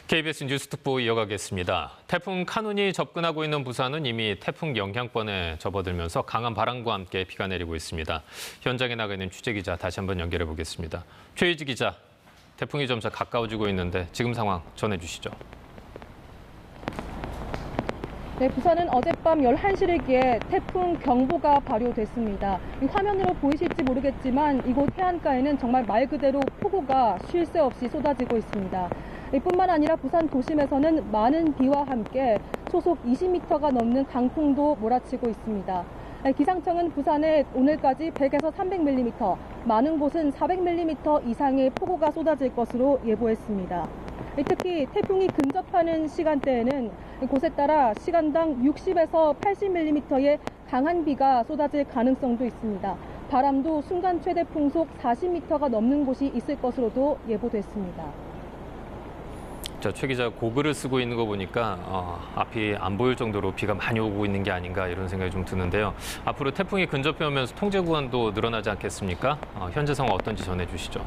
KBS 뉴스 특보 이어가겠습니다. 태풍 카눈이 접근하고 있는 부산은 이미 태풍 영향권에 접어들면서 강한 바람과 함께 비가 내리고 있습니다. 현장에 나가 있는 취재기자 다시 한번 연결해 보겠습니다. 최희지 기자, 태풍이 점차 가까워지고 있는데 지금 상황 전해주시죠. 네, 부산은 어젯밤 11시를 태풍 경보가 발효됐습니다. 이 화면으로 보이실지 모르겠지만 이곳 해안가에는 정말 말 그대로 폭우가 쉴 새 없이 쏟아지고 있습니다. 이뿐만 아니라 부산 도심에서는 많은 비와 함께 초속 20m가 넘는 강풍도 몰아치고 있습니다. 기상청은 부산에 오늘까지 100에서 300mm, 많은 곳은 400mm 이상의 폭우가 쏟아질 것으로 예보했습니다. 특히 태풍이 근접하는 시간대에는 곳에 따라 시간당 60에서 80mm의 강한 비가 쏟아질 가능성도 있습니다. 바람도 순간 최대 풍속 40m가 넘는 곳이 있을 것으로도 예보됐습니다. 자, 최 기자, 고글을 쓰고 있는 거 보니까 앞이 안 보일 정도로 비가 많이 오고 있는 게 아닌가 이런 생각이 좀 드는데요. 앞으로 태풍이 근접해 오면서 통제 구간도 늘어나지 않겠습니까? 현재 상황 어떤지 전해주시죠.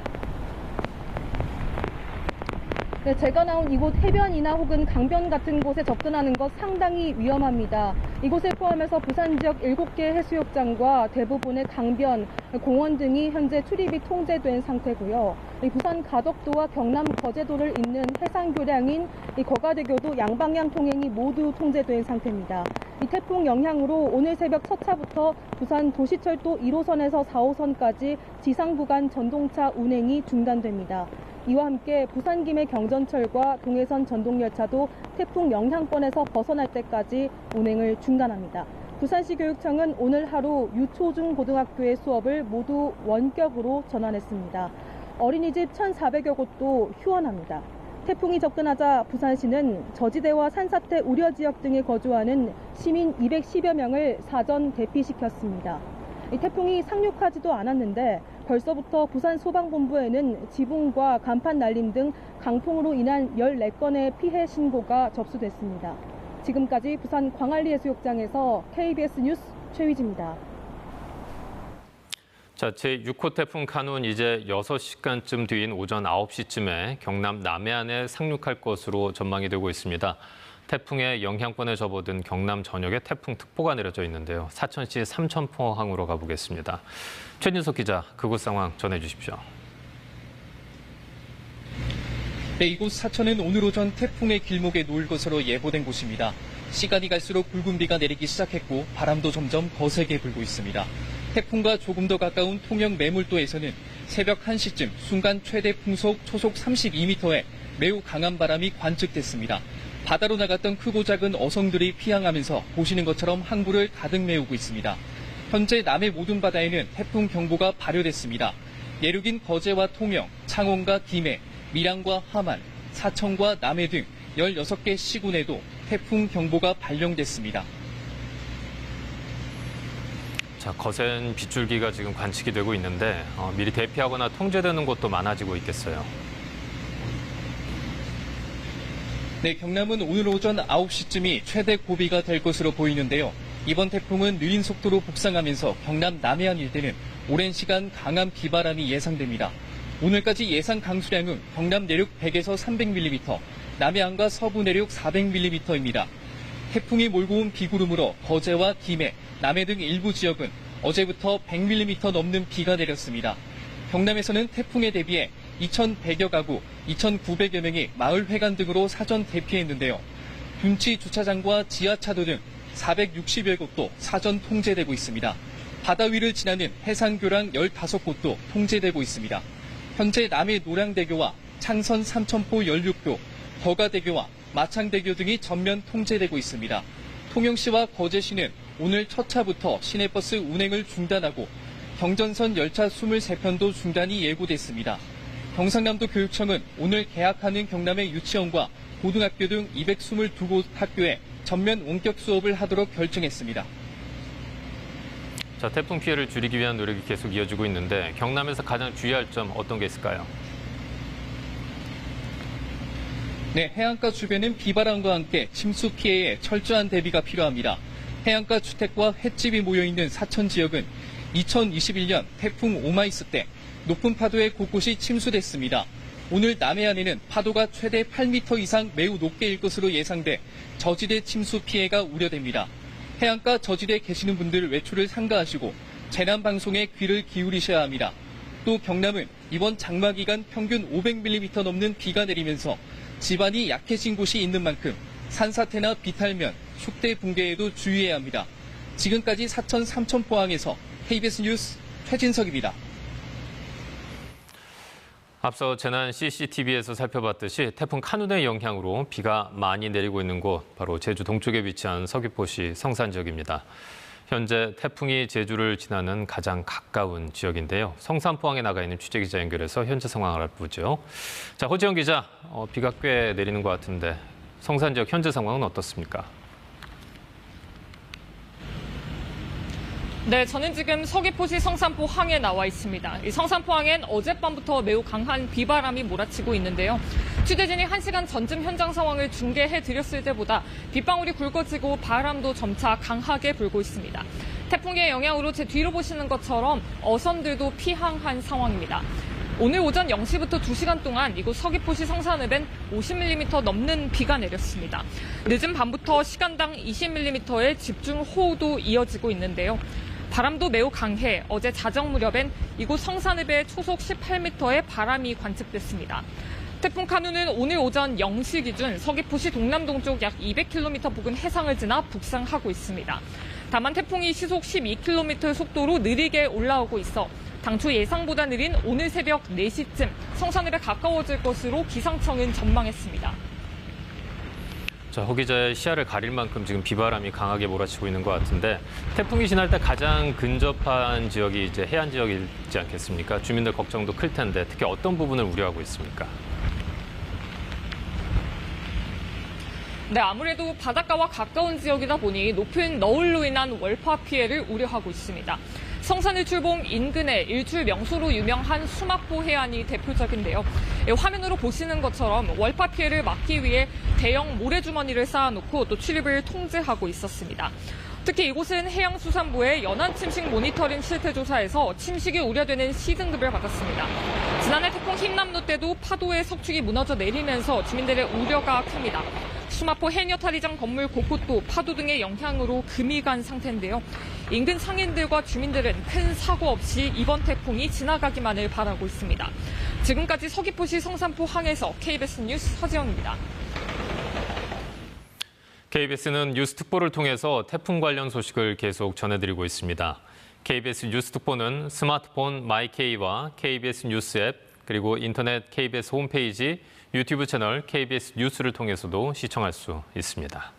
네, 제가 나온 이곳 해변이나 혹은 강변 같은 곳에 접근하는 것 상당히 위험합니다. 이곳을 포함해서 부산 지역 7개 해수욕장과 대부분의 강변, 공원 등이 현재 출입이 통제된 상태고요. 부산 가덕도와 경남 거제도를 잇는 해상교량인 거가대교도 양방향 통행이 모두 통제된 상태입니다. 이 태풍 영향으로 오늘 새벽 첫 차부터 부산 도시철도 1호선에서 4호선까지 지상 구간 전동차 운행이 중단됩니다. 이와 함께 부산 김해 경전철과 동해선 전동열차도 태풍 영향권에서 벗어날 때까지 운행을 중단합니다. 부산시 교육청은 오늘 하루 유초중 고등학교의 수업을 모두 원격으로 전환했습니다. 어린이집 1,400여 곳도 휴원합니다. 태풍이 접근하자 부산시는 저지대와 산사태 우려 지역 등에 거주하는 시민 210여 명을 사전 대피시켰습니다. 이 태풍이 상륙하지도 않았는데 벌써부터 부산 소방본부에는 지붕과 간판 날림 등 강풍으로 인한 14건의 피해 신고가 접수됐습니다. 지금까지 부산 광안리 해수욕장에서 KBS 뉴스 최휘지입니다. 자, 제6호 태풍 카눈 이제 6시간쯤 뒤인 오전 9시쯤에 경남 남해안에 상륙할 것으로 전망이 되고 있습니다. 태풍의 영향권에 접어든 경남 전역에 태풍특보가 내려져 있는데요. 사천시 삼천포항으로 가보겠습니다. 최진석 기자, 그곳 상황 전해주십시오. 네, 이곳 사천은 오늘 오전 태풍의 길목에 놓일 것으로 예보된 곳입니다. 시간이 갈수록 굵은 비가 내리기 시작했고 바람도 점점 거세게 불고 있습니다. 태풍과 조금 더 가까운 통영 매물도에서는 새벽 1시쯤 순간 최대 풍속 초속 32m의 매우 강한 바람이 관측됐습니다. 바다로 나갔던 크고 작은 어성들이 피항하면서 보시는 것처럼 항구를 가득 메우고 있습니다. 현재 남해 모든 바다에는 태풍 경보가 발효됐습니다. 내륙인 거제와 통영, 창원과 김해, 밀양과 함안, 사천과 남해 등 16개 시군에도 태풍 경보가 발령됐습니다. 자, 거센 빗줄기가 지금 관측이 되고 있는데 미리 대피하거나 통제되는 곳도 많아지고 있겠어요. 네, 경남은 오늘 오전 9시쯤이 최대 고비가 될 것으로 보이는데요. 이번 태풍은 느린 속도로 북상하면서 경남 남해안 일대는 오랜 시간 강한 비바람이 예상됩니다. 오늘까지 예상 강수량은 경남 내륙 100에서 300mm, 남해안과 서부 내륙 400mm입니다. 태풍이 몰고 온 비구름으로 거제와 김해, 남해 등 일부 지역은 어제부터 100mm 넘는 비가 내렸습니다. 경남에서는 태풍에 대비해 2,100여 가구, 2,900여 명이 마을 회관 등으로 사전 대피했는데요. 둔치 주차장과 지하차도 등 460여 곳도 사전 통제되고 있습니다. 바다 위를 지나는 해상교량 15곳도 통제되고 있습니다. 현재 남해 노량대교와 창선 삼천포 연륙교, 거가대교와 마창대교 등이 전면 통제되고 있습니다. 통영시와 거제시는 오늘 첫 차부터 시내버스 운행을 중단하고 경전선 열차 23편도 중단이 예고됐습니다. 경상남도 교육청은 오늘 개학하는 경남의 유치원과 고등학교 등 222곳 학교에 전면 원격 수업을 하도록 결정했습니다. 자, 태풍 피해를 줄이기 위한 노력이 계속 이어지고 있는데 경남에서 가장 주의할 점 어떤 게 있을까요? 네, 해안가 주변은 비바람과 함께 침수 피해에 철저한 대비가 필요합니다. 해안가 주택과 횟집이 모여있는 사천 지역은 2021년 태풍 오마이스 때 높은 파도에 곳곳이 침수됐습니다. 오늘 남해안에는 파도가 최대 8m 이상 매우 높게 일 것으로 예상돼 저지대 침수 피해가 우려됩니다. 해안가 저지대에 계시는 분들 외출을 삼가하시고 재난 방송에 귀를 기울이셔야 합니다. 또 경남은 이번 장마 기간 평균 500mm 넘는 비가 내리면서 지반이 약해진 곳이 있는 만큼 산사태나 비탈면, 숲대 붕괴에도 주의해야 합니다. 지금까지 사천 삼천포항에서 KBS 뉴스 최진석입니다. 앞서 재난 CCTV에서 살펴봤듯이 태풍 카눈의 영향으로 비가 많이 내리고 있는 곳, 바로 제주 동쪽에 위치한 서귀포시 성산 지역입니다. 현재 태풍이 제주를 지나는 가장 가까운 지역인데요. 성산포항에 나가 있는 취재기자 연결해서 현재 상황을 알아보죠. 자, 허지영 기자, 비가 꽤 내리는 것 같은데 성산 지역 현재 상황은 어떻습니까? 네, 저는 지금 서귀포시 성산포항에 나와 있습니다. 이 성산포항엔 어젯밤부터 매우 강한 비바람이 몰아치고 있는데요. 취재진이 1시간 전쯤 현장 상황을 중계해드렸을 때보다 빗방울이 굵어지고 바람도 점차 강하게 불고 있습니다. 태풍의 영향으로 제 뒤로 보시는 것처럼 어선들도 피항한 상황입니다. 오늘 오전 0시부터 2시간 동안 이곳 서귀포시 성산읍엔 50mm 넘는 비가 내렸습니다. 늦은 밤부터 시간당 20mm의 집중 호우도 이어지고 있는데요. 바람도 매우 강해 어제 자정 무렵엔 이곳 성산읍에 초속 18m의 바람이 관측됐습니다. 태풍 카눈은 오늘 오전 0시 기준 서귀포시 동남동쪽 약 200km 부근 해상을 지나 북상하고 있습니다. 다만 태풍이 시속 12km의 속도로 느리게 올라오고 있어 당초 예상보다 느린 오늘 새벽 4시쯤 성산읍에 가까워질 것으로 기상청은 전망했습니다. 자, 허 기자의 시야를 가릴 만큼 지금 비바람이 강하게 몰아치고 있는 것 같은데 태풍이 지날 때 가장 근접한 지역이 이제 해안 지역이지 않겠습니까? 주민들 걱정도 클 텐데 특히 어떤 부분을 우려하고 있습니까? 네, 아무래도 바닷가와 가까운 지역이다 보니 높은 너울로 인한 월파 피해를 우려하고 있습니다. 성산 일출봉 인근의 일출 명소로 유명한 수마포 해안이 대표적인데요. 화면으로 보시는 것처럼 월파 피해를 막기 위해 대형 모래주머니를 쌓아놓고 또 출입을 통제하고 있었습니다. 특히 이곳은 해양수산부의 연안침식 모니터링 실태조사에서 침식이 우려되는 C등급을 받았습니다. 지난해 태풍 흰남노 때도 파도에 석축이 무너져 내리면서 주민들의 우려가 큽니다. 수마포 해녀탈의장 건물 곳곳도 파도 등의 영향으로 금이 간 상태인데요. 인근 상인들과 주민들은 큰 사고 없이 이번 태풍이 지나가기만을 바라고 있습니다. 지금까지 서귀포시 성산포항에서 KBS 뉴스 서지영입니다. KBS는 뉴스 특보를 통해서 태풍 관련 소식을 계속 전해드리고 있습니다. KBS 뉴스 특보는 스마트폰 마이K와 KBS 뉴스 앱, 그리고 인터넷 KBS 홈페이지, 유튜브 채널 KBS 뉴스를 통해서도 시청할 수 있습니다.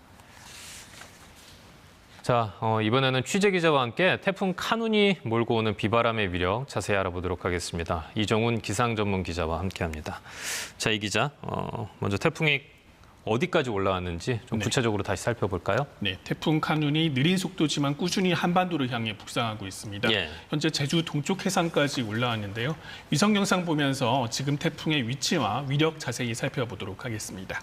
자, 이번에는 취재기자와 함께 태풍 카눈이 몰고 오는 비바람의 위력 자세히 알아보도록 하겠습니다. 이정훈 기상전문기자와 함께합니다. 자, 이 기자, 먼저 태풍이 어디까지 올라왔는지 좀 구체적으로 다시 살펴볼까요? 네, 태풍 카눈이 느린 속도지만 꾸준히 한반도를 향해 북상하고 있습니다. 예. 현재 제주 동쪽 해상까지 올라왔는데요. 위성 영상 보면서 지금 태풍의 위치와 위력 자세히 살펴보도록 하겠습니다.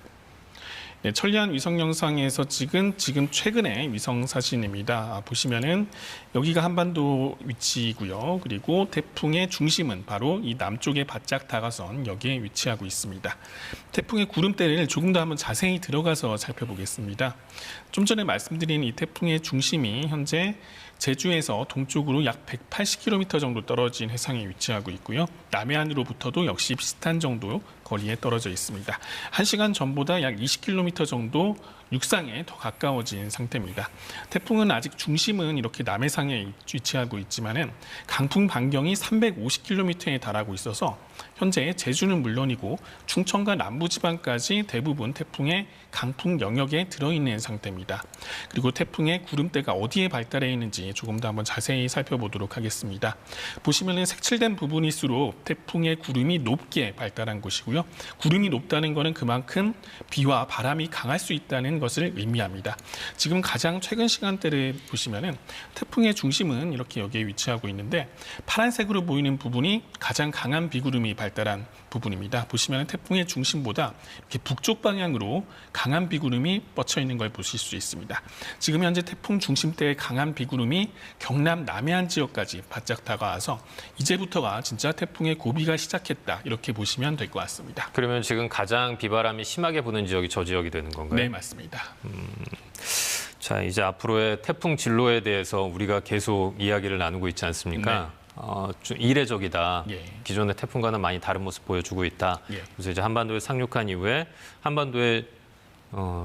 네, 천리안 위성 영상에서 찍은 지금 최근의 위성 사진입니다. 보시면은 여기가 한반도 위치이고요. 그리고 태풍의 중심은 바로 이 남쪽에 바짝 다가선 여기에 위치하고 있습니다. 태풍의 구름대를 조금 더 한번 자세히 들어가서 살펴보겠습니다. 좀 전에 말씀드린 이 태풍의 중심이 현재 제주에서 동쪽으로 약 180km 정도 떨어진 해상에 위치하고 있고요. 남해안으로부터도 역시 비슷한 정도 거리에 떨어져 있습니다. 1시간 전보다 약 20km 정도 육상에 더 가까워진 상태입니다. 태풍은 아직 중심은 이렇게 남해상에 위치하고 있지만은 강풍 반경이 350km에 달하고 있어서 현재 제주는 물론이고 충청과 남부지방까지 대부분 태풍의 강풍 영역에 들어있는 상태입니다. 그리고 태풍의 구름대가 어디에 발달해 있는지 조금 더 한번 자세히 살펴보도록 하겠습니다. 보시면은 색칠된 부분일수록 태풍의 구름이 높게 발달한 곳이고요. 구름이 높다는 것은 그만큼 비와 바람이 강할 수 있다는 것을 의미합니다. 지금 가장 최근 시간대를 보시면은 태풍의 중심은 이렇게 여기에 위치하고 있는데 파란색으로 보이는 부분이 가장 강한 비구름이 비구름이 발달한 부분입니다. 보시면 태풍의 중심보다 이렇게 북쪽 방향으로 강한 비구름이 뻗쳐 있는 걸 보실 수 있습니다. 지금 현재 태풍 중심대의 강한 비구름이 경남 남해안 지역까지 바짝 다가와서 이제부터가 진짜 태풍의 고비가 시작했다 이렇게 보시면 될 것 같습니다. 그러면 지금 가장 비바람이 심하게 부는 지역이 저 지역이 되는 건가요? 네, 맞습니다. 자, 이제 앞으로의 태풍 진로에 대해서 우리가 계속 이야기를 나누고 있지 않습니까? 좀 이례적이다. 예. 기존의 태풍과는 많이 다른 모습 보여주고 있다. 예. 그래서 이제 한반도에 상륙한 이후에 한반도에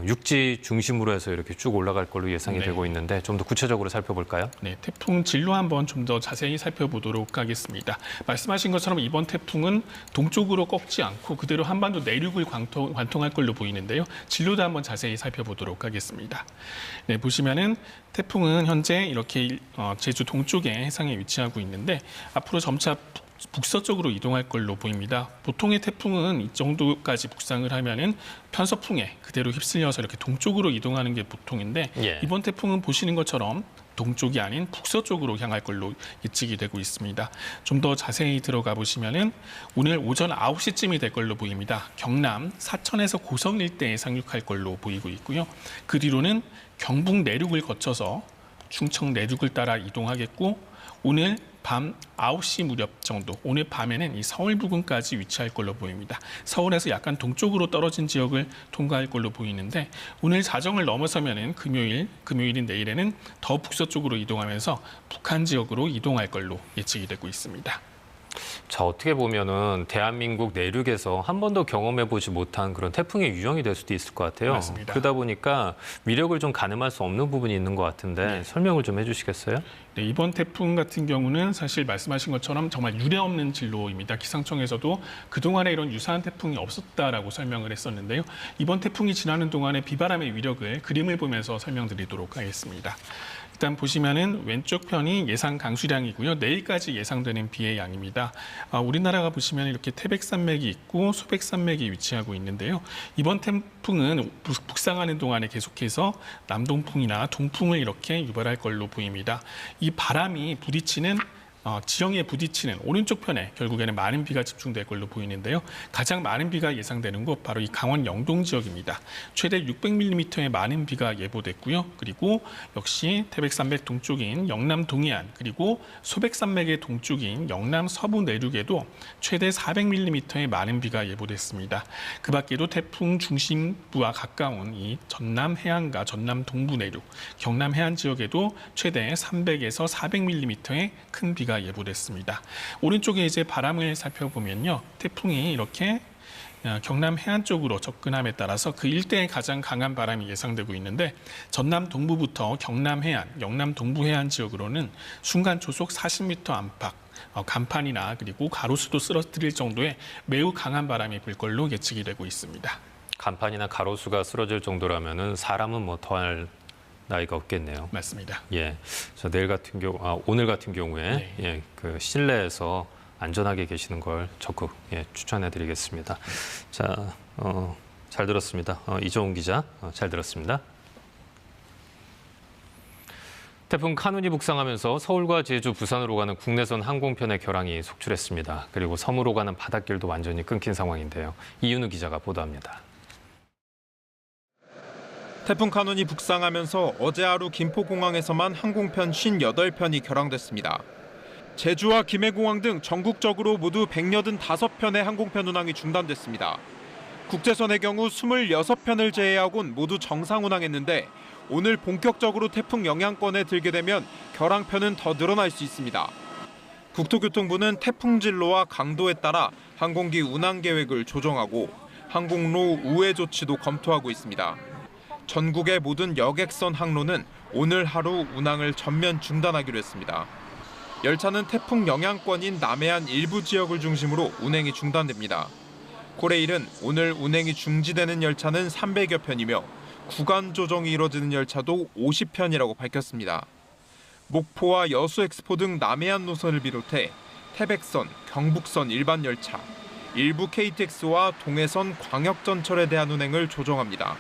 육지 중심으로 해서 이렇게 쭉 올라갈 걸로 예상이 네. 되고 있는데 좀 더 구체적으로 살펴볼까요? 네, 태풍 진로 한번 좀 더 자세히 살펴보도록 하겠습니다. 말씀하신 것처럼 이번 태풍은 동쪽으로 꺾지 않고 그대로 한반도 내륙을 관통할 걸로 보이는데요. 진로도 한번 자세히 살펴보도록 하겠습니다. 네, 보시면은 태풍은 현재 이렇게 제주 동쪽의 해상에 위치하고 있는데 앞으로 점차 북서쪽으로 이동할 걸로 보입니다. 보통의 태풍은 이 정도까지 북상을 하면은 편서풍에 그대로 휩쓸려서 이렇게 동쪽으로 이동하는 게 보통인데 예. 이번 태풍은 보시는 것처럼 동쪽이 아닌 북서쪽으로 향할 걸로 예측이 되고 있습니다. 좀 더 자세히 들어가 보시면은 오늘 오전 9시쯤이 될 걸로 보입니다. 경남 사천에서 고성 일대에 상륙할 걸로 보이고 있고요. 그 뒤로는 경북 내륙을 거쳐서 충청 내륙을 따라 이동하겠고 오늘 밤 9시 무렵 정도, 오늘 밤에는 이 서울 부근까지 위치할 걸로 보입니다. 서울에서 약간 동쪽으로 떨어진 지역을 통과할 걸로 보이는데 오늘 자정을 넘어서면은 금요일인 내일에는 더 북서쪽으로 이동하면서 북한 지역으로 이동할 걸로 예측이 되고 있습니다. 자, 어떻게 보면은 대한민국 내륙에서 한 번도 경험해보지 못한 그런 태풍의 유형이 될 수도 있을 것 같아요. 맞습니다. 그러다 보니까 위력을 좀 가늠할 수 없는 부분이 있는 것 같은데 설명을 좀 해주시겠어요? 네, 이번 태풍 같은 경우는 사실 말씀하신 것처럼 정말 유례없는 진로입니다. 기상청에서도 그동안에 이런 유사한 태풍이 없었다라고 설명을 했었는데요. 이번 태풍이 지나는 동안의 비바람의 위력을 그림을 보면서 설명드리도록 하겠습니다. 일단 보시면은 왼쪽 편이 예상 강수량이고요. 내일까지 예상되는 비의 양입니다. 우리나라가 보시면 이렇게 태백산맥이 있고 소백산맥이 위치하고 있는데요. 이번 태풍은 북상하는 동안에 계속해서 남동풍이나 동풍을 이렇게 유발할 걸로 보입니다. 이 바람이 부딪히는 지형에 부딪히는 오른쪽 편에 결국에는 많은 비가 집중될 걸로 보이는데요. 가장 많은 비가 예상되는 곳 바로 이 강원 영동 지역입니다. 최대 600mm의 많은 비가 예보됐고요. 그리고 역시 태백산맥 동쪽인 영남 동해안 그리고 소백산맥의 동쪽인 영남 서부 내륙에도 최대 400mm의 많은 비가 예보됐습니다. 그 밖에도 태풍 중심부와 가까운 이 전남 해안과 전남 동부 내륙, 경남 해안 지역에도 최대 300에서 400mm의 큰 비가 예보됐습니다. 오른쪽에 이제 바람을 살펴보면요. 태풍이 이렇게 경남 해안 쪽으로 접근함에 따라서 그 일대에 가장 강한 바람이 예상되고 있는데 전남 동부부터 경남 해안, 영남 동부 해안 지역으로는 순간 초속 40m 안팎, 간판이나 그리고 가로수도 쓰러뜨릴 정도의 매우 강한 바람이 불 걸로 예측이 되고 있습니다. 간판이나 가로수가 쓰러질 정도라면은 사람은 뭐 더할 나이가 없겠네요. 맞습니다. 예, 그래서 오늘 같은 경우에 네. 예, 그 실내에서 안전하게 계시는 걸 적극 추천해드리겠습니다. 자, 잘 들었습니다. 이종훈 기자, 잘 들었습니다. 태풍 카눈이 북상하면서 서울과 제주, 부산으로 가는 국내선 항공편의 결항이 속출했습니다. 그리고 섬으로 가는 바닷길도 완전히 끊긴 상황인데요. 이윤우 기자가 보도합니다. 태풍 카눈이 북상하면서 어제 하루 김포공항에서만 항공편 58편이 결항됐습니다. 제주와 김해공항 등 전국적으로 모두 185편의 항공편 운항이 중단됐습니다. 국제선의 경우 26편을 제외하고는 모두 정상 운항했는데 오늘 본격적으로 태풍 영향권에 들게 되면 결항편은 더 늘어날 수 있습니다. 국토교통부는 태풍 진로와 강도에 따라 항공기 운항 계획을 조정하고 항공로 우회 조치도 검토하고 있습니다. 전국의 모든 여객선 항로는 오늘 하루 운항을 전면 중단하기로 했습니다. 열차는 태풍 영향권인 남해안 일부 지역을 중심으로 운행이 중단됩니다. 코레일은 오늘 운행이 중지되는 열차는 300여 편이며 구간 조정이 이뤄지는 열차도 50편이라고 밝혔습니다. 목포와 여수엑스포 등 남해안 노선을 비롯해 태백선, 경북선 일반 열차, 일부 KTX와 동해선 광역전철에 대한 운행을 조정합니다.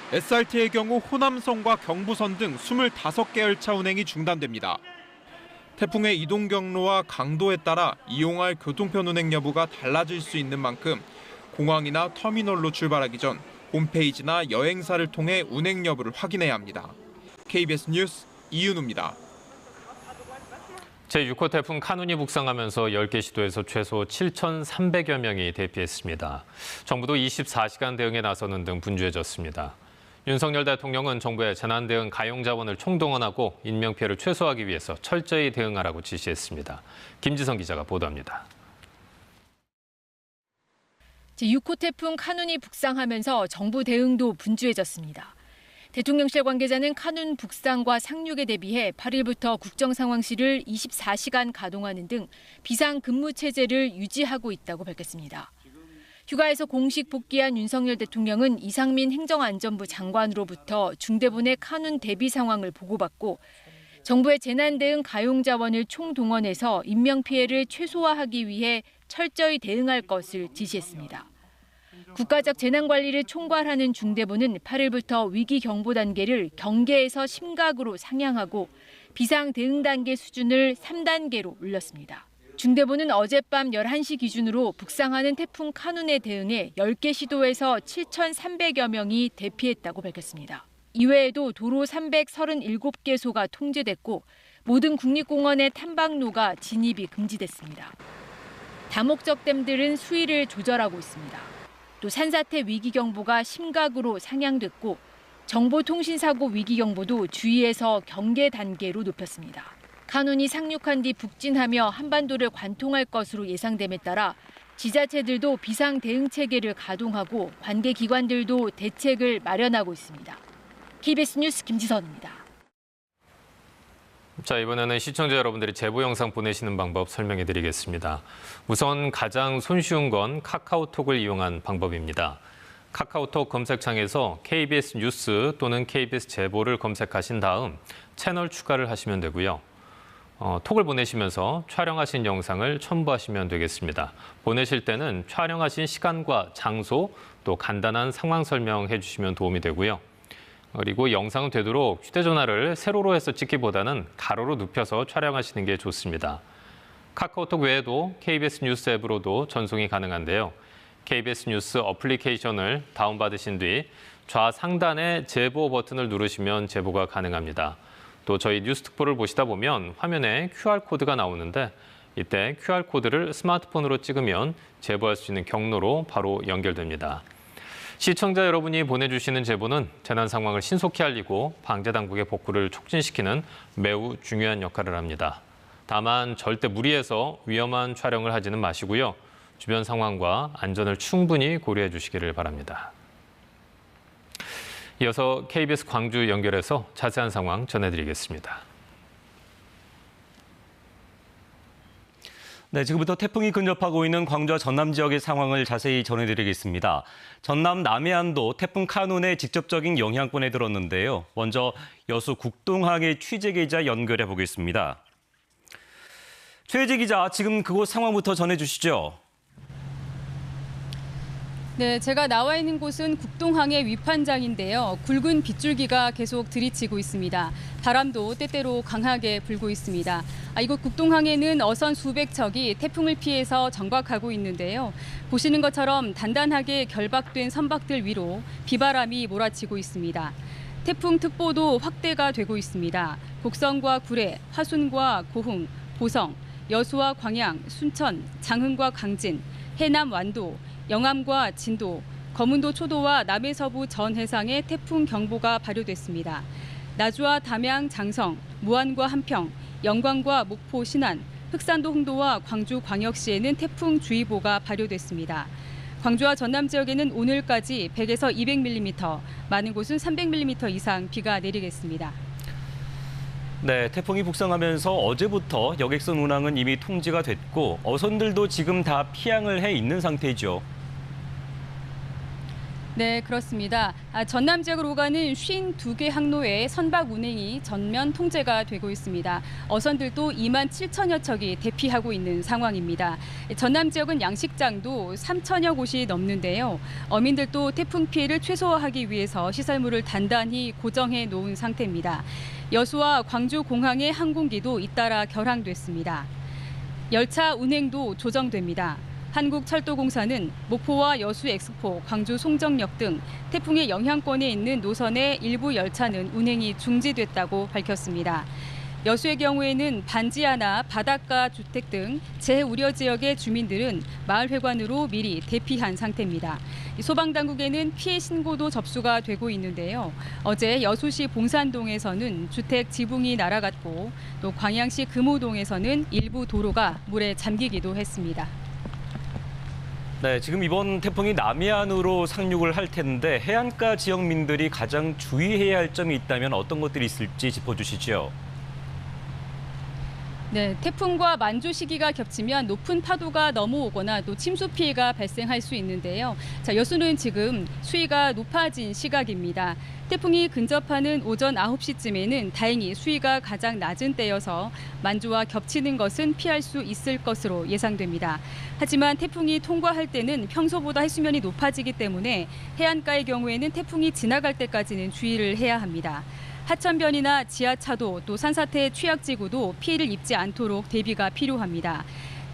SRT의 경우 호남선과 경부선 등 25개 열차 운행이 중단됩니다. 태풍의 이동 경로와 강도에 따라 이용할 교통편 운행 여부가 달라질 수 있는 만큼 공항이나 터미널로 출발하기 전 홈페이지나 여행사를 통해 운행 여부를 확인해야 합니다. KBS 뉴스 이윤우입니다. 제6호 태풍 카눈이 북상하면서 10개 시도에서 최소 7,300여 명이 대피했습니다. 정부도 24시간 대응에 나서는 등 분주해졌습니다. 윤석열 대통령은 정부의 재난 대응 가용 자원을 총동원하고 인명피해를 최소화하기 위해서 철저히 대응하라고 지시했습니다. 김지성 기자가 보도합니다. 제6호 태풍 카눈이 북상하면서 정부 대응도 분주해졌습니다. 대통령실 관계자는 카눈 북상과 상륙에 대비해 8일부터 국정상황실을 24시간 가동하는 등 비상근무 체제를 유지하고 있다고 밝혔습니다. 휴가에서 공식 복귀한 윤석열 대통령은 이상민 행정안전부 장관으로부터 중대본의 카눈 대비 상황을 보고받고 정부의 재난 대응 가용 자원을 총동원해서 인명피해를 최소화하기 위해 철저히 대응할 것을 지시했습니다. 국가적 재난관리를 총괄하는 중대본은 8일부터 위기 경보 단계를 경계에서 심각으로 상향하고 비상 대응 단계 수준을 3단계로 올렸습니다. 중대본은 어젯밤 11시 기준으로 북상하는 태풍 카눈에 대응해 10개 시도에서 7,300여 명이 대피했다고 밝혔습니다. 이외에도 도로 337개소가 통제됐고 모든 국립공원의 탐방로가 진입이 금지됐습니다. 다목적 댐들은 수위를 조절하고 있습니다. 또 산사태 위기경보가 심각으로 상향됐고 정보통신사고 위기경보도 주의에서 경계 단계로 높였습니다. 카눈이 상륙한 뒤 북진하며 한반도를 관통할 것으로 예상됨에 따라 지자체들도 비상 대응 체계를 가동하고 관계 기관들도 대책을 마련하고 있습니다. KBS 뉴스 김지선입니다. 자, 이번에는 시청자 여러분들이 제보 영상 보내시는 방법 설명해 드리겠습니다. 우선 가장 손쉬운 건 카카오톡을 이용한 방법입니다. 카카오톡 검색창에서 KBS 뉴스 또는 KBS 제보를 검색하신 다음 채널 추가를 하시면 되고요. 톡을 보내시면서 촬영하신 영상을 첨부하시면 되겠습니다. 보내실 때는 촬영하신 시간과 장소, 또 간단한 상황 설명해 주시면 도움이 되고요. 그리고 영상은 되도록 휴대전화를 세로로 해서 찍기보다는 가로로 눕혀서 촬영하시는 게 좋습니다. 카카오톡 외에도 KBS 뉴스 앱으로도 전송이 가능한데요. KBS 뉴스 어플리케이션을 다운받으신 뒤 좌상단의 제보 버튼을 누르시면 제보가 가능합니다. 또 저희 뉴스특보를 보시다 보면 화면에 QR코드가 나오는데 이때 QR코드를 스마트폰으로 찍으면 제보할 수 있는 경로로 바로 연결됩니다. 시청자 여러분이 보내주시는 제보는 재난 상황을 신속히 알리고 방재당국의 복구를 촉진시키는 매우 중요한 역할을 합니다. 다만 절대 무리해서 위험한 촬영을 하지는 마시고요. 주변 상황과 안전을 충분히 고려해 주시기를 바랍니다. 이어서 KBS 광주 연결해서 자세한 상황 전해드리겠습니다. 네, 지금부터 태풍이 근접하고 있는 광주와 전남 지역의 상황을 자세히 전해드리겠습니다. 전남 남해안도 태풍 카눈의 직접적인 영향권에 들었는데요. 먼저 여수 국동항의 취재 기자 연결해 보겠습니다. 최재 기자, 지금 그곳 상황부터 전해주시죠. 네, 제가 나와 있는 곳은 국동항의 위판장인데요. 굵은 빗줄기가 계속 들이치고 있습니다. 바람도 때때로 강하게 불고 있습니다. 이곳 국동항에는 어선 수백 척이 태풍을 피해서 정박하고 있는데요. 보시는 것처럼 단단하게 결박된 선박들 위로 비바람이 몰아치고 있습니다. 태풍특보도 확대가 되고 있습니다. 곡성과 구례, 화순과 고흥, 보성, 여수와 광양, 순천, 장흥과 강진, 해남 완도, 영암과 진도, 거문도 초도와 남해서부 전 해상에 태풍 경보가 발효됐습니다. 나주와 담양, 장성, 무안과 한평, 영광과 목포, 신안, 흑산도, 홍도와 광주, 광역시에는 태풍 주의보가 발효됐습니다. 광주와 전남 지역에는 오늘까지 100에서 200mm, 많은 곳은 300mm 이상 비가 내리겠습니다. 네, 태풍이 북상하면서 어제부터 여객선 운항은 이미 통지가 됐고 어선들도 지금 다 피항을 해 있는 상태죠. 네, 그렇습니다. 전남 지역으로 오가는 52개 항로의 선박 운행이 전면 통제가 되고 있습니다. 어선들도 2만 7천여 척이 대피하고 있는 상황입니다. 전남 지역은 양식장도 3천여 곳이 넘는데요. 어민들도 태풍 피해를 최소화하기 위해서 시설물을 단단히 고정해 놓은 상태입니다. 여수와 광주 공항의 항공기도 잇따라 결항됐습니다. 열차 운행도 조정됩니다. 한국철도공사는 목포와 여수 엑스포, 광주 송정역 등 태풍의 영향권에 있는 노선의 일부 열차는 운행이 중지됐다고 밝혔습니다. 여수의 경우에는 반지하나 바닷가 주택 등 재우려 지역의 주민들은 마을회관으로 미리 대피한 상태입니다. 소방당국에는 피해 신고도 접수가 되고 있는데요. 어제 여수시 봉산동에서는 주택 지붕이 날아갔고 또 광양시 금호동에서는 일부 도로가 물에 잠기기도 했습니다. 네, 지금 이번 태풍이 남해안으로 상륙을 할 텐데 해안가 지역민들이 가장 주의해야 할 점이 있다면 어떤 것들이 있을지 짚어주시죠. 네, 태풍과 만조 시기가 겹치면 높은 파도가 넘어오거나 또 침수 피해가 발생할 수 있는데요. 여수는 지금 수위가 높아진 시각입니다. 태풍이 근접하는 오전 9시쯤에는 다행히 수위가 가장 낮은 때여서 만조와 겹치는 것은 피할 수 있을 것으로 예상됩니다. 하지만 태풍이 통과할 때는 평소보다 해수면이 높아지기 때문에 해안가의 경우에는 태풍이 지나갈 때까지는 주의를 해야 합니다. 하천변이나 지하차도 또 산사태 취약지구도 피해를 입지 않도록 대비가 필요합니다.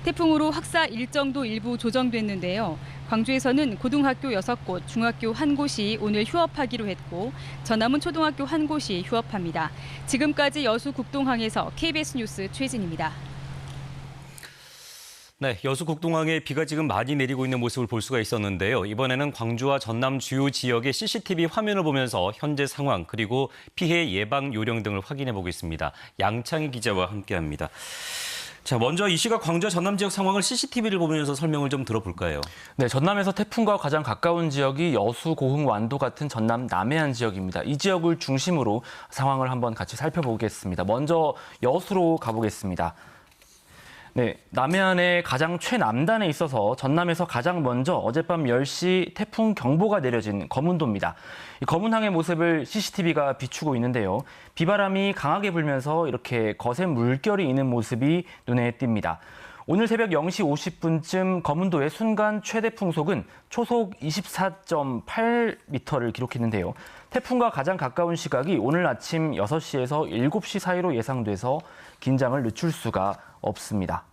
태풍으로 학사 일정도 일부 조정됐는데요. 광주에서는 고등학교 6곳, 중학교 1곳이 오늘 휴업하기로 했고 전남은 초등학교 1곳이 휴업합니다. 지금까지 여수 국동항에서 KBS 뉴스 최진입니다. 네, 여수 국동항에 비가 지금 많이 내리고 있는 모습을 볼 수가 있었는데요. 이번에는 광주와 전남 주요 지역의 CCTV 화면을 보면서 현재 상황 그리고 피해 예방 요령 등을 확인해 보겠습니다. 양창희 기자와 함께합니다. 자, 먼저 이 시각 광주와 전남 지역 상황을 CCTV를 보면서 설명을 좀 들어볼까요? 네, 전남에서 태풍과 가장 가까운 지역이 여수, 고흥, 완도 같은 전남 남해안 지역입니다. 이 지역을 중심으로 상황을 한번 같이 살펴보겠습니다. 먼저 여수로 가보겠습니다. 네, 남해안의 가장 최남단에 있어서 전남에서 가장 먼저 어젯밤 10시 태풍 경보가 내려진 거문도입니다. 이 거문항의 모습을 CCTV가 비추고 있는데요. 비바람이 강하게 불면서 이렇게 거센 물결이 있는 모습이 눈에 띕니다. 오늘 새벽 0시 50분쯤 거문도의 순간 최대 풍속은 초속 24.8m를 기록했는데요. 태풍과 가장 가까운 시각이 오늘 아침 6시에서 7시 사이로 예상돼서 긴장을 늦출 수가 없습니다.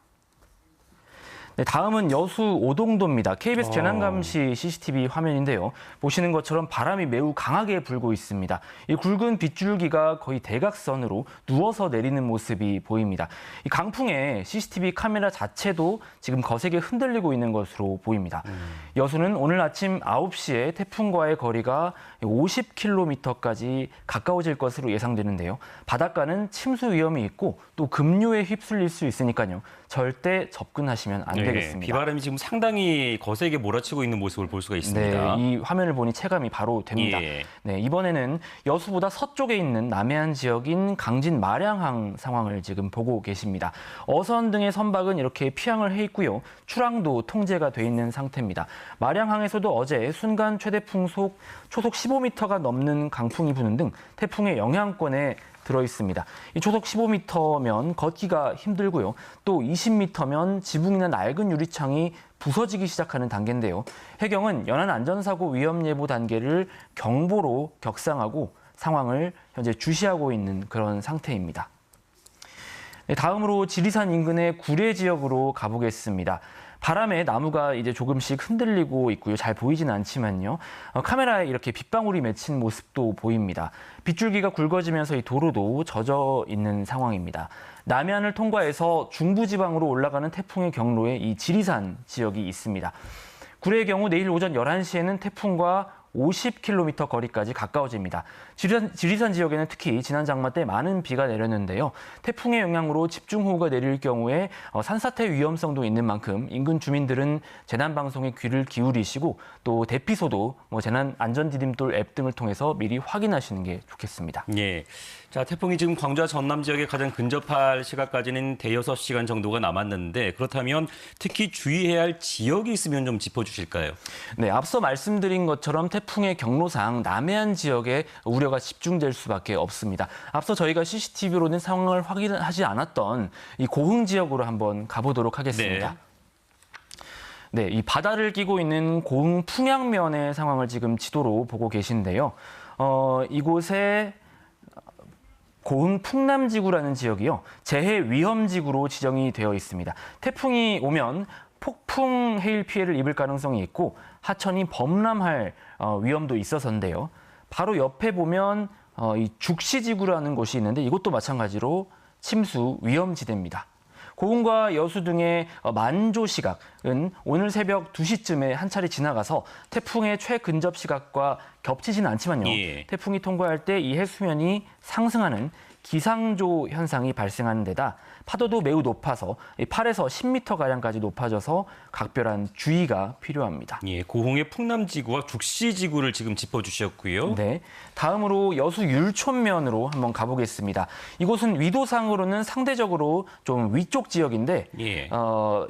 네, 다음은 여수 오동도입니다. KBS 재난감시 CCTV 화면인데요. 보시는 것처럼 바람이 매우 강하게 불고 있습니다. 이 굵은 빗줄기가 거의 대각선으로 누워서 내리는 모습이 보입니다. 이 강풍에 CCTV 카메라 자체도 지금 거세게 흔들리고 있는 것으로 보입니다. 여수는 오늘 아침 9시에 태풍과의 거리가 50km까지 가까워질 것으로 예상되는데요. 바닷가는 침수 위험이 있고 또 급류에 휩쓸릴 수 있으니까요. 절대 접근하시면 안 되겠습니다. 비바람이 지금 상당히 거세게 몰아치고 있는 모습을 볼 수가 있습니다. 네, 이 화면을 보니 체감이 바로 됩니다. 예. 네, 이번에는 여수보다 서쪽에 있는 남해안 지역인 강진 마량항 상황을 지금 보고 계십니다. 어선 등의 선박은 이렇게 피항을 해 있고요. 출항도 통제가 돼 있는 상태입니다. 마량항에서도 어제 순간 최대 풍속 초속 15m가 넘는 강풍이 부는 등 태풍의 영향권에 들어 있습니다. 이 초속 15m면 걷기가 힘들고요. 또 20m면 지붕이나 낡은 유리창이 부서지기 시작하는 단계인데요. 해경은 연안 안전사고 위험 예보 단계를 경보로 격상하고 상황을 현재 주시하고 있는 그런 상태입니다. 네, 다음으로 지리산 인근의 구례 지역으로 가보겠습니다. 바람에 나무가 이제 조금씩 흔들리고 있고요. 잘 보이진 않지만요. 카메라에 이렇게 빗방울이 맺힌 모습도 보입니다. 빗줄기가 굵어지면서 이 도로도 젖어 있는 상황입니다. 남해안을 통과해서 중부지방으로 올라가는 태풍의 경로에 이 지리산 지역이 있습니다. 구례의 경우 내일 오전 11시에는 태풍과 50km 거리까지 가까워집니다. 지리산 지역에는 특히 지난 장마 때 많은 비가 내렸는데요. 태풍의 영향으로 집중호우가 내릴 경우에 산사태 위험성도 있는 만큼 인근 주민들은 재난방송에 귀를 기울이시고 또 대피소도 재난안전디딤돌 앱 등을 통해서 미리 확인하시는 게 좋겠습니다. 예. 자, 태풍이 지금 광주와 전남 지역에 가장 근접할 시각까지는 대여섯 시간 정도가 남았는데 그렇다면 특히 주의해야 할 지역이 있으면 좀 짚어주실까요? 네, 앞서 말씀드린 것처럼 태풍의 경로상 남해안 지역에 우려가 집중될 수밖에 없습니다. 앞서 저희가 CCTV로는 상황을 확인하지 않았던 이 고흥 지역으로 한번 가보도록 하겠습니다. 네, 이 바다를 끼고 있는 고흥 풍양면의 상황을 지금 지도로 보고 계신데요. 이곳에 고흥 풍남지구라는 지역이요, 재해 위험지구로 지정이 되어 있습니다. 태풍이 오면 폭풍 해일 피해를 입을 가능성이 있고 하천이 범람할 위험도 있어서인데요. 바로 옆에 보면 이 죽시지구라는 곳이 있는데 이곳도 마찬가지로 침수 위험지대입니다. 고흥과 여수 등의 만조 시각은 오늘 새벽 2시쯤에 한 차례 지나가서 태풍의 최근접 시각과 겹치지는 않지만요. 태풍이 통과할 때 이 해수면이 상승하는 기상조 현상이 발생하는 데다 파도도 매우 높아서 8에서 10m가량까지 높아져서 각별한 주의가 필요합니다. 예, 고흥의 풍남지구와 죽시지구를 지금 짚어주셨고요. 네, 다음으로 여수 율촌면으로 한번 가보겠습니다. 이곳은 위도상으로는 상대적으로 좀 위쪽 지역인데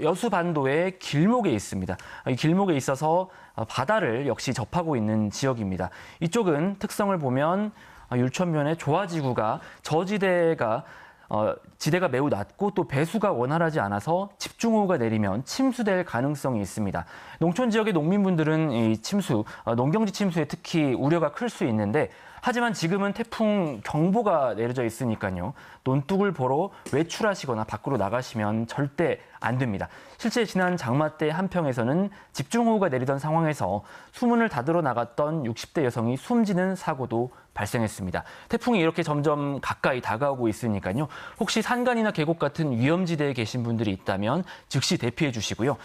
여수 반도의 길목에 있습니다. 이 길목에 있어서 바다를 역시 접하고 있는 지역입니다. 이쪽은 특성을 보면 율촌면의 조화지구가 지대가 매우 낮고 또 배수가 원활하지 않아서 집중호우가 내리면 침수될 가능성이 있습니다. 농촌 지역의 농민분들은 이 침수, 농경지 침수에 특히 우려가 클 수 있는데 하지만 지금은 태풍 경보가 내려져 있으니까요. 논둑을 보러 외출하시거나 밖으로 나가시면 절대 안 됩니다. 실제 지난 장마 때 한평에서는 집중호우가 내리던 상황에서 수문을 닫으러 나갔던 60대 여성이 숨지는 사고도 발생했습니다. 태풍이 이렇게 점점 가까이 다가오고 있으니까요. 혹시 산간이나 계곡 같은 위험지대에 계신 분들이 있다면 즉시 대피해 주시고요.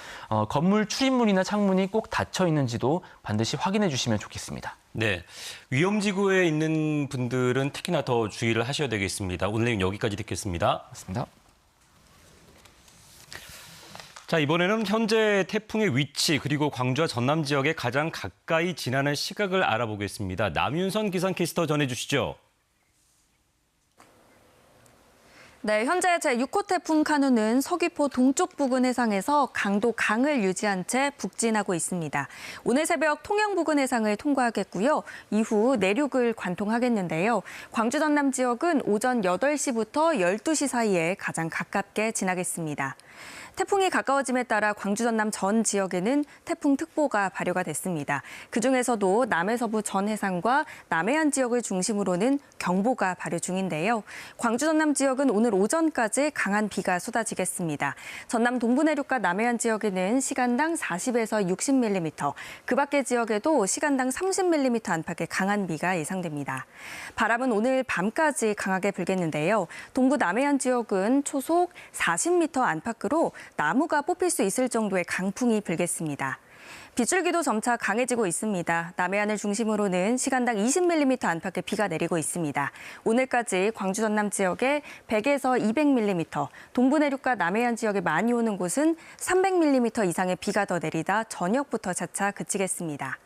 건물 출입문이나 창문이 꼭 닫혀 있는지도 반드시 확인해 주시면 좋겠습니다. 네, 위험지구에 있는 분들은 특히나 더 주의를 하셔야 되겠습니다. 오늘 내용 여기까지 듣겠습니다. 맞습니다. 자, 이번에는 현재 태풍의 위치 그리고 광주와 전남 지역에 가장 가까이 지나는 시각을 알아보겠습니다. 남윤선 기상캐스터 전해주시죠. 네, 현재 제6호 태풍 카눈은 서귀포 동쪽 부근 해상에서 강도 강을 유지한 채 북진하고 있습니다. 오늘 새벽 통영 부근 해상을 통과하겠고요. 이후 내륙을 관통하겠는데요. 광주 전남 지역은 오전 8시부터 12시 사이에 가장 가깝게 지나겠습니다. 태풍이 가까워짐에 따라 광주 전남 전 지역에는 태풍특보가 발효가 됐습니다. 그중에서도 남해서부 전 해상과 남해안 지역을 중심으로는 경보가 발효 중인데요. 광주 전남 지역은 오늘 오전까지 강한 비가 쏟아지겠습니다. 전남 동부 내륙과 남해안 지역에는 시간당 40에서 60mm, 그 밖의 지역에도 시간당 30mm 안팎의 강한 비가 예상됩니다. 바람은 오늘 밤까지 강하게 불겠는데요. 동부 남해안 지역은 초속 40m 안팎으로 나무가 뽑힐 수 있을 정도의 강풍이 불겠습니다. 빗줄기도 점차 강해지고 있습니다. 남해안을 중심으로는 시간당 20mm 안팎의 비가 내리고 있습니다. 오늘까지 광주 전남 지역에 100에서 200mm, 동부 내륙과 남해안 지역에 많이 오는 곳은 300mm 이상의 비가 더 내리다 저녁부터 차차 그치겠습니다.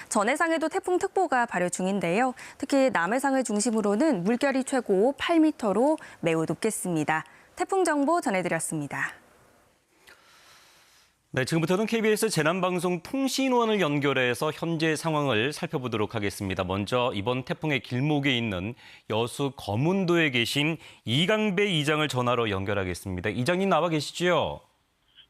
전해상에도 태풍특보가 발효 중인데요. 특히 남해상을 중심으로는 물결이 최고 8m로 매우 높겠습니다. 태풍 정보 전해드렸습니다. 네, 지금부터는 KBS 재난방송 통신원을 연결해서 현재 상황을 살펴보도록 하겠습니다. 먼저 이번 태풍의 길목에 있는 여수 거문도에 계신 이강배 이장을 전화로 연결하겠습니다. 이장님 나와 계시죠?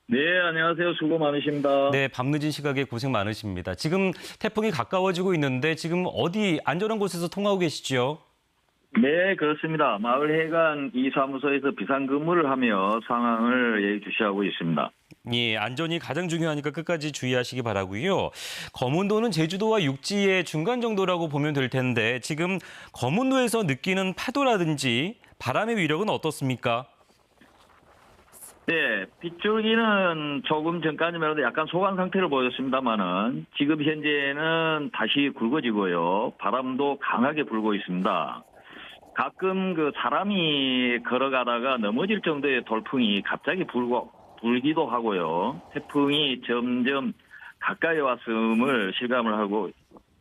네, 안녕하세요. 수고 많으십니다. 네, 밤늦은 시각에 고생 많으십니다. 지금 태풍이 가까워지고 있는데 지금 어디 안전한 곳에서 통화하고 계시죠? 네, 그렇습니다. 마을해관 이사무소에서 비상근무를 하며 상황을 예의주시하고 있습니다. 예, 안전이 가장 중요하니까 끝까지 주의하시기 바라고요. 거문도는 제주도와 육지의 중간 정도라고 보면 될 텐데 지금 거문도에서 느끼는 파도라든지 바람의 위력은 어떻습니까? 네, 빗줄기는 조금 전까지만 해도 약간 소강 상태를 보였습니다만은 지금 현재는 다시 굵어지고요. 바람도 강하게 불고 있습니다. 가끔 사람이 걸어가다가 넘어질 정도의 돌풍이 갑자기 불기도 하고요. 태풍이 점점 가까이 왔음을 실감을 하고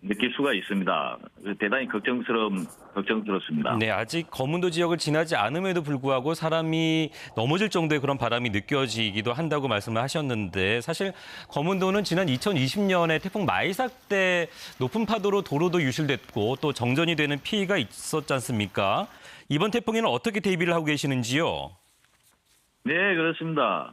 느낄 수가 있습니다. 대단히 걱정스럽습니다. 네, 아직 거문도 지역을 지나지 않음에도 불구하고 사람이 넘어질 정도의 그런 바람이 느껴지기도 한다고 말씀을 하셨는데 사실 거문도는 지난 2020년에 태풍 마이삭 때 높은 파도로 도로도 유실됐고 또 정전이 되는 피해가 있었지 않습니까? 이번 태풍에는 어떻게 대비를 하고 계시는지요? 네, 그렇습니다.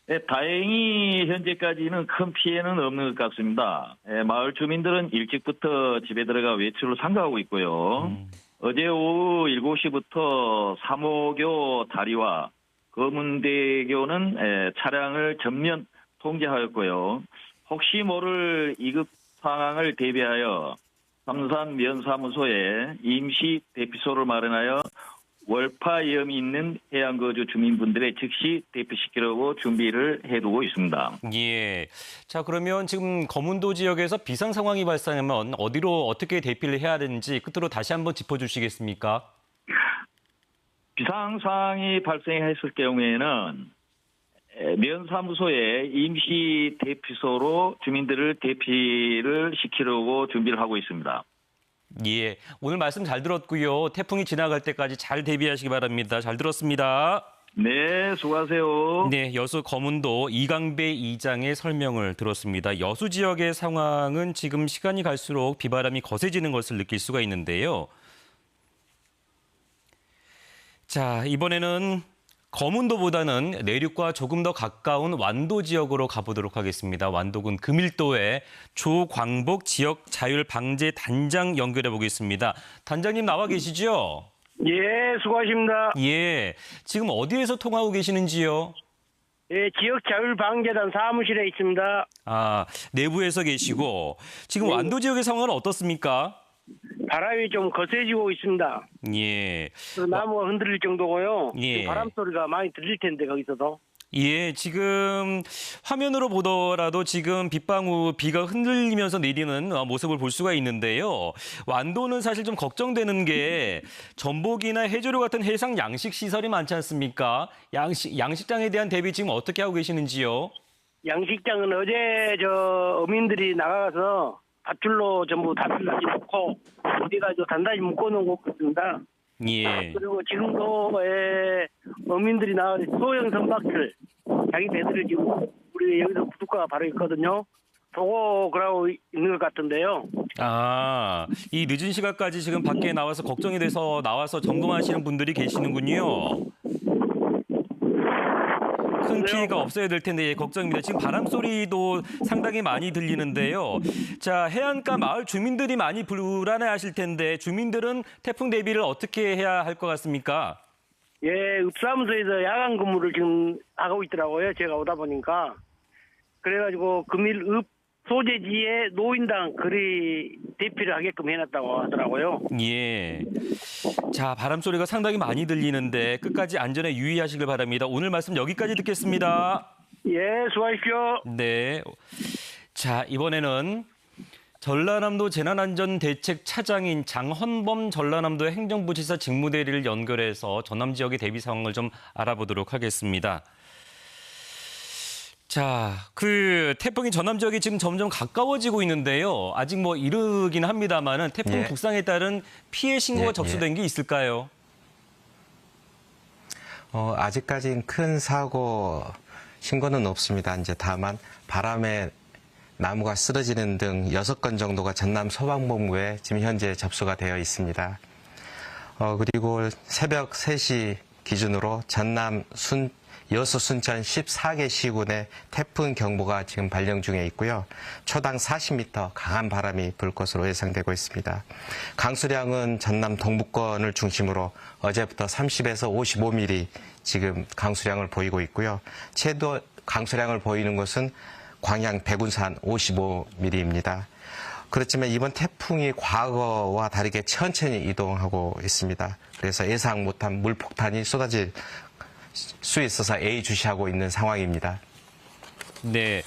네, 다행히 현재까지는 큰 피해는 없는 것 같습니다. 마을 주민들은 일찍부터 집에 들어가 외출을 삼가하고 있고요. 어제 오후 7시부터 삼호교 다리와 거문대교는 차량을 전면 통제하였고요. 혹시 모를 위급 상황을 대비하여 삼산 면사무소에 임시 대피소를 마련하여 월파 위험이 있는 해안 거주 주민분들의 즉시 대피시키려고 준비를 해두고 있습니다. 예. 자, 그러면 지금 거문도 지역에서 비상 상황이 발생하면 어디로 어떻게 대피를 해야 되는지 끝으로 다시 한번 짚어주시겠습니까? 비상 상황이 발생했을 경우에는 면사무소에 임시 대피소로 주민들을 대피를 시키려고 준비를 하고 있습니다. 예, 오늘 말씀 잘 들었고요. 태풍이 지나갈 때까지 잘 대비하시기 바랍니다. 잘 들었습니다. 네, 수고하세요. 네, 여수 거문도 이강배 이장의 설명을 들었습니다. 여수 지역의 상황은 지금 시간이 갈수록 비바람이 거세지는 것을 느낄 수가 있는데요. 자, 이번에는 거문도보다는 내륙과 조금 더 가까운 완도 지역으로 가보도록 하겠습니다. 완도군 금일도의 조광복 지역 자율 방제 단장 연결해 보겠습니다. 단장님 나와 계시죠? 예, 수고하십니다. 예, 지금 어디에서 통화하고 계시는지요? 예, 지역 자율 방재단 사무실에 있습니다. 아, 내부에서 계시고 지금 완도 지역의 상황은 어떻습니까? 바람이 좀 거세지고 있습니다. 예. 나무가 흔들릴 정도고요. 예. 바람 소리가 많이 들릴 텐데 거기서도. 예, 지금 화면으로 보더라도 지금 비가 흔들리면서 내리는 모습을 볼 수가 있는데요. 완도는 사실 좀 걱정되는 게 전복이나 해조류 같은 해상 양식 시설이 많지 않습니까? 양식장에 대한 대비 지금 어떻게 하고 계시는지요? 양식장은 어제 어민들이 나가서 밧줄로 전부 다슬라지 놓고 어디가 단단히 묶어놓은 곳 같습니다. 예. 그리고 지금도 어민들이 나가서 소형 선박들 자기 배들을 지금 우리 여기서 부둣가가 바로 있거든요. 보고 그러고 있는 것 같은데요. 아, 이 늦은 시간까지 지금 밖에 나와서 걱정이 돼서 나와서 점검하시는 분들이 계시는군요. 큰 피해가 없어야 될 텐데 예, 걱정입니다. 지금 바람 소리도 상당히 많이 들리는데요. 자, 해안가 마을 주민들이 많이 불안해하실 텐데 주민들은 태풍 대비를 어떻게 해야 할 것 같습니까? 예, 읍사무소에서 야간 근무를 지금 하고 있더라고요. 제가 오다 보니까. 그래가지고 금일 읍 소재지에 노인당 거리 대피를 하게끔 해놨다고 하더라고요. 예. 자, 바람 소리가 상당히 많이 들리는데 끝까지 안전에 유의하시길 바랍니다. 오늘 말씀 여기까지 듣겠습니다. 예, 수고하십시오. 네. 자, 이번에는 전라남도 재난안전대책 차장인 장헌범 전라남도 행정부지사 직무대리를 연결해서 전남 지역의 대비 상황을 좀 알아보도록 하겠습니다. 자, 태풍이 전남 지역에 지금 점점 가까워지고 있는데요. 아직 이르긴 합니다만은 태풍 예. 북상에 따른 피해 신고가 접수된 게 있을까요? 아직까지는 큰 사고 신고는 없습니다. 이제 다만 바람에 나무가 쓰러지는 등 6건 정도가 전남 소방본부에 지금 현재 접수가 되어 있습니다. 그리고 새벽 3시 기준으로 전남 여수 순천 14개 시군에 태풍 경보가 지금 발령 중에 있고요. 초당 40m 강한 바람이 불 것으로 예상되고 있습니다. 강수량은 전남 동부권을 중심으로 어제부터 30에서 55mm 지금 강수량을 보이고 있고요. 최대 강수량을 보이는 곳은 광양 백운산 55mm입니다. 그렇지만 이번 태풍이 과거와 다르게 천천히 이동하고 있습니다. 그래서 예상 못한 물폭탄이 쏟아질 수 있어서 예의주시하고 있는 상황입니다. 네,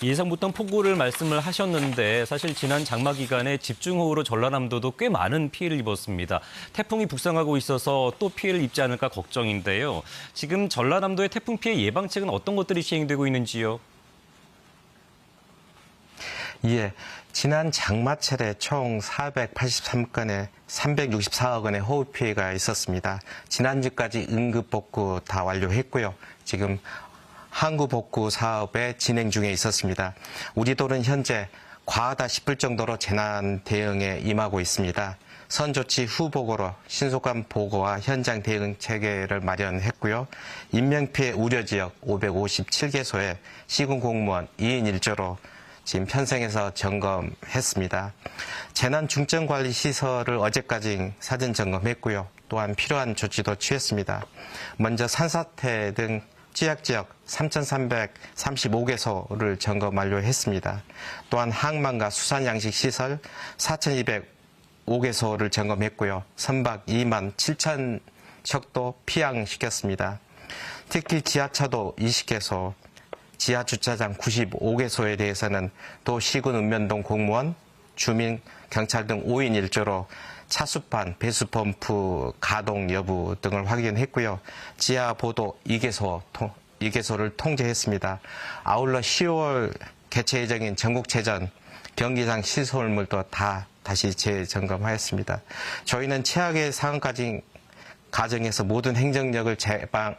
예상 못한 폭우를 말씀을 하셨는데 사실 지난 장마 기간에 집중호우로 전라남도도 꽤 많은 피해를 입었습니다. 태풍이 북상하고 있어서 또 피해를 입지 않을까 걱정인데요. 지금 전라남도의 태풍 피해 예방책은 어떤 것들이 시행되고 있는지요? 예, 지난 장마철에 총 483건의 364억 원의 호우 피해가 있었습니다. 지난주까지 응급복구 다 완료했고요. 지금 항구복구 사업에 진행 중에 있었습니다. 우리 도는 현재 과하다 싶을 정도로 재난 대응에 임하고 있습니다. 선조치 후보고로 신속한 보고와 현장 대응 체계를 마련했고요. 인명피해 우려지역 557개소에 시군 공무원 2인 1조로 지금 편성해서 점검했습니다. 재난 중점 관리 시설을 어제까지 사전 점검했고요. 또한 필요한 조치도 취했습니다. 먼저 산사태 등 취약지역 3,335개소를 점검 완료했습니다. 또한 항만과 수산양식 시설 4,205개소를 점검했고요. 선박 2만 7천 척도 피항시켰습니다. 특히 지하차도 20개소, 지하주차장 95개소에 대해서는 또 시군 읍면동 공무원, 주민, 경찰 등 5인 1조로 차수판, 배수펌프 가동 여부 등을 확인했고요. 지하보도 2개소를 통제했습니다. 아울러 10월 개최 예정인 전국체전 경기장 시설물도 다시 재점검하였습니다. 저희는 최악의 상황까지 가정에서 모든 행정력을 재난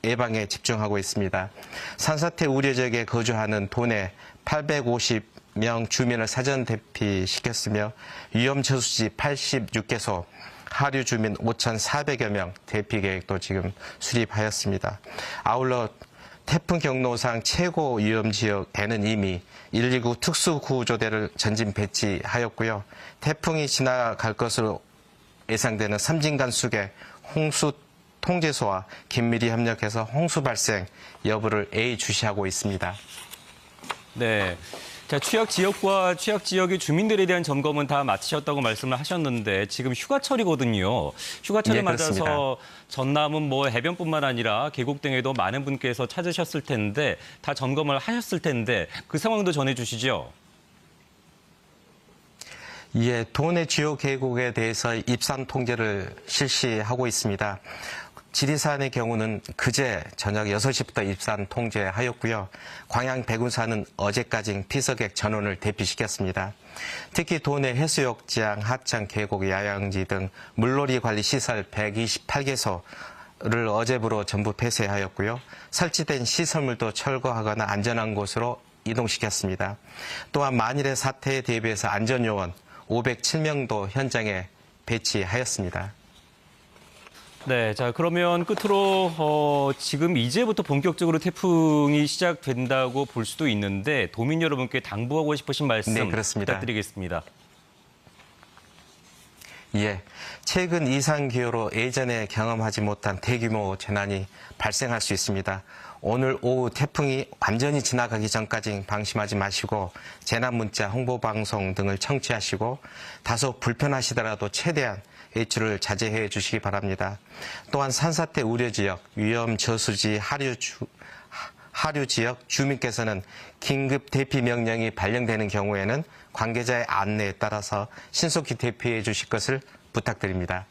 예방에 집중하고 있습니다. 산사태 우려 지역에 거주하는 도내 850명 주민을 사전 대피시켰으며 위험 저수지 86개소, 하류 주민 5,400여 명 대피 계획도 지금 수립하였습니다. 아울러 태풍 경로상 최고 위험 지역에는 이미 119 특수구조대를 전진 배치하였고요. 태풍이 지나갈 것으로 예상되는 섬진강 수계 홍수 통제소와 긴밀히 협력해서 홍수 발생 여부를 예의주시하고 있습니다. 네. 자, 취약 지역과 취약 지역의 주민들에 대한 점검은 다 마치셨다고 말씀을 하셨는데 지금 휴가철이거든요. 휴가철을 맞아서 전남은 뭐 해변뿐만 아니라 계곡 등에도 많은 분께서 찾으셨을 텐데 다 점검을 하셨을 텐데 그 상황도 전해주시죠. 예, 도내 주요 계곡에 대해서 입산 통제를 실시하고 있습니다. 지리산의 경우는 그제 저녁 6시부터 입산 통제하였고요. 광양 백운산은 어제까지 피서객 전원을 대피시켰습니다. 특히 도내 해수욕장, 하천, 계곡, 야영지 등 물놀이 관리 시설 128개소를 어제부로 전부 폐쇄하였고요. 설치된 시설물도 철거하거나 안전한 곳으로 이동시켰습니다. 또한 만일의 사태에 대비해서 안전요원 507명도 현장에 배치하였습니다. 네, 자 그러면 끝으로 지금 이제부터 본격적으로 태풍이 시작된다고 볼 수도 있는데 도민 여러분께 당부하고 싶으신 말씀 부탁드리겠습니다. 예, 최근 이상 기후로 예전에 경험하지 못한 대규모 재난이 발생할 수 있습니다. 오늘 오후 태풍이 완전히 지나가기 전까지 방심하지 마시고 재난 문자, 홍보 방송 등을 청취하시고 다소 불편하시더라도 최대한 외출을 자제해 주시기 바랍니다. 또한 산사태 우려 지역, 위험 저수지, 하류 지역 주민께서는 긴급 대피 명령이 발령되는 경우에는 관계자의 안내에 따라서 신속히 대피해 주실 것을 부탁드립니다.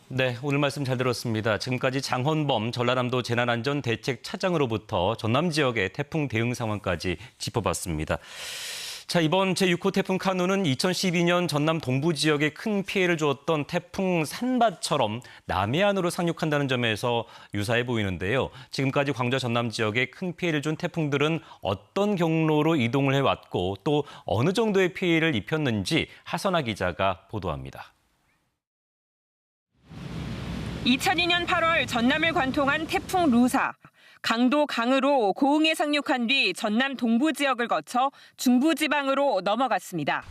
네, 오늘 말씀 잘 들었습니다. 지금까지 장헌범 전라남도 재난안전대책차장으로부터 전남 지역의 태풍 대응 상황까지 짚어봤습니다. 자, 이번 제6호 태풍 카눈은 2012년 전남 동부 지역에 큰 피해를 주었던 태풍 산바처럼 남해안으로 상륙한다는 점에서 유사해 보이는데요. 지금까지 광주와 전남 지역에 큰 피해를 준 태풍들은 어떤 경로로 이동을 해왔고 또 어느 정도의 피해를 입혔는지 하선아 기자가 보도합니다. 2002년 8월 전남을 관통한 태풍 루사. 강도 강으로 고흥에 상륙한 뒤 전남 동부 지역을 거쳐 중부지방으로 넘어갔습니다.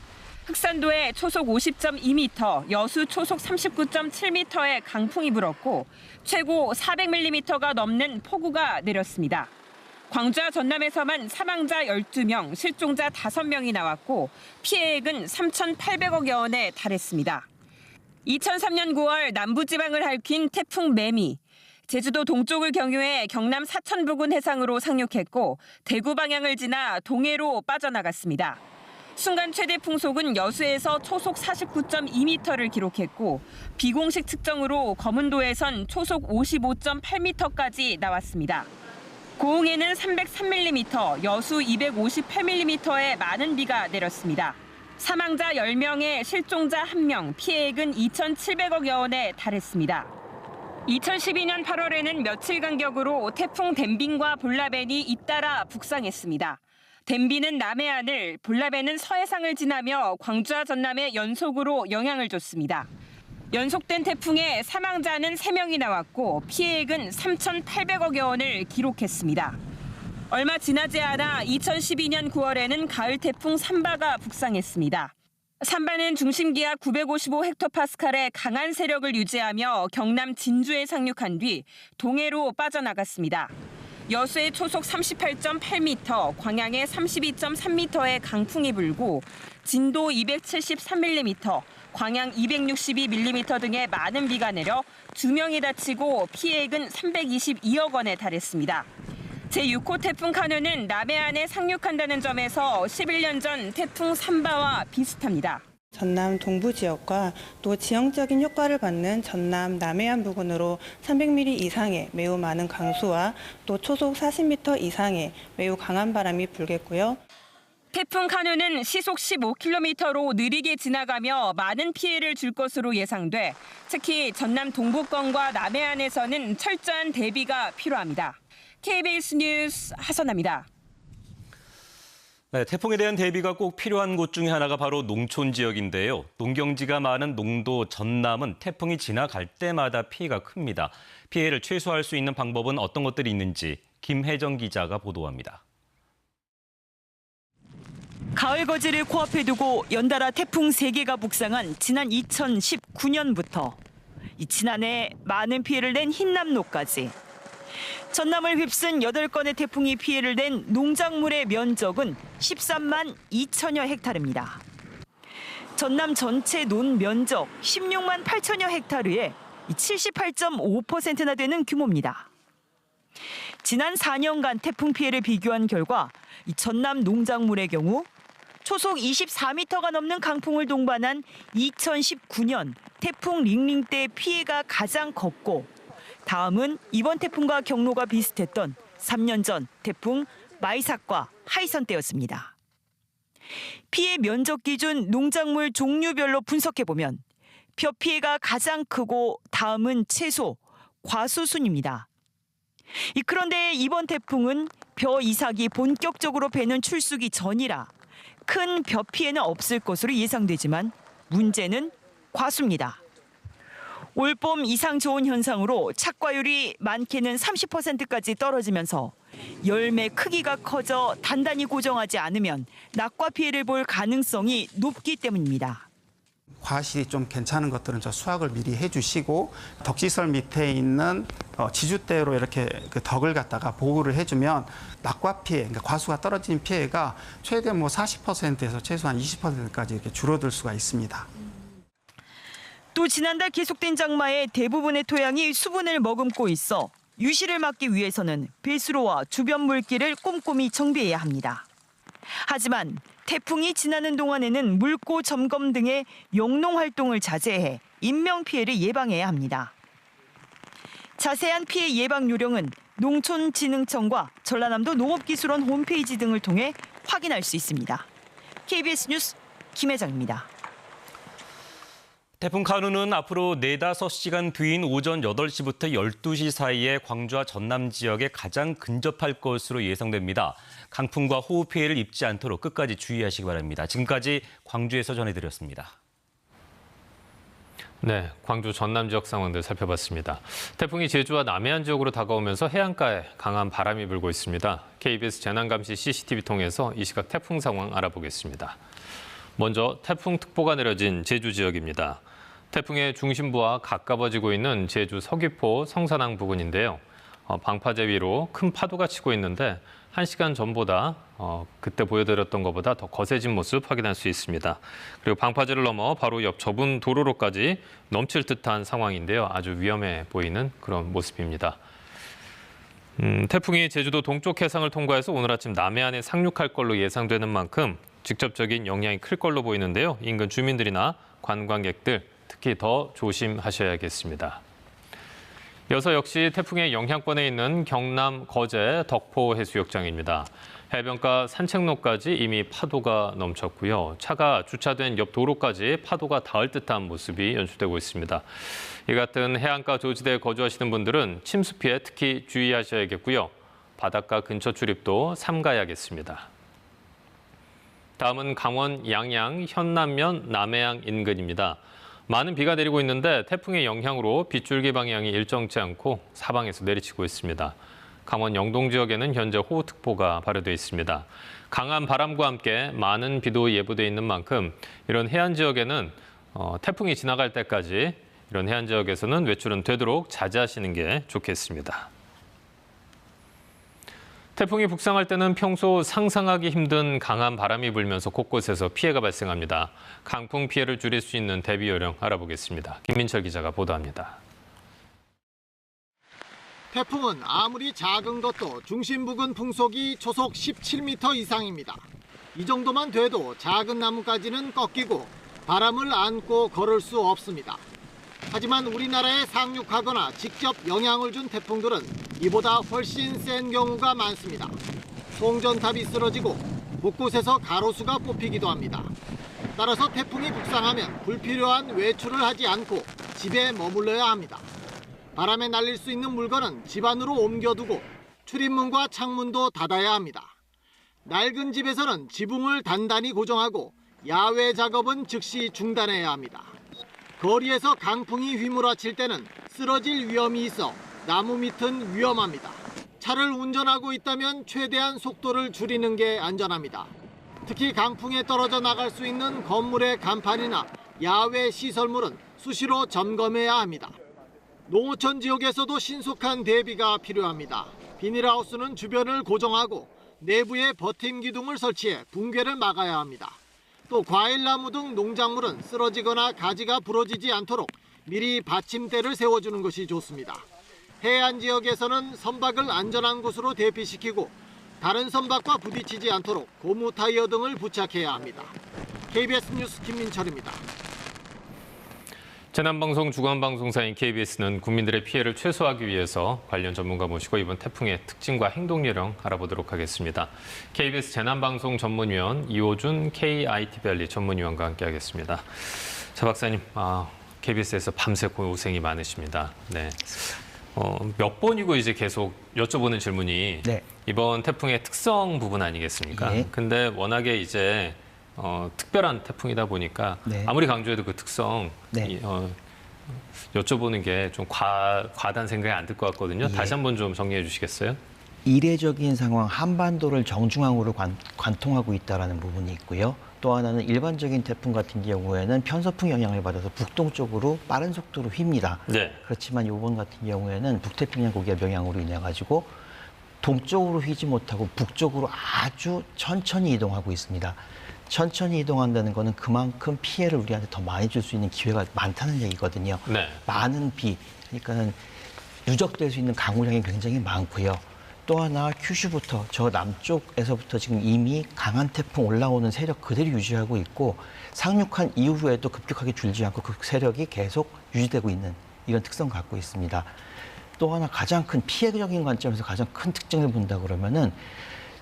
흑산도에 초속 50.2m, 여수 초속 39.7m의 강풍이 불었고 최고 400mm가 넘는 폭우가 내렸습니다. 광주와 전남에서만 사망자 12명, 실종자 5명이 나왔고 피해액은 3,800억여 원에 달했습니다. 2003년 9월 남부지방을 핥힌 태풍 매미. 제주도 동쪽을 경유해 경남 사천 부근 해상으로 상륙했고 대구 방향을 지나 동해로 빠져나갔습니다. 순간 최대 풍속은 여수에서 초속 49.2m를 기록했고 비공식 측정으로 거문도에선 초속 55.8m까지 나왔습니다. 고흥에는 303mm, 여수 258mm의 많은 비가 내렸습니다. 사망자 10명에 실종자 1명, 피해액은 2,700억여 원에 달했습니다. 2012년 8월에는 며칠 간격으로 태풍 댐빈과 볼라벤이 잇따라 북상했습니다. 댐빈은 남해안을, 볼라벤은 서해상을 지나며 광주와 전남에 연속으로 영향을 줬습니다. 연속된 태풍에 사망자는 3명이 나왔고 피해액은 3,800억여 원을 기록했습니다. 얼마 지나지 않아 2012년 9월에는 가을 태풍 산바가 북상했습니다. 산바는 중심기압 955헥토파스칼의 강한 세력을 유지하며 경남 진주에 상륙한 뒤 동해로 빠져나갔습니다. 여수에 초속 38.8m, 광양에 32.3m의 강풍이 불고 진도 273mm, 광양 262mm 등의 많은 비가 내려 2명이 다치고 피해액은 322억 원에 달했습니다. 제6호 태풍 카누는 남해안에 상륙한다는 점에서 11년 전 태풍 산바와 비슷합니다. 전남 동부 지역과 또 지형적인 효과를 받는 전남 남해안 부근으로 300mm 이상의 매우 많은 강수와 또 초속 40m 이상의 매우 강한 바람이 불겠고요. 태풍 카누는 시속 15km로 느리게 지나가며 많은 피해를 줄 것으로 예상돼 특히 전남 동부권과 남해안에서는 철저한 대비가 필요합니다. KBS 뉴스 하선아입니다. 네, 태풍에 대한 대비가 꼭 필요한 곳 중에 하나가 바로 농촌 지역인데요. 농경지가 많은 농도 전남은 태풍이 지나갈 때마다 피해가 큽니다. 피해를 최소화할 수 있는 방법은 어떤 것들이 있는지 김혜정 기자가 보도합니다. 가을 거지를 코앞에 두고 연달아 태풍 3개가 북상한 지난 2019년부터 지난해 많은 피해를 낸 흰남노까지 전남을 휩쓴 8건의 태풍이 피해를 낸 농작물의 면적은 13만 2천여 헥타르입니다. 전남 전체 논 면적 16만 8천여 헥타르의 78.5%나 되는 규모입니다. 지난 4년간 태풍 피해를 비교한 결과 전남 농작물의 경우 초속 24m가 넘는 강풍을 동반한 2019년 태풍 링링 때 피해가 가장 컸고 다음은 이번 태풍과 경로가 비슷했던 3년 전 태풍 마이삭과 하이선 때였습니다. 피해 면적 기준 농작물 종류별로 분석해보면 벼 피해가 가장 크고 다음은 채소, 과수 순입니다. 그런데 이번 태풍은 벼 이삭이 본격적으로 배는 출수기 전이라 큰 벼 피해는 없을 것으로 예상되지만 문제는 과수입니다. 올봄 이상 좋은 현상으로 착과율이 많게는 30%까지 떨어지면서 열매 크기가 커져 단단히 고정하지 않으면 낙과 피해를 볼 가능성이 높기 때문입니다. 과실이 좀 괜찮은 것들은 저 수확을 미리 해주시고 덕지설 밑에 있는 지주대로 이렇게 그 덕을 갖다가 보호를 해주면 낙과 피해, 그러니까 과수가 떨어진 피해가 최대 40%에서 최소한 20%까지 이렇게 줄어들 수가 있습니다. 또 지난달 계속된 장마에 대부분의 토양이 수분을 머금고 있어 유실을 막기 위해서는 배수로와 주변 물길을 꼼꼼히 정비해야 합니다. 하지만 태풍이 지나는 동안에는 물고 점검 등의 영농 활동을 자제해 인명 피해를 예방해야 합니다. 자세한 피해 예방 요령은 농촌진흥청과 전라남도 농업기술원 홈페이지 등을 통해 확인할 수 있습니다. KBS 뉴스 김혜정입니다. 태풍 카누는 앞으로 4-5시간 뒤인 오전 8시부터 12시 사이에 광주와 전남 지역에 가장 근접할 것으로 예상됩니다. 강풍과 호우 피해를 입지 않도록 끝까지 주의하시기 바랍니다. 지금까지 광주에서 전해드렸습니다. 네, 광주 전남 지역 상황들 살펴봤습니다. 태풍이 제주와 남해안 지역으로 다가오면서 해안가에 강한 바람이 불고 있습니다. KBS 재난감시 CCTV 통해서 이 시각 태풍 상황 알아보겠습니다. 먼저 태풍특보가 내려진 제주 지역입니다. 태풍의 중심부와 가까워지고 있는 제주 서귀포 성산항 부근인데요. 방파제 위로 큰 파도가 치고 있는데 1시간 전보다 그때 보여드렸던 것보다 더 거세진 모습 확인할 수 있습니다. 그리고 방파제를 넘어 바로 옆 좁은 도로로까지 넘칠 듯한 상황인데요. 아주 위험해 보이는 그런 모습입니다. 태풍이 제주도 동쪽 해상을 통과해서 오늘 아침 남해안에 상륙할 걸로 예상되는 만큼 직접적인 영향이 클 걸로 보이는데요. 인근 주민들이나 관광객들 특히 더 조심하셔야겠습니다. 여서 역시 태풍의 영향권에 있는 경남 거제 덕포 해수욕장입니다. 해변가 산책로까지 이미 파도가 넘쳤고요. 차가 주차된 옆 도로까지 파도가 닿을 듯한 모습이 연출되고 있습니다. 이 같은 해안가 조지대에 거주하시는 분들은 침수 피해 특히 주의하셔야겠고요. 바닷가 근처 출입도 삼가야겠습니다. 다음은 강원 양양 현남면 남해안 인근입니다. 많은 비가 내리고 있는데 태풍의 영향으로 빗줄기 방향이 일정치 않고 사방에서 내리치고 있습니다. 강원 영동 지역에는 현재 호우특보가 발효돼 있습니다. 강한 바람과 함께 많은 비도 예보돼 있는 만큼 이런 해안 지역에는 태풍이 지나갈 때까지 이런 해안 지역에서는 외출은 되도록 자제하시는 게 좋겠습니다. 태풍이 북상할 때는 평소 상상하기 힘든 강한 바람이 불면서 곳곳에서 피해가 발생합니다. 강풍 피해를 줄일 수 있는 대비 요령 알아보겠습니다. 김민철 기자가 보도합니다. 태풍은 아무리 작은 것도 중심 부근 풍속이 초속 17m 이상입니다. 이 정도만 돼도 작은 나무까지는 꺾이고 바람을 안고 걸을 수 없습니다. 하지만 우리나라에 상륙하거나 직접 영향을 준 태풍들은 이보다 훨씬 센 경우가 많습니다. 송전탑이 쓰러지고 곳곳에서 가로수가 뽑히기도 합니다. 따라서 태풍이 북상하면 불필요한 외출을 하지 않고 집에 머물러야 합니다. 바람에 날릴 수 있는 물건은 집 안으로 옮겨두고 출입문과 창문도 닫아야 합니다. 낡은 집에서는 지붕을 단단히 고정하고 야외 작업은 즉시 중단해야 합니다. 거리에서 강풍이 휘몰아칠 때는 쓰러질 위험이 있어 나무 밑은 위험합니다. 차를 운전하고 있다면 최대한 속도를 줄이는 게 안전합니다. 특히 강풍에 떨어져 나갈 수 있는 건물의 간판이나 야외 시설물은 수시로 점검해야 합니다. 농어촌 지역에서도 신속한 대비가 필요합니다. 비닐하우스는 주변을 고정하고 내부에 버팀 기둥을 설치해 붕괴를 막아야 합니다. 또 과일나무 등 농작물은 쓰러지거나 가지가 부러지지 않도록 미리 받침대를 세워주는 것이 좋습니다. 해안 지역에서는 선박을 안전한 곳으로 대피시키고 다른 선박과 부딪히지 않도록 고무 타이어 등을 부착해야 합니다. KBS 뉴스 김민철입니다. 재난방송 주간방송사인 KBS는 국민들의 피해를 최소화하기 위해서 관련 전문가 모시고 이번 태풍의 특징과 행동 요령 알아보도록 하겠습니다. KBS 재난방송 전문위원 이호준 KIT밸리 전문위원과 함께하겠습니다. 자 박사님, KBS에서 밤새 고생이 많으십니다. 네. 몇 번이고 이제 계속 여쭤보는 질문이 네. 이번 태풍의 특성 부분 아니겠습니까? 예. 근데 워낙에 이제 특별한 태풍이다 보니까 네. 아무리 강조해도 그 특성 네. 여쭤보는 게 좀 과다한 생각이 안 들 것 같거든요. 예. 다시 한번 좀 정리해 주시겠어요? 이례적인 상황, 한반도를 정중앙으로 관통하고 있다는 부분이 있고요. 또 하나는 일반적인 태풍 같은 경우에는 편서풍 영향을 받아서 북동쪽으로 빠른 속도로 휩니다. 네. 그렇지만 이번 같은 경우에는 북태평양 고기압 영향으로 인해 가지고 동쪽으로 휘지 못하고 북쪽으로 아주 천천히 이동하고 있습니다. 천천히 이동한다는 것은 그만큼 피해를 우리한테 더 많이 줄 수 있는 기회가 많다는 얘기거든요. 네. 많은 비, 그러니까는 누적될 수 있는 강우량이 굉장히 많고요. 또 하나 큐슈부터 저 남쪽에서부터 지금 이미 강한 태풍 올라오는 세력 그대로 유지하고 있고 상륙한 이후에도 급격하게 줄지 않고 그 세력이 계속 유지되고 있는 이런 특성 갖고 있습니다. 또 하나 가장 큰 피해적인 관점에서 가장 큰 특징을 본다 그러면은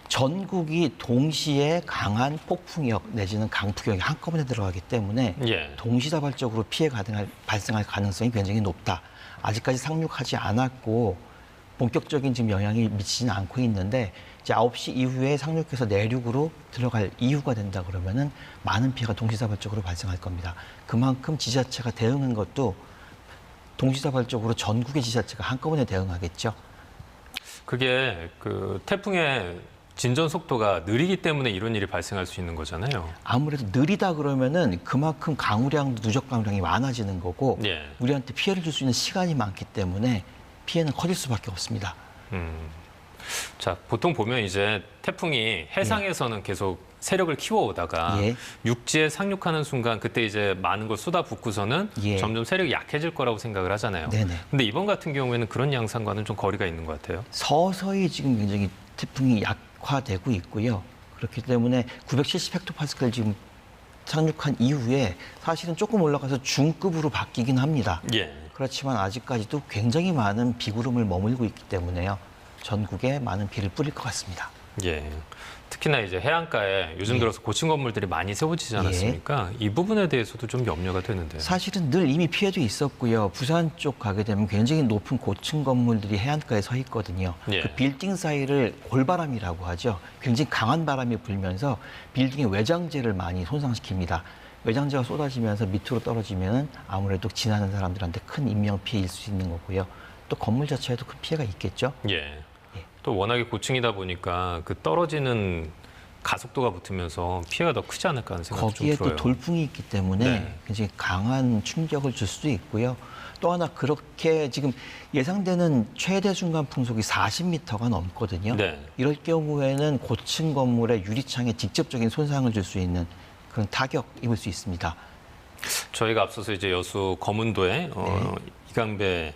전국이 동시에 강한 폭풍역 내지는 강풍역이 한꺼번에 들어가기 때문에 예. 동시다발적으로 피해가 발생할 가능성이 굉장히 높다. 아직까지 상륙하지 않았고 본격적인 지금 영향이 미치지는 않고 있는데 이제 9시 이후에 상륙해서 내륙으로 들어갈 이후가 된다 그러면은 많은 피해가 동시다발적으로 발생할 겁니다. 그만큼 지자체가 대응한 것도 동시다발적으로 전국의 지자체가 한꺼번에 대응하겠죠. 그게 그 태풍의 진전 속도가 느리기 때문에 이런 일이 발생할 수 있는 거잖아요. 아무래도 느리다 그러면은 그만큼 강우량도 누적 강우량이 많아지는 거고 예. 우리한테 피해를 줄 수 있는 시간이 많기 때문에 피해는 커질 수밖에 없습니다. 자, 보통 보면 이제 태풍이 해상에서는 계속 세력을 키워오다가 예. 육지에 상륙하는 순간 그때 이제 많은 걸 쏟아붓고서는 예. 점점 세력이 약해질 거라고 생각을 하잖아요. 네네. 근데 이번 같은 경우에는 그런 양상과는 좀 거리가 있는 것 같아요. 서서히 지금 굉장히 태풍이 약화되고 있고요. 그렇기 때문에 970헥토파스칼 지금 상륙한 이후에 사실은 조금 올라가서 중급으로 바뀌긴 합니다. 예. 그렇지만 아직까지도 굉장히 많은 비구름을 머물고 있기 때문에요. 전국에 많은 비를 뿌릴 것 같습니다. 예. 특히나 이제 해안가에 요즘 들어서 고층 건물들이 많이 세워지지 않았습니까? 이 부분에 대해서도 좀 염려가 되는데요. 사실은 늘 이미 피해도 있었고요. 부산 쪽 가게 되면 굉장히 높은 고층 건물들이 해안가에 서 있거든요. 예. 그 빌딩 사이를 골바람이라고 하죠. 굉장히 강한 바람이 불면서 빌딩의 외장재를 많이 손상시킵니다. 외장재가 쏟아지면서 밑으로 떨어지면 아무래도 지나는 사람들한테 큰 인명피해일 수 있는 거고요. 또 건물 자체에도 큰 피해가 있겠죠. 예. 또 워낙에 고층이다 보니까 그 떨어지는 가속도가 붙으면서 피해가 더 크지 않을까 하는 생각이 좀 거기에 들어요. 또 돌풍이 있기 때문에 네. 굉장히 강한 충격을 줄 수도 있고요. 또 하나 그렇게 지금 예상되는 최대 순간 풍속이 40m가 넘거든요. 네. 이럴 경우에는 고층 건물의 유리창에 직접적인 손상을 줄 수 있는 그런 타격 입을 수 있습니다. 저희가 앞서서 이제 여수 검은도에 이강배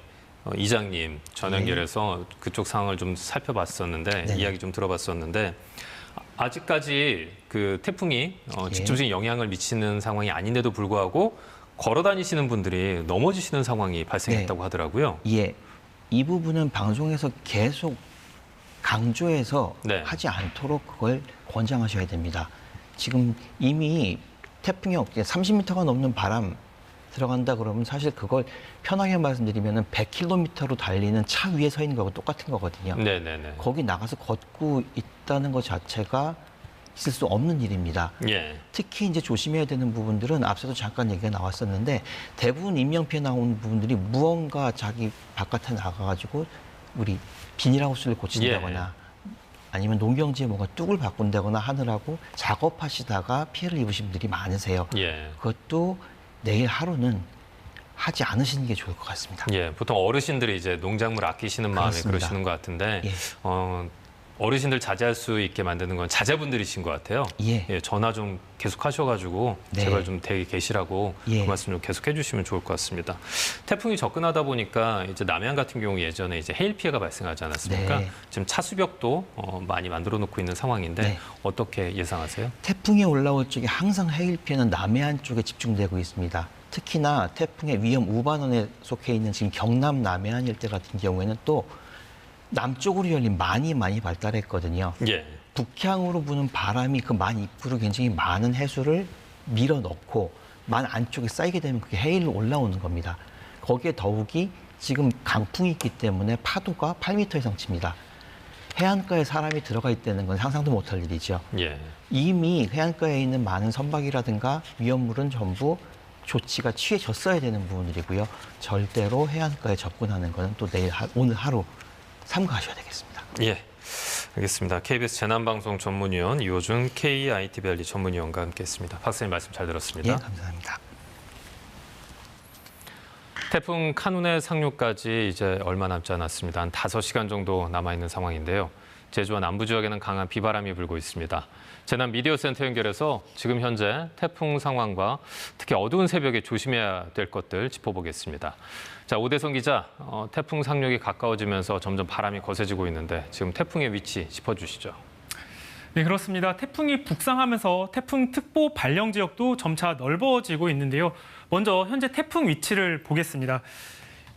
이장님 전 연결해서 그쪽 상황을 좀 살펴봤었는데 이야기 좀 들어봤었는데 아직까지 그 태풍이 직접적인 영향을 미치는 상황이 아닌데도 불구하고 걸어 다니시는 분들이 넘어지시는 상황이 발생했다고 하더라고요. 예, 이 부분은 방송에서 계속 강조해서 하지 않도록 그걸 권장하셔야 됩니다. 지금 이미 태풍이 30m가 넘는 바람 들어간다 그러면 사실 그걸 편하게 말씀드리면 100km로 달리는 차 위에 서 있는 거하고 똑같은 거거든요. 네네네. 거기 나가서 걷고 있다는 것 자체가 있을 수 없는 일입니다. 예. 특히 이제 조심해야 되는 부분들은 앞서도 잠깐 얘기가 나왔었는데 대부분 인명피해 나오는 부분들이 무언가 자기 바깥에 나가가지고 우리 비닐하우스를 고친다거나 아니면 농경지에 뭔가 뚝을 바꾼다거나 하느라고 작업하시다가 피해를 입으신 분들이 많으세요. 예. 그것도 내일 하루는 하지 않으시는 게 좋을 것 같습니다. 예, 보통 어르신들이 이제 농작물 아끼시는 마음에 그렇습니다. 그러시는 것 같은데 어르신들 자제할 수 있게 만드는 건 자제분들이신 것 같아요. 예, 전화 좀 계속 하셔가지고 제발 좀 댁에 계시라고 그 말씀 좀 계속 해주시면 좋을 것 같습니다. 태풍이 접근하다 보니까 이제 남해안 같은 경우 예전에 이제 해일 피해가 발생하지 않았습니까? 지금 차수벽도 많이 만들어 놓고 있는 상황인데 어떻게 예상하세요? 태풍이 올라올 적에 항상 해일 피해는 남해안 쪽에 집중되고 있습니다. 특히나 태풍의 위험 우반원에 속해 있는 지금 경남 남해안 일대 같은 경우에는 또 남쪽으로 열린 많이 발달했거든요. 예. 북향으로 부는 바람이 그 만 입구로 굉장히 많은 해수를 밀어넣고 만 안쪽에 쌓이게 되면 그게 해일로 올라오는 겁니다. 거기에 더욱이 지금 강풍이 있기 때문에 파도가 8m 이상 칩니다. 해안가에 사람이 들어가 있다는 건 상상도 못할 일이죠. 예. 이미 해안가에 있는 많은 선박이라든가 위험물은 전부 조치가 취해졌어야 되는 부분들이고요. 절대로 해안가에 접근하는 것은 또 오늘 하루 삼가하셔야 되겠습니다. 예, 알겠습니다. KBS 재난방송 전문위원 이호준 KIT밸리 전문위원과 함께했습니다. 박사님 말씀 잘 들었습니다. 예, 감사합니다. 태풍 카눈의 상륙까지 이제 얼마 남지 않았습니다. 한 5시간 정도 남아있는 상황인데요. 제주와 남부 지역에는 강한 비바람이 불고 있습니다. 재난 미디어 센터 연결해서 지금 현재 태풍 상황과 특히 어두운 새벽에 조심해야 될 것들 짚어보겠습니다. 자, 오대성 기자, 태풍 상륙이 가까워지면서 점점 바람이 거세지고 있는데 지금 태풍의 위치 짚어주시죠. 네, 그렇습니다. 태풍이 북상하면서 태풍특보 발령 지역도 점차 넓어지고 있는데요. 먼저 현재 태풍 위치를 보겠습니다.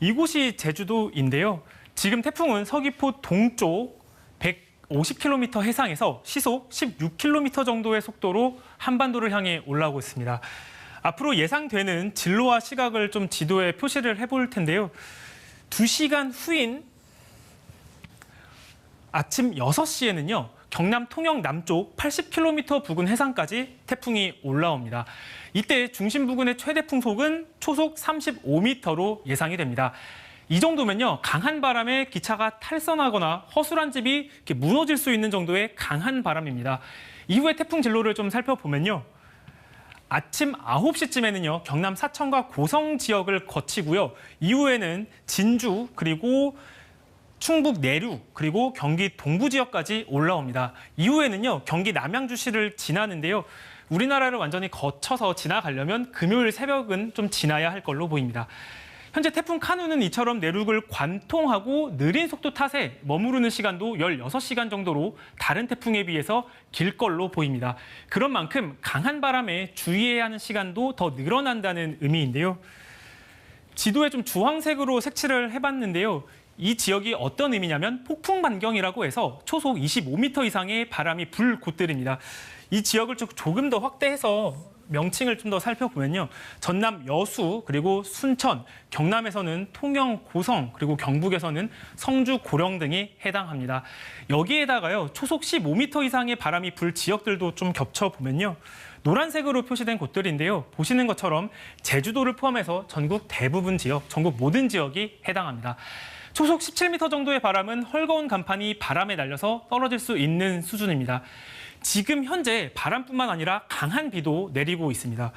이곳이 제주도인데요. 지금 태풍은 서귀포 동쪽 150km 해상에서 시속 16km 정도의 속도로 한반도를 향해 올라오고 있습니다. 앞으로 예상되는 진로와 시각을 좀 지도에 표시를 해볼 텐데요. 2시간 후인 아침 6시에는요. 경남 통영 남쪽 80km 부근 해상까지 태풍이 올라옵니다. 이때 중심 부근의 최대 풍속은 초속 35m로 예상이 됩니다. 이 정도면요, 강한 바람에 기차가 탈선하거나 허술한 집이 이렇게 무너질 수 있는 정도의 강한 바람입니다. 이후에 태풍 진로를 좀 살펴보면요. 아침 9시쯤에는요, 경남 사천과 고성 지역을 거치고요. 이후에는 진주, 그리고 충북 내륙, 그리고 경기 동부 지역까지 올라옵니다. 이후에는요, 경기 남양주시를 지나는데요. 우리나라를 완전히 거쳐서 지나가려면 금요일 새벽은 좀 지나야 할 걸로 보입니다. 현재 태풍 카눈은 이처럼 내륙을 관통하고 느린 속도 탓에 머무르는 시간도 16시간 정도로 다른 태풍에 비해서 길 걸로 보입니다. 그런 만큼 강한 바람에 주의해야 하는 시간도 더 늘어난다는 의미인데요. 지도에 좀 주황색으로 색칠을 해봤는데요. 이 지역이 어떤 의미냐면 폭풍 반경이라고 해서 초속 25m 이상의 바람이 불 곳들입니다. 이 지역을 조금 더 확대해서 명칭을 좀 더 살펴보면요. 전남 여수, 그리고 순천, 경남에서는 통영, 고성, 그리고 경북에서는 성주, 고령 등이 해당합니다. 여기에다가요, 초속 15m 이상의 바람이 불 지역들도 좀 겹쳐보면요. 노란색으로 표시된 곳들인데요. 보시는 것처럼 제주도를 포함해서 전국 대부분 지역, 전국 모든 지역이 해당합니다. 초속 17m 정도의 바람은 헐거운 간판이 바람에 날려서 떨어질 수 있는 수준입니다. 지금 현재 바람뿐만 아니라 강한 비도 내리고 있습니다.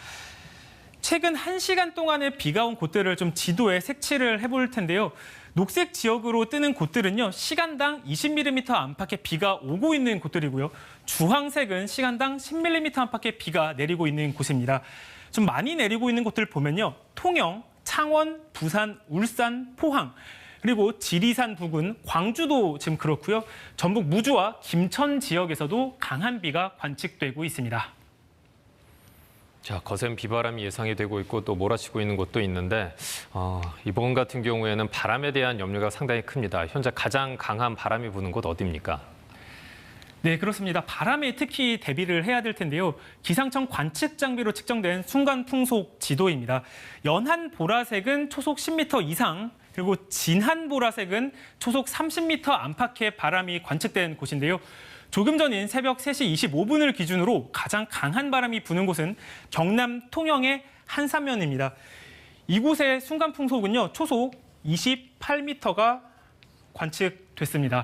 최근 1시간 동안에 비가 온 곳들을 좀 지도에 색칠을 해볼 텐데요. 녹색 지역으로 뜨는 곳들은요, 시간당 20mm 안팎의 비가 오고 있는 곳들이고요. 주황색은 시간당 10mm 안팎의 비가 내리고 있는 곳입니다. 좀 많이 내리고 있는 곳들 보면요. 통영, 창원, 부산, 울산, 포항, 그리고 지리산 부근, 광주도 지금 그렇고요. 전북 무주와 김천 지역에서도 강한 비가 관측되고 있습니다. 자, 거센 비바람이 예상이 되고 있고 또 몰아치고 있는 곳도 있는데 이번 같은 경우에는 바람에 대한 염려가 상당히 큽니다. 현재 가장 강한 바람이 부는 곳 어디입니까? 네, 그렇습니다. 바람에 특히 대비를 해야 될 텐데요. 기상청 관측 장비로 측정된 순간 풍속 지도입니다. 연한 보라색은 초속 10m 이상, 그리고 진한 보라색은 초속 30m 안팎의 바람이 관측된 곳인데요. 조금 전인 새벽 3시 25분을 기준으로 가장 강한 바람이 부는 곳은 경남 통영의 한산면입니다. 이곳의 순간 풍속은요, 초속 28m가 관측됐습니다.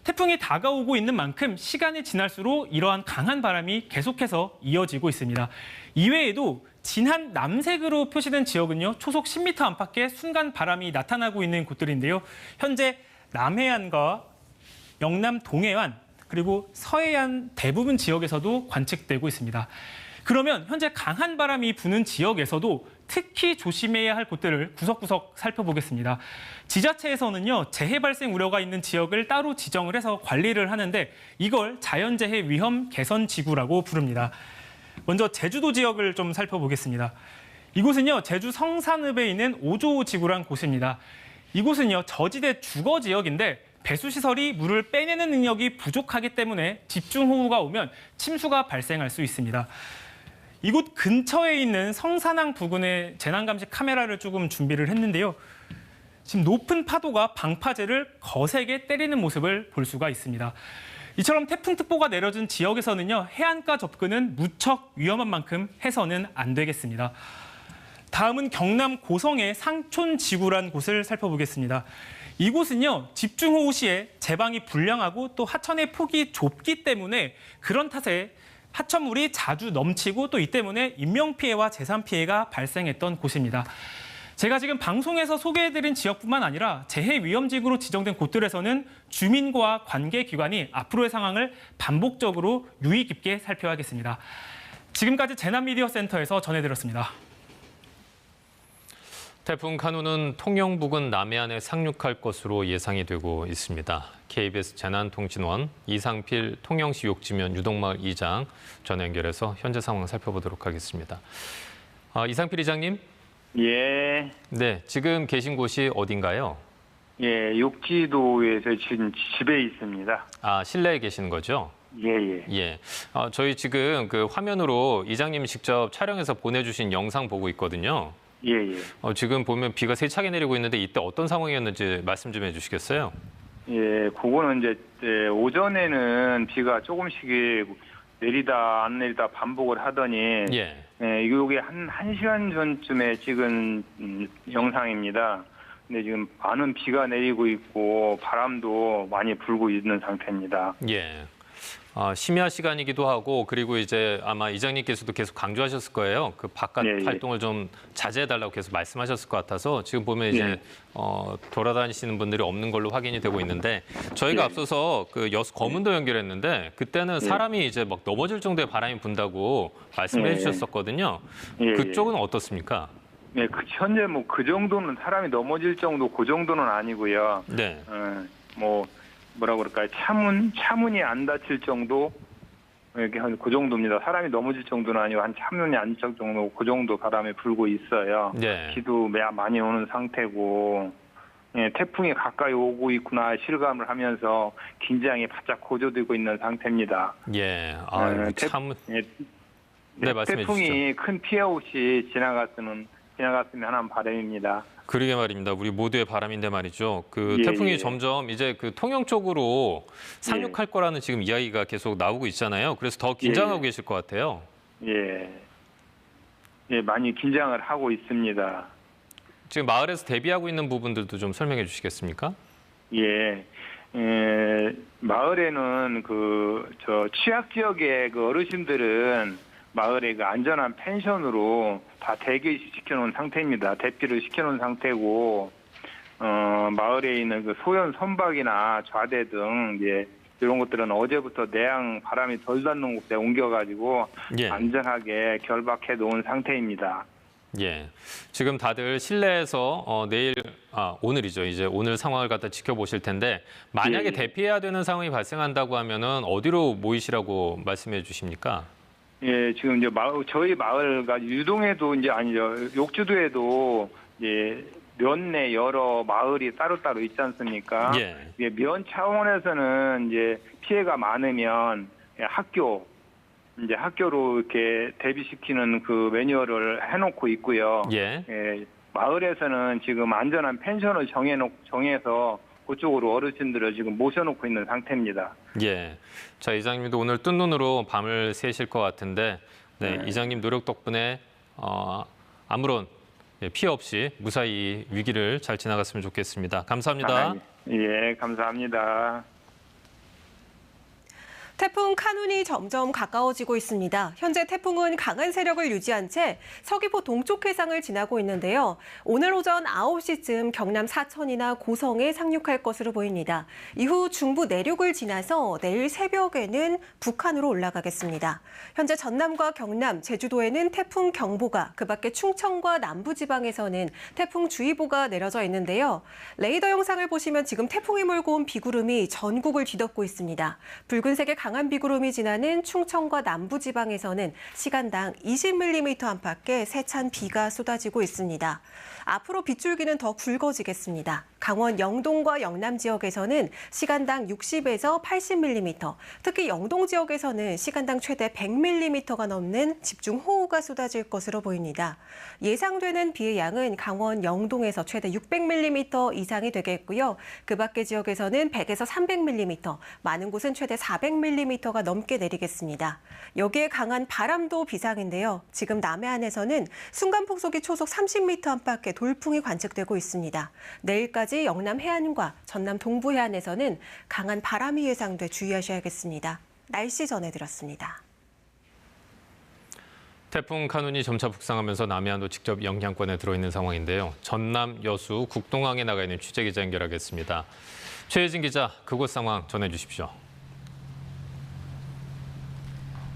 태풍이 다가오고 있는 만큼 시간이 지날수록 이러한 강한 바람이 계속해서 이어지고 있습니다. 이외에도 진한 남색으로 표시된 지역은요, 초속 10m 안팎의 순간 바람이 나타나고 있는 곳들인데요. 현재 남해안과 영남 동해안, 그리고 서해안 대부분 지역에서도 관측되고 있습니다. 그러면 현재 강한 바람이 부는 지역에서도 특히 조심해야 할 곳들을 구석구석 살펴보겠습니다. 지자체에서는요, 재해 발생 우려가 있는 지역을 따로 지정을 해서 관리를 하는데 이걸 자연재해 위험 개선 지구라고 부릅니다. 먼저 제주도 지역을 좀 살펴보겠습니다. 이곳은요, 제주 성산읍에 있는 오조 지구란 곳입니다. 이곳은요, 저지대 주거 지역인데 배수시설이 물을 빼내는 능력이 부족하기 때문에 집중호우가 오면 침수가 발생할 수 있습니다. 이곳 근처에 있는 성산항 부근에 재난감시 카메라를 조금 준비를 했는데요. 지금 높은 파도가 방파제를 거세게 때리는 모습을 볼 수가 있습니다. 이처럼 태풍특보가 내려진 지역에서는요, 해안가 접근은 무척 위험한 만큼 해서는 안 되겠습니다. 다음은 경남 고성의 상촌지구란 곳을 살펴보겠습니다. 이곳은요, 집중호우 시에 제방이 불량하고 또 하천의 폭이 좁기 때문에 그런 탓에 하천물이 자주 넘치고 또 이 때문에 인명피해와 재산피해가 발생했던 곳입니다. 제가 지금 방송에서 소개해드린 지역뿐만 아니라 재해위험지구로 지정된 곳들에서는 주민과 관계기관이 앞으로의 상황을 반복적으로 유의 깊게 살펴야겠습니다. 지금까지 재난미디어센터에서 전해드렸습니다. 태풍 카눈은 통영 부근 남해안에 상륙할 것으로 예상이 되고 있습니다. KBS 재난통신원 이상필 통영시 욕지면 유동마을 이장 전화 연결해서 현재 상황 살펴보도록 하겠습니다. 이상필 이장님. 예. 네, 지금 계신 곳이 어딘가요? 예, 욕지도에서 지금 집에 있습니다. 아, 실내에 계시는 거죠? 예. 저희 지금 그 화면으로 이장님이 직접 촬영해서 보내주신 영상 보고 있거든요. 예. 지금 보면 비가 세차게 내리고 있는데 이때 어떤 상황이었는지 말씀 좀 해주시겠어요? 예, 그거는 이제 오전에는 비가 조금씩 내리다 안 내리다 반복을 하더니 예, 이게 한 1시간 전쯤에 찍은 영상입니다. 근데 지금 많은 비가 내리고 있고 바람도 많이 불고 있는 상태입니다. 예. 심야 시간이기도 하고 그리고 이제 아마 이장님께서도 계속 강조하셨을 거예요. 그 바깥 활동을 좀 자제해달라고 계속 말씀하셨을 것 같아서 지금 보면 이제 돌아다니시는 분들이 없는 걸로 확인이 되고 있는데 저희가 앞서서 그 여수 거문도 연결했는데 그때는 사람이 이제 막 넘어질 정도의 바람이 분다고 말씀을 해주셨었거든요. 그쪽은 어떻습니까? 네, 현재 뭐 그 정도는 사람이 넘어질 정도 그 정도는 아니고요. 네. 뭐라 그럴까요? 차문이 안 닫힐 정도 이렇게 한 그 정도입니다. 사람이 넘어질 정도는 아니고 한 참눈이 안 칠 정도 그 정도 바람이 불고 있어요. 네. 비도 많이 오는 상태고 예, 태풍이 가까이 오고 있구나 실감을 하면서 긴장이 바짝 고조되고 있는 상태입니다. 예, 참. 예, 네, 말씀해 태풍이 주시죠. 큰 피해 없이 지나갔으면 하는 바람입니다. 그러게 말입니다. 우리 모두의 바람인데 말이죠. 그 예, 태풍이 예. 점점 이제 그 통영 쪽으로 상륙할 거라는 지금 이야기가 계속 나오고 있잖아요. 그래서 더 긴장하고 계실 것 같아요. 예, 예, 많이 긴장을 하고 있습니다. 지금 마을에서 대비하고 있는 부분들도 좀 설명해 주시겠습니까? 예, 마을에는 저 취약 지역의 그 어르신들은 마을에 그 안전한 펜션으로 다 대기시켜 놓은 상태입니다. 대피를 시켜 놓은 상태고, 마을에 있는 그 소형 선박이나 좌대 등 이제 이런 것들은 어제부터 내양 바람이 덜 닿는 곳에 옮겨가지고 예. 안전하게 결박해 놓은 상태입니다. 예. 지금 다들 실내에서 오늘이죠. 이제 오늘 상황을 갖다 지켜보실 텐데 만약에 예. 대피해야 되는 상황이 발생한다고 하면은 어디로 모이시라고 말씀해 주십니까? 예, 지금 이제 저희 마을과 유동에도 이제 아니죠. 욕주도에도 이제 면 내 여러 마을이 따로따로 있지 않습니까? 예. 예, 면 차원에서는 이제 피해가 많으면 학교로 이렇게 대비시키는 그 매뉴얼을 해놓고 있고요. 예. 예, 마을에서는 지금 안전한 펜션을 정해서 그쪽으로 어르신들을 지금 모셔놓고 있는 상태입니다. 예. 자, 이장님도 오늘 뜬 눈으로 밤을 새실 것 같은데, 네, 이장님 노력 덕분에 아무런 피해 없이 무사히 위기를 잘 지나갔으면 좋겠습니다. 감사합니다. 예, 감사합니다. 태풍 카눈이 점점 가까워지고 있습니다. 현재 태풍은 강한 세력을 유지한 채 서귀포 동쪽 해상을 지나고 있는데요. 오늘 오전 9시쯤 경남 사천이나 고성에 상륙할 것으로 보입니다. 이후 중부 내륙을 지나서 내일 새벽에는 북한으로 올라가겠습니다. 현재 전남과 경남, 제주도에는 태풍 경보가, 그밖에 충청과 남부지방에서는 태풍 주의보가 내려져 있는데요. 레이더 영상을 보시면 지금 태풍이 몰고 온 비구름이 전국을 뒤덮고 있습니다. 붉은색의 강한 비구름이 지나는 충청과 남부지방에서는 시간당 20mm 안팎의 세찬 비가 쏟아지고 있습니다. 앞으로 빗줄기는 더 굵어지겠습니다. 강원 영동과 영남 지역에서는 시간당 60에서 80mm, 특히 영동 지역에서는 시간당 최대 100mm가 넘는 집중호우가 쏟아질 것으로 보입니다. 예상되는 비의 양은 강원 영동에서 최대 600mm 이상이 되겠고요. 그 밖의 지역에서는 100에서 300mm, 많은 곳은 최대 400mm가 넘게 내리겠습니다. 여기에 강한 바람도 비상인데요. 지금 남해안에서는 순간 풍속이 초속 30m 안팎의 돌풍이 관측되고 있습니다. 내일까지 영남 해안과 전남 동부 해안에서는 강한 바람이 예상돼 주의하셔야겠습니다. 날씨 전해드렸습니다. 태풍 카눈이 점차 북상하면서 남해안도 직접 영향권에 들어있는 상황인데요. 전남 여수 국동항에 나가 있는 취재기자 연결하겠습니다. 최혜진 기자, 그곳 상황 전해주십시오.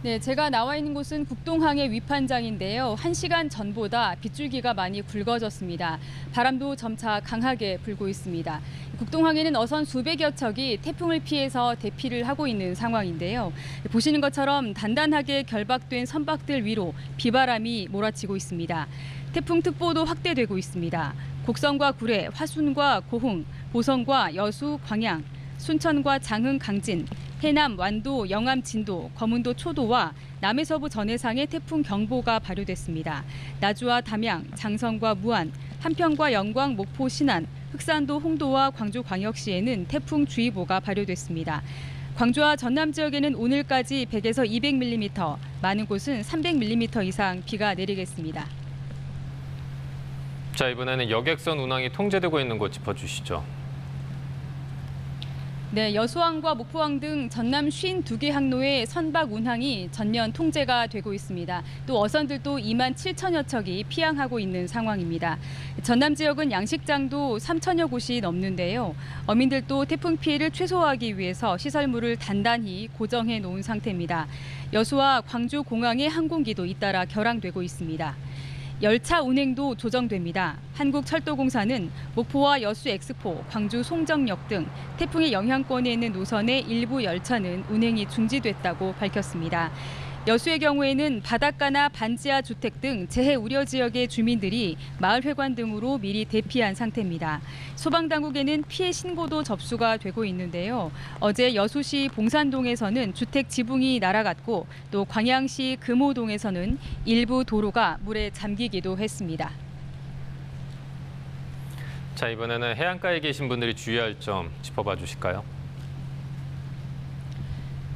네, 제가 나와 있는 곳은 국동항의 위판장인데요. 1시간 전보다 빗줄기가 많이 굵어졌습니다. 바람도 점차 강하게 불고 있습니다. 국동항에는 어선 수백여 척이 태풍을 피해서 대피를 하고 있는 상황인데요. 보시는 것처럼 단단하게 결박된 선박들 위로 비바람이 몰아치고 있습니다. 태풍특보도 확대되고 있습니다. 곡성과 구례, 화순과 고흥, 보성과 여수, 광양, 순천과 장흥, 강진, 해남, 완도, 영암, 진도, 거문도, 초도와 남해서부 전해상에 태풍 경보가 발효됐습니다. 나주와 담양, 장성과 무안, 한평과 영광, 목포, 신안, 흑산도, 홍도와 광주광역시에는 태풍 주의보가 발효됐습니다. 광주와 전남 지역에는 오늘까지 100에서 200mm, 많은 곳은 300mm 이상 비가 내리겠습니다. 자, 이번에는 여객선 운항이 통제되고 있는 곳 짚어주시죠. 네, 여수항과 목포항 등 전남 52개 항로의 선박 운항이 전면 통제가 되고 있습니다. 또 어선들도 2만 7천여 척이 피항하고 있는 상황입니다. 전남 지역은 양식장도 3천여 곳이 넘는데요. 어민들도 태풍 피해를 최소화하기 위해서 시설물을 단단히 고정해 놓은 상태입니다. 여수와 광주 공항의 항공기도 잇따라 결항되고 있습니다. 열차 운행도 조정됩니다. 한국철도공사는 목포와 여수 엑스포, 광주 송정역 등 태풍의 영향권에 있는 노선의 일부 열차는 운행이 중지됐다고 밝혔습니다. 여수의 경우에는 바닷가나 반지하 주택 등 재해 우려 지역의 주민들이 마을회관 등으로 미리 대피한 상태입니다. 소방당국에는 피해 신고도 접수가 되고 있는데요. 어제 여수시 봉산동에서는 주택 지붕이 날아갔고 또 광양시 금호동에서는 일부 도로가 물에 잠기기도 했습니다. 자, 이번에는 해안가에 계신 분들이 주의할 점 짚어봐 주실까요?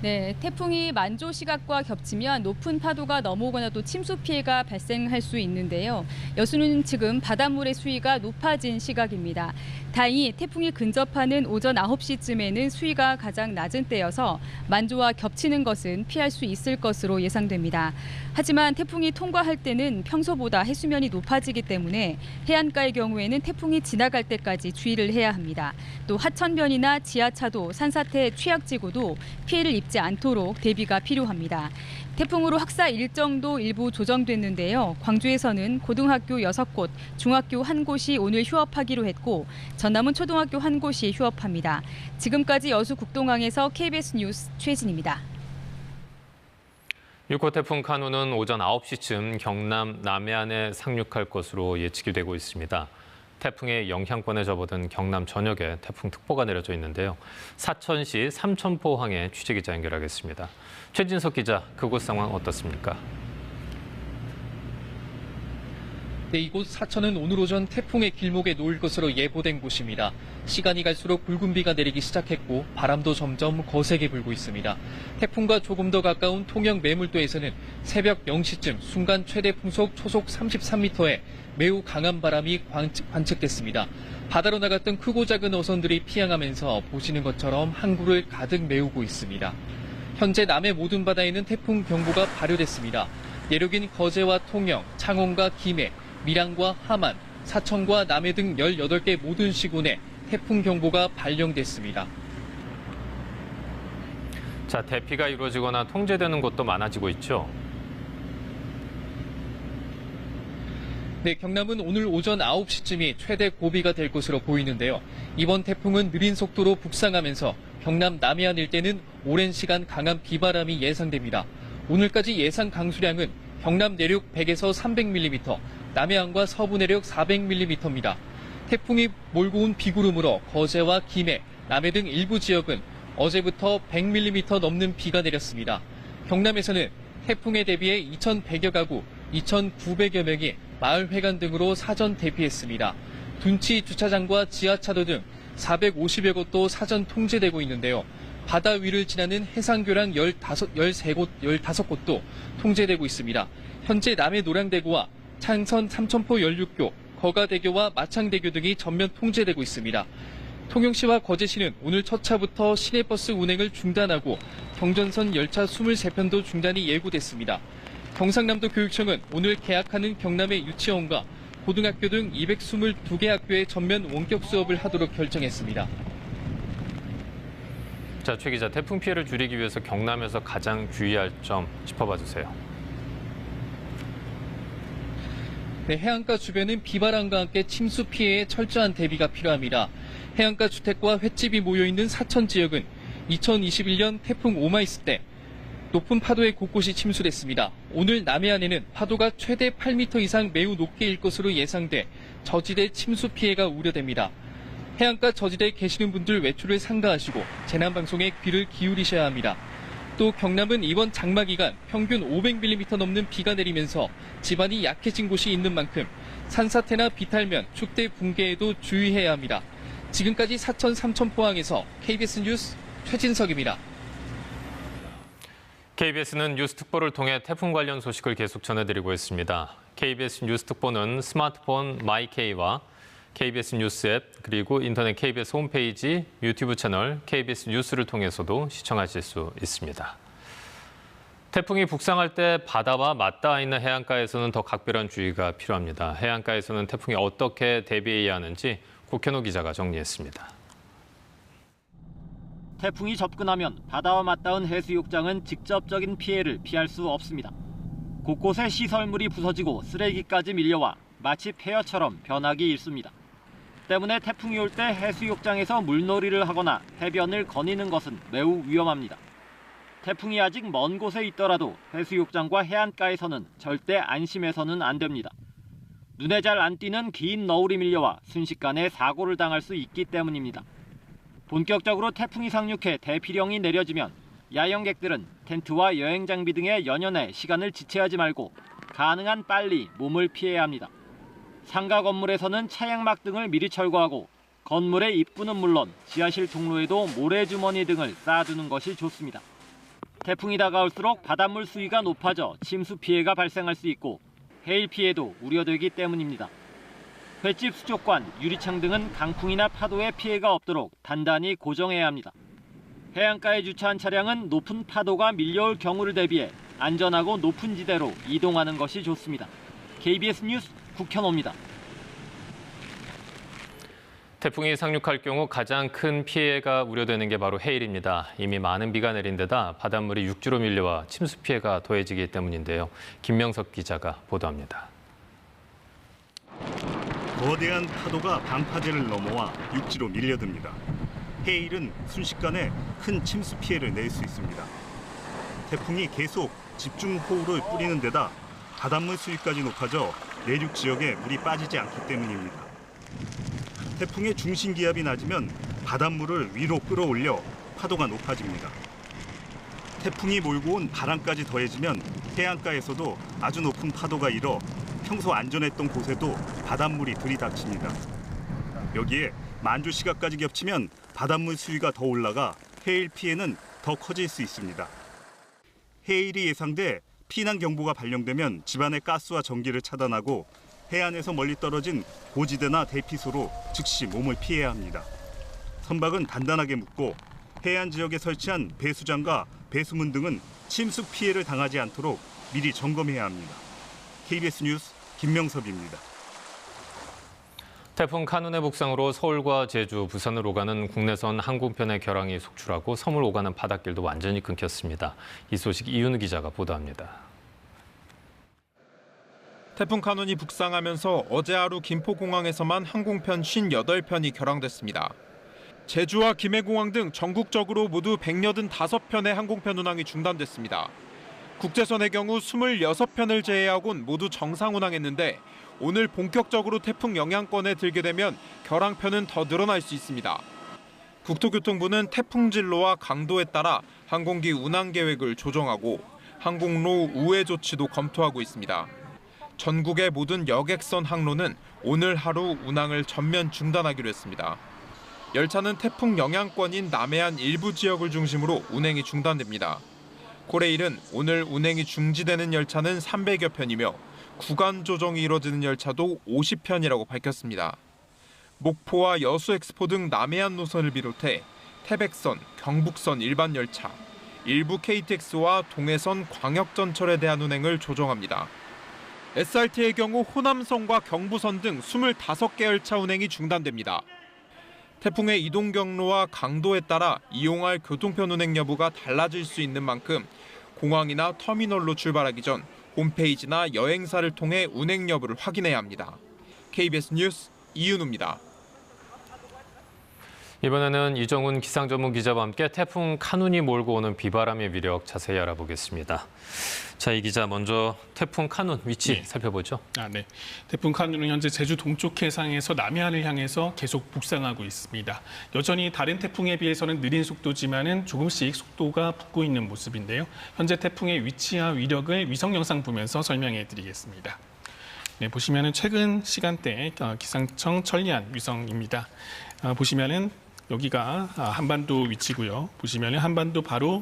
네, 태풍이 만조 시각과 겹치면 높은 파도가 넘어오거나 또 침수 피해가 발생할 수 있는데요. 여수는 지금 바닷물의 수위가 높아진 시각입니다. 다행히 태풍이 근접하는 오전 9시쯤에는 수위가 가장 낮은 때여서 만조와 겹치는 것은 피할 수 있을 것으로 예상됩니다. 하지만 태풍이 통과할 때는 평소보다 해수면이 높아지기 때문에 해안가의 경우에는 태풍이 지나갈 때까지 주의를 해야 합니다. 또 하천변이나 지하차도, 산사태 취약지구도 피해를 입지 않도록 대비가 필요합니다. 태풍으로 학사 일정도 일부 조정됐는데요. 광주에서는 고등학교 6곳, 중학교 1곳이 오늘 휴업하기로 했고 전남은 초등학교 1곳이 휴업합니다. 지금까지 여수 국동항에서 KBS 뉴스 최진입니다. 6호 태풍 카눈은 오전 9시쯤 경남 남해안에 상륙할 것으로 예측이 되고 있습니다. 태풍의 영향권에 접어든 경남 전역에 태풍특보가 내려져 있는데요. 사천시 삼천포항에 취재기자 연결하겠습니다. 최진석 기자, 그곳 상황 어떻습니까? 네, 이곳 사천은 오늘 오전 태풍의 길목에 놓일 것으로 예보된 곳입니다. 시간이 갈수록 붉은 비가 내리기 시작했고 바람도 점점 거세게 불고 있습니다. 태풍과 조금 더 가까운 통영 매물도에서는 새벽 0시쯤 순간 최대 풍속 초속 33m의 매우 강한 바람이 관측됐습니다. 바다로 나갔던 크고 작은 어선들이 피항하면서 보시는 것처럼 항구를 가득 메우고 있습니다. 현재 남해 모든 바다에는 태풍 경보가 발효됐습니다. 내륙인 거제와 통영, 창원과 김해, 밀양과 함안, 사천과 남해 등 18개 모든 시군에 태풍 경보가 발령됐습니다. 자, 대피가 이루어지거나 통제되는 곳도 많아지고 있죠. 네, 경남은 오늘 오전 9시쯤이 최대 고비가 될 것으로 보이는데요. 이번 태풍은 느린 속도로 북상하면서 경남 남해안 일대는 오랜 시간 강한 비바람이 예상됩니다. 오늘까지 예상 강수량은 경남 내륙 100에서 300mm, 남해안과 서부 내륙 400mm입니다. 태풍이 몰고 온 비구름으로 거제와 김해, 남해 등 일부 지역은 어제부터 100mm 넘는 비가 내렸습니다. 경남에서는 태풍에 대비해 2,100여 가구, 2,900여 명이 마을회관 등으로 사전 대피했습니다. 둔치 주차장과 지하차도 등 450여 곳도 사전 통제되고 있는데요. 바다 위를 지나는 해상교량 15곳도 통제되고 있습니다. 현재 남해 노량대교와 창선 삼천포 연륙교, 거가대교와 마창대교 등이 전면 통제되고 있습니다. 통영시와 거제시는 오늘 첫 차부터 시내버스 운행을 중단하고 경전선 열차 23편도 중단이 예고됐습니다. 경상남도 교육청은 오늘 개학하는 경남의 유치원과 고등학교 등 222개 학교에 전면 원격 수업을 하도록 결정했습니다. 자, 최 기자, 태풍 피해를 줄이기 위해서 경남에서 가장 주의할 점 짚어봐 주세요. 네, 해안가 주변은 비바람과 함께 침수 피해에 철저한 대비가 필요합니다. 해안가 주택과 횟집이 모여있는 사천 지역은 2021년 태풍 오마이스 때 높은 파도에 곳곳이 침수됐습니다. 오늘 남해안에는 파도가 최대 8m 이상 매우 높게 일 것으로 예상돼 저지대 침수 피해가 우려됩니다. 해안가 저지대에 계시는 분들 외출을 삼가하시고 재난방송에 귀를 기울이셔야 합니다. 또 경남은 이번 장마 기간 평균 500mm 넘는 비가 내리면서 지반이 약해진 곳이 있는 만큼 산사태나 비탈면, 축대 붕괴에도 주의해야 합니다. 지금까지 사천 삼천포항에서 KBS 뉴스 최진석입니다. KBS는 뉴스 특보를 통해 태풍 관련 소식을 계속 전해드리고 있습니다. KBS 뉴스 특보는 스마트폰 마이케이와 KBS 뉴스 앱, 그리고 인터넷 KBS 홈페이지, 유튜브 채널 KBS 뉴스를 통해서도 시청하실 수 있습니다. 태풍이 북상할 때 바다와 맞닿아 있는 해안가에서는 더 각별한 주의가 필요합니다. 해안가에서는 태풍이 어떻게 대비해야 하는지 국현호 기자가 정리했습니다. 태풍이 접근하면 바다와 맞닿은 해수욕장은 직접적인 피해를 피할 수 없습니다. 곳곳에 시설물이 부서지고 쓰레기까지 밀려와 마치 폐허처럼 변하기 일쑤입니다. 때문에 태풍이 올 때 해수욕장에서 물놀이를 하거나 해변을 거니는 것은 매우 위험합니다. 태풍이 아직 먼 곳에 있더라도 해수욕장과 해안가에서는 절대 안심해서는 안 됩니다. 눈에 잘 안 띄는 긴 너울이 밀려와 순식간에 사고를 당할 수 있기 때문입니다. 본격적으로 태풍이 상륙해 대피령이 내려지면 야영객들은 텐트와 여행 장비 등의 연연에 시간을 지체하지 말고 가능한 빨리 몸을 피해야 합니다. 상가 건물에서는 차양막 등을 미리 철거하고 건물의 입구는 물론 지하실 통로에도 모래주머니 등을 쌓아두는 것이 좋습니다. 태풍이 다가올수록 바닷물 수위가 높아져 침수 피해가 발생할 수 있고 해일 피해도 우려되기 때문입니다. 횟집 수족관, 유리창 등은 강풍이나 파도에 피해가 없도록 단단히 고정해야 합니다. 해안가에 주차한 차량은 높은 파도가 밀려올 경우를 대비해 안전하고 높은 지대로 이동하는 것이 좋습니다. KBS 뉴스 국현호입니다. 태풍이 상륙할 경우 가장 큰 피해가 우려되는 게 바로 해일입니다. 이미 많은 비가 내린 데다 바닷물이 육지로 밀려와 침수 피해가 더해지기 때문인데요. 김명석 기자가 보도합니다. 거대한 파도가 방파제를 넘어와 육지로 밀려듭니다. 해일은 순식간에 큰 침수 피해를 낼 수 있습니다. 태풍이 계속 집중호우를 뿌리는 데다 바닷물 수위까지 높아져 내륙 지역에 물이 빠지지 않기 때문입니다. 태풍의 중심 기압이 낮으면 바닷물을 위로 끌어올려 파도가 높아집니다. 태풍이 몰고 온 바람까지 더해지면 해안가에서도 아주 높은 파도가 일어 평소 안전했던 곳에도 바닷물이 들이닥칩니다. 여기에 만조 시각까지 겹치면 바닷물 수위가 더 올라가 해일 피해는 더 커질 수 있습니다. 해일이 예상돼 피난 경보가 발령되면 집안의 가스와 전기를 차단하고 해안에서 멀리 떨어진 고지대나 대피소로 즉시 몸을 피해야 합니다. 선박은 단단하게 묶고 해안 지역에 설치한 배수장과 배수문 등은 침수 피해를 당하지 않도록 미리 점검해야 합니다. KBS 뉴스 김명섭입니다. 태풍 카눈의 북상으로 서울과 제주, 부산을 오가는 국내선 항공편의 결항이 속출하고 섬을 오가는 바닷길도 완전히 끊겼습니다. 이 소식 이윤우 기자가 보도합니다. 태풍 카눈이 북상하면서 어제 하루 김포공항에서만 항공편 58편이 결항됐습니다. 제주와 김해공항 등 전국적으로 모두 185편의 항공편 운항이 중단됐습니다. 국제선의 경우 26편을 제외하고는 모두 정상 운항했는데 오늘 본격적으로 태풍 영향권에 들게 되면 결항편은 더 늘어날 수 있습니다. 국토교통부는 태풍 진로와 강도에 따라 항공기 운항 계획을 조정하고 항공로 우회 조치도 검토하고 있습니다. 전국의 모든 여객선 항로는 오늘 하루 운항을 전면 중단하기로 했습니다. 열차는 태풍 영향권인 남해안 일부 지역을 중심으로 운행이 중단됩니다. 코레일은 오늘 운행이 중지되는 열차는 300여 편이며 구간 조정이 이뤄지는 열차도 50편이라고 밝혔습니다. 목포와 여수엑스포 등 남해안 노선을 비롯해 태백선, 경북선 일반 열차, 일부 KTX와 동해선 광역전철에 대한 운행을 조정합니다. SRT의 경우 호남선과 경부선 등 25개 열차 운행이 중단됩니다. 태풍의 이동 경로와 강도에 따라 이용할 교통편 운행 여부가 달라질 수 있는 만큼 공항이나 터미널로 출발하기 전 홈페이지나 여행사를 통해 운행 여부를 확인해야 합니다. KBS 뉴스 이윤우입니다. 이번에는 이정훈 기상전문 기자와 함께 태풍 카눈이 몰고 오는 비바람의 위력 자세히 알아보겠습니다. 자, 이 기자 먼저 태풍 카눈 위치 살펴보죠. 네. 태풍 카눈은 현재 제주 동쪽 해상에서 남해안을 향해서 계속 북상하고 있습니다. 여전히 다른 태풍에 비해서는 느린 속도지만은 조금씩 속도가 붙고 있는 모습인데요. 현재 태풍의 위치와 위력을 위성 영상 보면서 설명해 드리겠습니다. 네, 보시면은 최근 시간대 기상청 천리안 위성입니다. 보시면은 여기가 한반도 위치고요. 보시면은 한반도 바로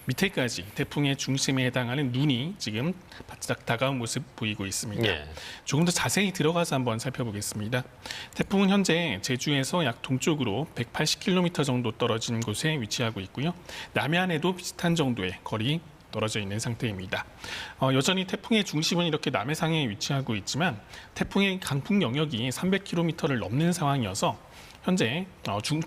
밑에까지 태풍의 중심에 해당하는 눈이 지금 바짝 다가온 모습 보이고 있습니다. 조금 더 자세히 들어가서 한번 살펴보겠습니다. 태풍은 현재 제주에서 약 동쪽으로 180km 정도 떨어진 곳에 위치하고 있고요. 남해안에도 비슷한 정도의 거리 떨어져 있는 상태입니다. 여전히 태풍의 중심은 이렇게 남해상에 위치하고 있지만 태풍의 강풍 영역이 300km를 넘는 상황이어서 현재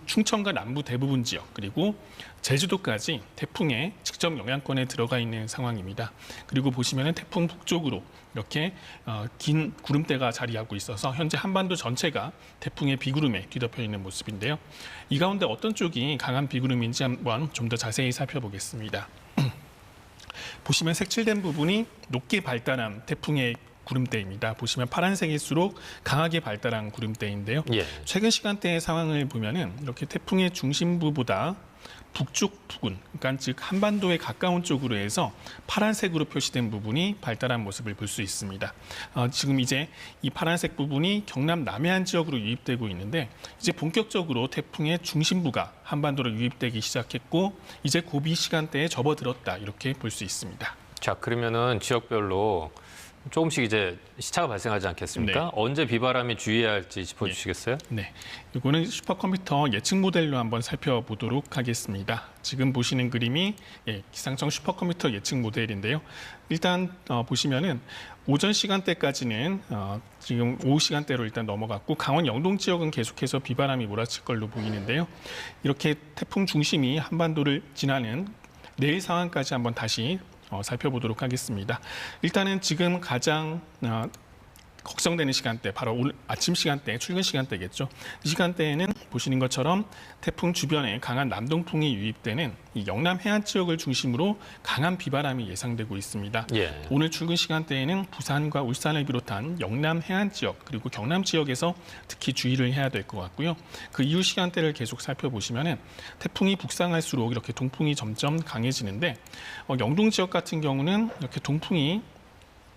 충청과 남부 대부분 지역 그리고 제주도까지 태풍의 직접 영향권에 들어가 있는 상황입니다. 그리고 보시면은 태풍 북쪽으로 이렇게 긴 구름대가 자리하고 있어서 현재 한반도 전체가 태풍의 비구름에 뒤덮여 있는 모습인데요. 이 가운데 어떤 쪽이 강한 비구름인지 한번 좀 더 자세히 살펴보겠습니다. 보시면 색칠된 부분이 높게 발달한 태풍의 구름대입니다. 보시면 파란색일수록 강하게 발달한 구름대인데요. 최근 시간대의 상황을 보면은 이렇게 태풍의 중심부보다 북쪽 부근, 그러니까 즉 한반도에 가까운 쪽으로 해서 파란색으로 표시된 부분이 발달한 모습을 볼 수 있습니다. 지금 이제 이 파란색 부분이 경남 남해안 지역으로 유입되고 있는데 이제 본격적으로 태풍의 중심부가 한반도로 유입되기 시작했고 이제 고비 시간대에 접어들었다 이렇게 볼 수 있습니다. 자, 그러면은 지역별로 조금씩 이제 시차가 발생하지 않겠습니까? 네. 언제 비바람이 주의해야 할지 짚어주시겠어요? 네, 이거는 슈퍼컴퓨터 예측 모델로 한번 살펴보도록 하겠습니다. 지금 보시는 그림이 기상청 슈퍼컴퓨터 예측 모델인데요. 일단 보시면은 오전 시간대까지는 지금 오후 시간대로 일단 넘어갔고 강원 영동 지역은 계속해서 비바람이 몰아칠 걸로 보이는데요. 이렇게 태풍 중심이 한반도를 지나는 내일 상황까지 한번 다시 살펴보도록 하겠습니다. 일단은 지금 가장 걱정되는 시간대, 바로 오늘 아침 시간대, 출근 시간대겠죠. 이 시간대에는 보시는 것처럼 태풍 주변에 강한 남동풍이 유입되는 이 영남 해안 지역을 중심으로 강한 비바람이 예상되고 있습니다. 오늘 출근 시간대에는 부산과 울산을 비롯한 영남 해안 지역 그리고 경남 지역에서 특히 주의를 해야 될 것 같고요. 그 이후 시간대를 계속 살펴보시면은 태풍이 북상할수록 이렇게 동풍이 점점 강해지는데 영동 지역 같은 경우는 이렇게 동풍이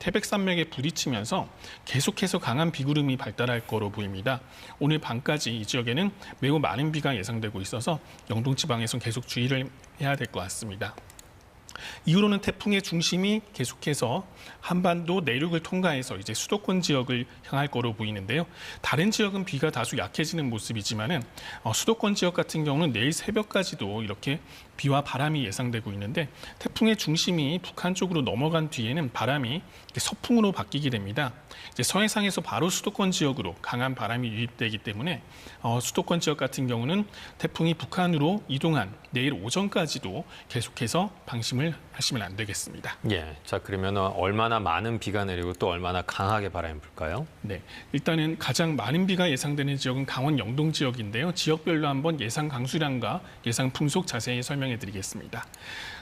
태백산맥에 부딪히면서 계속해서 강한 비구름이 발달할 거로 보입니다. 오늘 밤까지 이 지역에는 매우 많은 비가 예상되고 있어서 영동 지방에서는 계속 주의를 해야 될 것 같습니다. 이후로는 태풍의 중심이 계속해서 한반도 내륙을 통과해서 이제 수도권 지역을 향할 거로 보이는데요. 다른 지역은 비가 다소 약해지는 모습이지만은 수도권 지역 같은 경우는 내일 새벽까지도 이렇게 비와 바람이 예상되고 있는데 태풍의 중심이 북한 쪽으로 넘어간 뒤에는 바람이 서풍으로 바뀌게 됩니다. 이제 서해상에서 바로 수도권 지역으로 강한 바람이 유입되기 때문에 수도권 지역 같은 경우는 태풍이 북한으로 이동한 내일 오전까지도 계속해서 방심을 하시면 안 되겠습니다. 자, 그러면 얼마나 많은 비가 내리고 또 얼마나 강하게 바람이 불까요? 네, 일단은 가장 많은 비가 예상되는 지역은 강원 영동 지역인데요. 지역별로 한번 예상 강수량과 예상 풍속 자세히 설명해 드리겠습니다.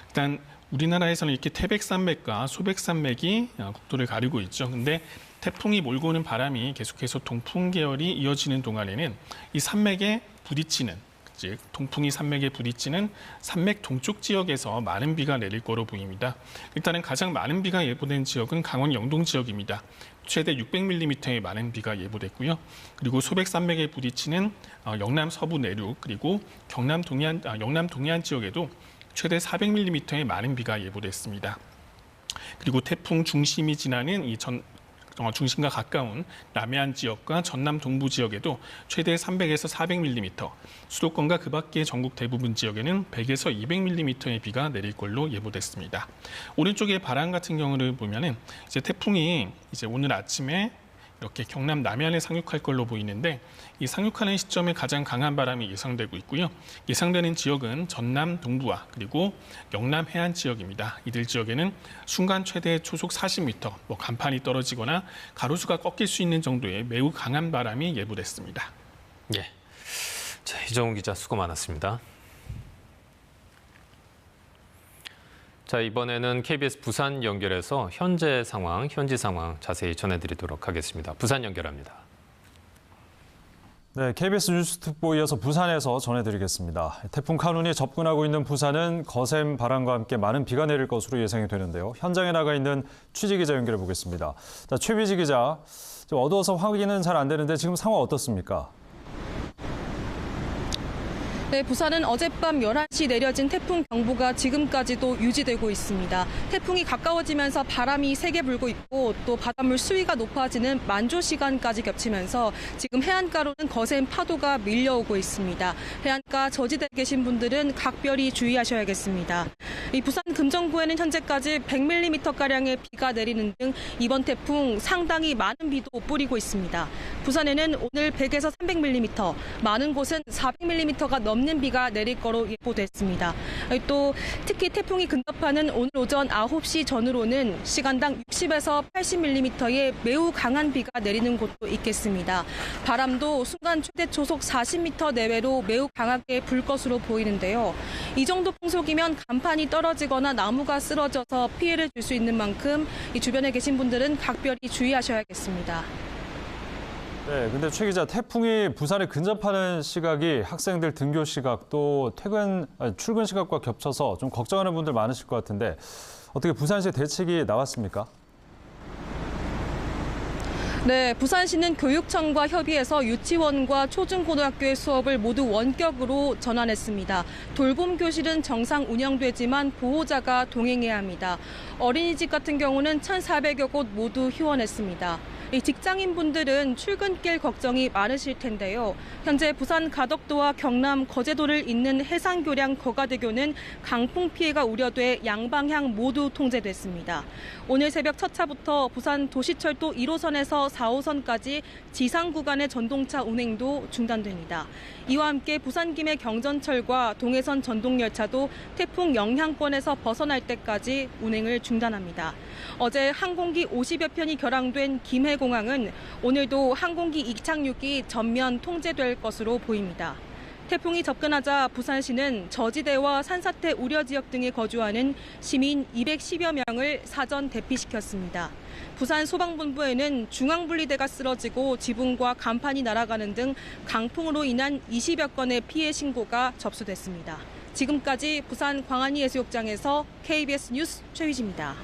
일단 우리나라에서는 이렇게 태백산맥과 소백산맥이 국토를 가리고 있죠. 근데 태풍이 몰고 오는 바람이 계속해서 동풍 계열이 이어지는 동안에는 이 산맥에 부딪히는 즉 동풍이 산맥에 부딪히는 산맥 동쪽 지역에서 많은 비가 내릴 거로 보입니다. 일단은 가장 많은 비가 예보된 지역은 강원 영동 지역입니다. 최대 600mm의 많은 비가 예보됐고요. 그리고 소백산맥에 부딪히는 영남 서부 내륙 그리고 영남 동해안 지역에도 최대 400mm의 많은 비가 예보됐습니다. 그리고 태풍 중심이 지나는 이 중심과 가까운 남해안 지역과 전남 동부 지역에도 최대 300에서 400mm, 수도권과 그 밖의 전국 대부분 지역에는 100에서 200mm의 비가 내릴 걸로 예보됐습니다. 오른쪽의 바람 같은 경우를 보면은 이제 태풍이 이제 오늘 아침에 이렇게 경남 남해안에 상륙할 걸로 보이는데 이 상륙하는 시점에 가장 강한 바람이 예상되고 있고요. 예상되는 지역은 전남 동부와 그리고 영남 해안 지역입니다. 이들 지역에는 순간 최대 초속 40m, 간판이 떨어지거나 가로수가 꺾일 수 있는 정도의 매우 강한 바람이 예보됐습니다. 자, 이정훈 기자 수고 많았습니다. 자, 이번에는 KBS 부산 연결해서 현지 상황 자세히 전해드리도록 하겠습니다. 부산 연결합니다. 네, KBS 뉴스특보 이어서 부산에서 전해드리겠습니다. 태풍 카눈이 접근하고 있는 부산은 거센 바람과 함께 많은 비가 내릴 것으로 예상이 되는데요. 현장에 나가 있는 취재 기자 연결해 보겠습니다. 자, 최비지 기자, 어두워서 확인은 잘 안 되는데 지금 상황 어떻습니까? 네, 부산은 어젯밤 11시 내려진 태풍 경보가 지금까지도 유지되고 있습니다. 태풍이 가까워지면서 바람이 세게 불고 있고 또 바닷물 수위가 높아지는 만조 시간까지 겹치면서 지금 해안가로는 거센 파도가 밀려오고 있습니다. 해안가 저지대에 계신 분들은 각별히 주의하셔야겠습니다. 이 부산 금정구에는 현재까지 100mm가량의 비가 내리는 등 이번 태풍 상당히 많은 비도 뿌리고 있습니다. 부산에는 오늘 100에서 300mm, 많은 곳은 400mm가 넘는 비가 내릴 거로 예보됐습니다. 또 특히 태풍이 근접하는 오늘 오전 9시 전후로는 시간당 60에서 80mm의 매우 강한 비가 내리는 곳도 있겠습니다. 바람도 순간 최대 초속 40m 내외로 매우 강하게 불 것으로 보이는데요. 이 정도 풍속이면 간판이 떨어지거나 나무가 쓰러져서 피해를 줄 수 있는 만큼 이 주변에 계신 분들은 각별히 주의하셔야겠습니다. 네, 근데 최 기자, 태풍이 부산에 근접하는 시각이 학생들 등교 시각 또 출근 시각과 겹쳐서 좀 걱정하는 분들 많으실 것 같은데 어떻게 부산시 대책이 나왔습니까? 네, 부산시는 교육청과 협의해서 유치원과 초중고등학교의 수업을 모두 원격으로 전환했습니다. 돌봄 교실은 정상 운영되지만 보호자가 동행해야 합니다. 어린이집 같은 경우는 1,400여 곳 모두 휴원했습니다. 직장인분들은 출근길 걱정이 많으실 텐데요. 현재 부산 가덕도와 경남 거제도를 잇는 해상교량 거가대교는 강풍 피해가 우려돼 양방향 모두 통제됐습니다. 오늘 새벽 첫 차부터 부산 도시철도 1호선에서 4호선까지 지상 구간의 전동차 운행도 중단됩니다. 이와 함께 부산 김해 경전철과 동해선 전동열차도 태풍 영향권에서 벗어날 때까지 운행을 중단합니다. 어제 항공기 50여 편이 결항된 김해공항은 오늘도 항공기 이착륙이 전면 통제될 것으로 보입니다. 태풍이 접근하자 부산시는 저지대와 산사태 우려 지역 등에 거주하는 시민 210여 명을 사전 대피시켰습니다. 부산 소방본부에는 중앙분리대가 쓰러지고 지붕과 간판이 날아가는 등 강풍으로 인한 20여 건의 피해 신고가 접수됐습니다. 지금까지 부산 광안리 해수욕장에서 KBS 뉴스 최휘지입니다.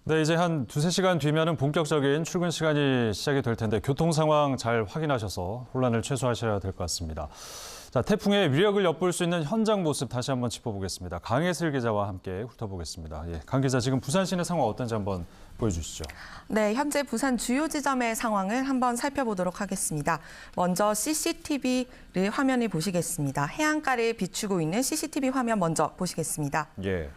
네, 이제 한 2-3시간 뒤면은 본격적인 출근 시간이 시작이 될 텐데 교통 상황 잘 확인하셔서 혼란을 최소화하셔야 될 것 같습니다. 자, 태풍의 위력을 엿볼 수 있는 현장 모습 다시 한번 짚어보겠습니다. 강혜슬 기자와 함께 훑어보겠습니다. 예, 강 기자, 지금 부산 시내 상황 어떤지 한번 보여주시죠. 네, 현재 부산 주요 지점의 상황을 한번 살펴보도록 하겠습니다. 먼저 CCTV를 화면을 보시겠습니다. 해안가를 비추고 있는 CCTV 화면 먼저 보시겠습니다. 예.